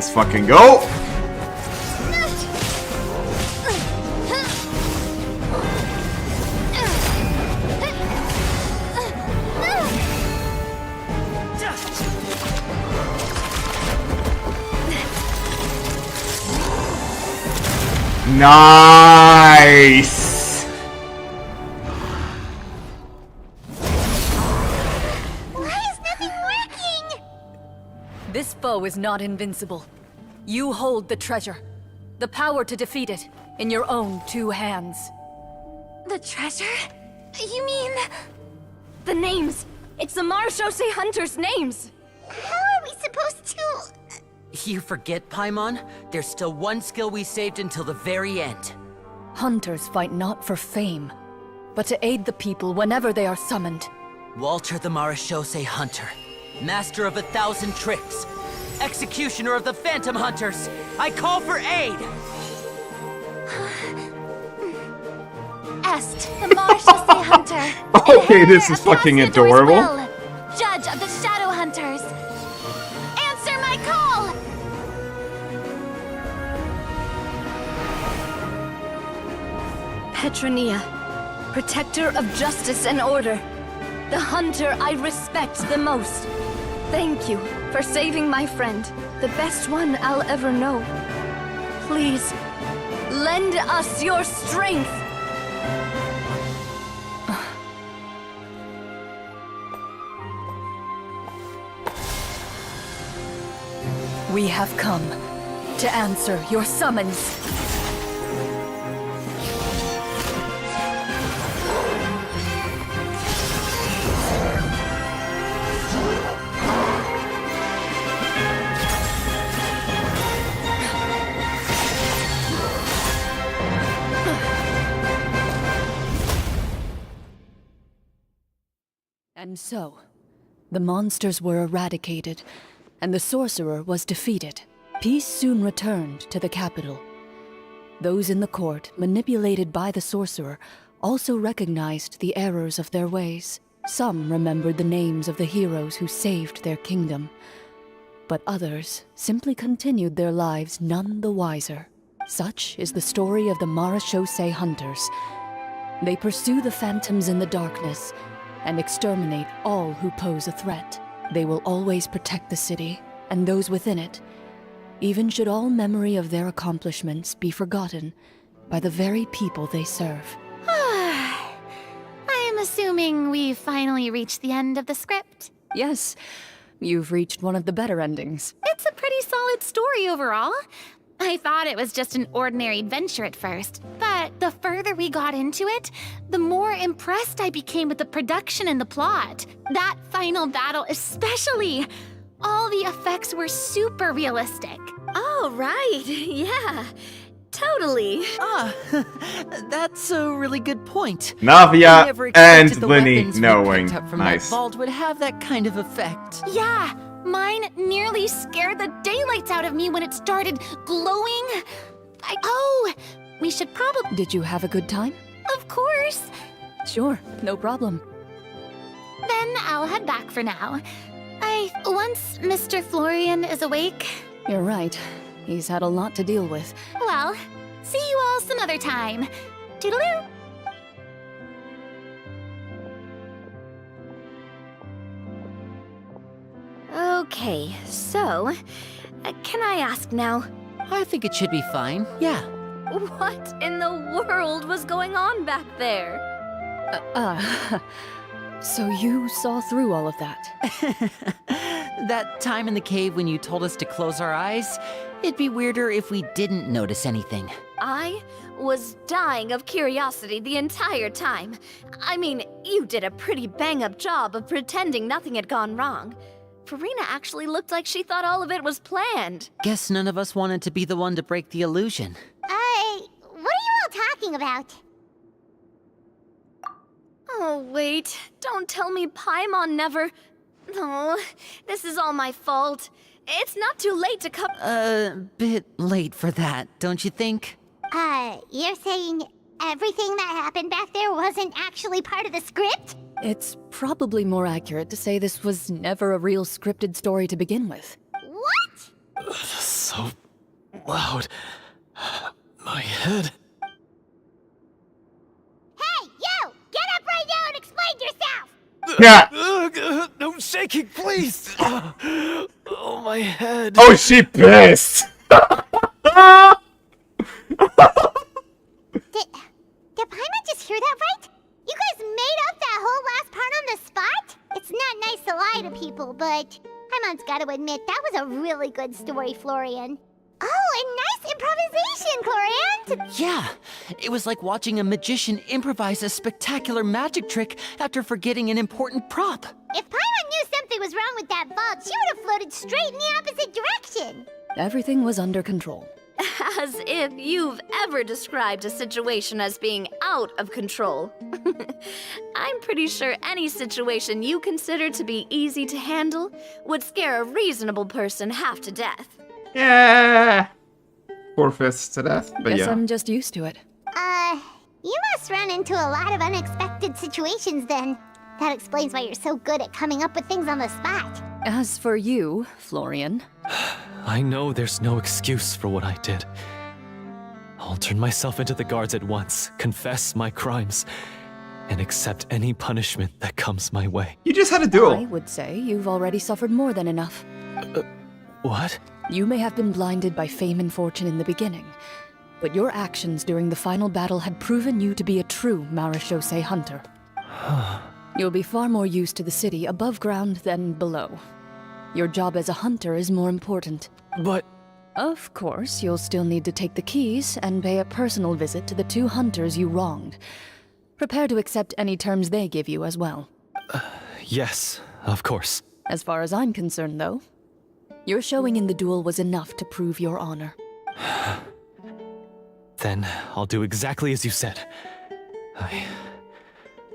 Let's fucking go! Nice! Why is nothing working? This foe is not invincible. You hold the treasure. The power to defeat it in your own 2 hands. The treasure? You mean... The names! It's the Marechaussee Hunters' names! How are we supposed to... You forget, Paimon? There's still one skill we saved until the very end. Hunters fight not for fame, but to aid the people whenever they are summoned. Walter the Marechaussee Hunter, master of 1,000 tricks, executioner of the Phantom Hunters, I call for aid! Est, the Marechaussee Hunter. Okay, this is fucking adorable. Judge of the Shadow Hunters. Answer my call! Petronia, protector of justice and order. The hunter I respect the most. Thank you for saving my friend, the best one I'll ever know. Please, lend us your strength. We have come to answer your summons. And so, the monsters were eradicated, and the sorcerer was defeated. Peace soon returned to the capital. Those in the court, manipulated by the sorcerer, also recognized the errors of their ways. Some remembered the names of the heroes who saved their kingdom, but others simply continued their lives none the wiser. Such is the story of the Marechaussee Hunters. They pursue the phantoms in the darkness and exterminate all who pose a threat. They will always protect the city and those within it, even should all memory of their accomplishments be forgotten by the very people they serve. I am assuming we've finally reached the end of the script. Yes, you've reached one of the better endings. It's a pretty solid story overall. I thought it was just an ordinary adventure at first, but the further we got into it, the more impressed I became with the production and the plot. That final battle especially. All the effects were super realistic. Oh, right. Yeah, totally. Ah, that's a really good point. I Navia never expected and the Linny weapons we knowing. picked up from Nice. that vault would have that kind of effect. Yeah, mine nearly scared the daylights out of me when it started glowing. Oh, we should probably... Did you have a good time? Of course. Sure, no problem. Then I'll head back for now. Once Mr. Florian is awake... You're right. He's had a lot to deal with. Well, see you all some other time. Toodaloo! Okay, so, can I ask now, I think it should be fine, yeah. what in the world was going on back there? So you saw through all of that? That time in the cave when you told us to close our eyes, it'd be weirder if we didn't notice anything. I was dying of curiosity the entire time. I mean, you did a pretty bang-up job of pretending nothing had gone wrong. Farina actually looked like she thought all of it was planned. Guess none of us wanted to be the one to break the illusion. What are you all talking about? Oh, wait. Don't tell me Paimon never... Oh, this is all my fault. It's not too late to come... Bit late for that, don't you think? You're saying everything that happened back there wasn't actually part of the script? It's probably more accurate to say this was never a real scripted story to begin with. What? So loud. My head. Hey, you! Get up right now and explain yourself! Yeah. No shaking, please. Oh, my head. Oh, she pissed. Did Paimon just hear that right? You guys made up that whole last part on the spot? It's not nice to lie to people, but Paimon's gotta admit, that was a really good story, Florian. Oh, and nice improvisation, Clorinde! Yeah, it was like watching a magician improvise a spectacular magic trick after forgetting an important prop. If Paimon knew something was wrong with that vault, she would have floated straight in the opposite direction. Everything was under control. As if you've ever described a situation as being out of control. I'm pretty sure any situation you consider to be easy to handle would scare a reasonable person half to death. Yeah. Poor fists to death, but Guess yeah. I'm just used to it. You must run into a lot of unexpected situations then. That explains why you're so good at coming up with things on the spot. As for you, Florian, I know there's no excuse for what I did. I'll turn myself into the guards at once, confess my crimes, and accept any punishment that comes my way. You just had a duel. I would say you've already suffered more than enough. What? You may have been blinded by fame and fortune in the beginning, but your actions during the final battle had proven you to be a true Marechaussee hunter. You'll be far more used to the city above ground than below. Your job as a hunter is more important. But... Of course, you'll still need to take the keys and pay a personal visit to the 2 hunters you wronged. Prepare to accept any terms they give you as well. Yes, of course. As far as I'm concerned, though, your showing in the duel was enough to prove your honor. Then I'll do exactly as you said.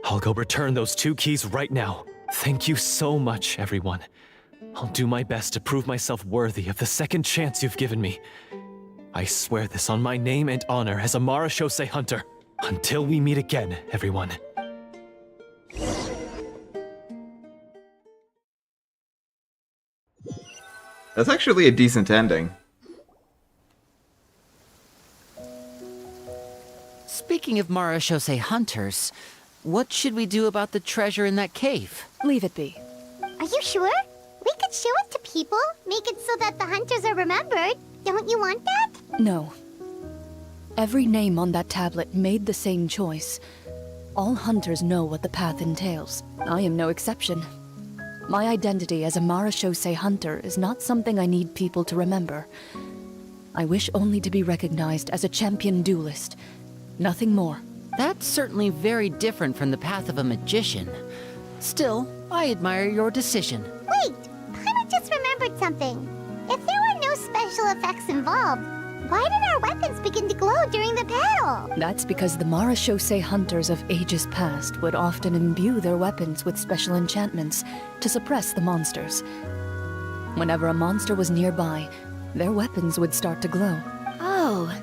I'll go return those 2 keys right now. Thank you so much, everyone. I'll do my best to prove myself worthy of the second chance you've given me. I swear this on my name and honor as a Marechaussee hunter. Until we meet again, everyone. That's actually a decent ending. Speaking of Marechaussee hunters, what should we do about the treasure in that cave? Leave it be. Are you sure? We could show it to people, make it so that the hunters are remembered. Don't you want that? No. Every name on that tablet made the same choice. All hunters know what the path entails. I am no exception. My identity as a Marechaussee hunter is not something I need people to remember. I wish only to be recognized as a champion duelist. Nothing more. That's certainly very different from the path of a magician. Still, I admire your decision. Wait, Paimon just remembered something. If there were no special effects involved, why did our weapons begin to glow during the battle? That's because the Marechaussee hunters of ages past would often imbue their weapons with special enchantments to suppress the monsters. Whenever a monster was nearby, their weapons would start to glow. Oh,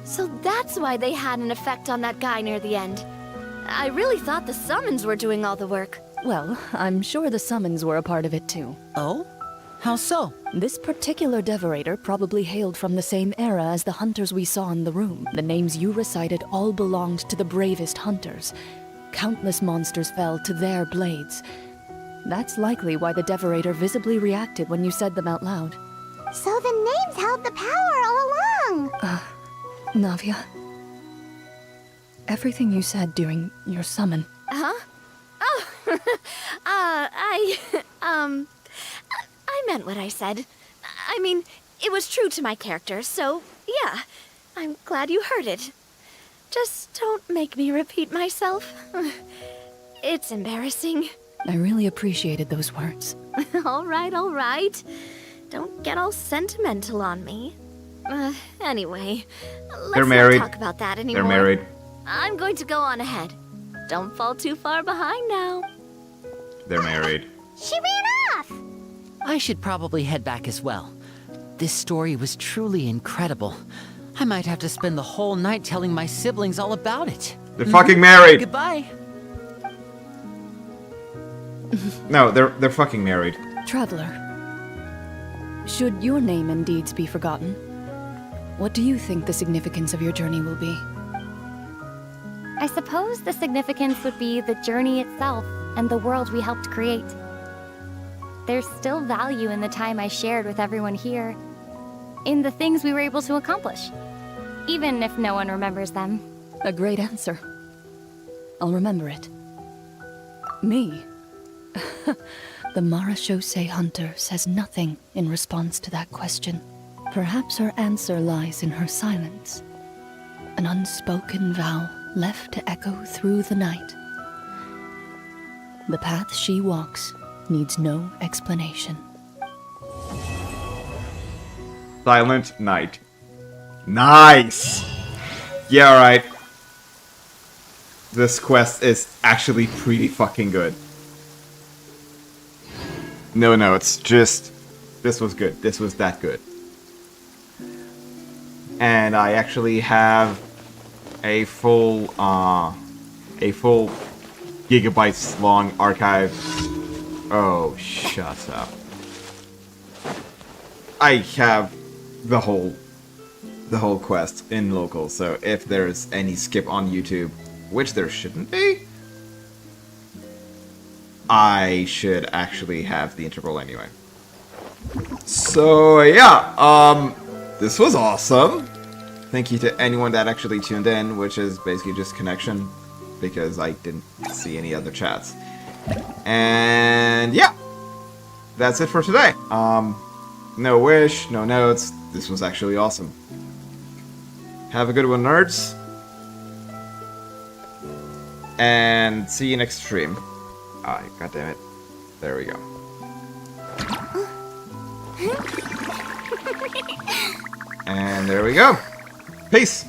so that's why they had an effect on that guy near the end. I really thought the summons were doing all the work. Well, I'm sure the summons were a part of it too. Oh? How so? This particular devorator probably hailed from the same era as the hunters we saw in the room. The names you recited all belonged to the bravest hunters. Countless monsters fell to their blades. That's likely why the devorator visibly reacted when you said them out loud. So the names held the power all along! Navia, everything you said during your summon. Huh? Oh, I meant what I said. I mean, it was true to my character, so yeah, I'm glad you heard it. Just don't make me repeat myself. It's embarrassing. I really appreciated those words. All right. Don't get all sentimental on me. Anyway, let's married. not talk about that anymore. They're married. I'm going to go on ahead. Don't fall too far behind now. They're married. She ran off! I should probably head back as well. This story was truly incredible. I might have to spend the whole night telling my siblings all about it. They're fucking married. Goodbye. No, they're fucking married. Traveler, should your name and deeds be forgotten, What do you think the significance of your journey will be? I suppose the significance would be the journey itself and the world we helped create. There's still value in the time I shared with everyone here, in the things we were able to accomplish, even if no one remembers them. A great answer. I'll remember it. Me? The Marachose Hunter says nothing in response to that question. Perhaps her answer lies in her silence. An unspoken vow left to echo through the night. The path she walks needs no explanation. Silent Night. Nice! Yeah, alright. This quest is actually pretty fucking good. No notes, just... This was good. This was that good. And I actually have a full gigabytes long archive. Oh, shut up. I have the whole quest in local, so if there's any skip on YouTube, which there shouldn't be, I should actually have the interval anyway. So yeah, this was awesome. Thank you to anyone that actually tuned in, which is basically just connection, because I didn't see any other chats. And yeah, that's it for today. No wish, no notes. This was actually awesome. Have a good one, nerds. And see you next stream. Ah, god damn it. There we go. And there we go. Peace.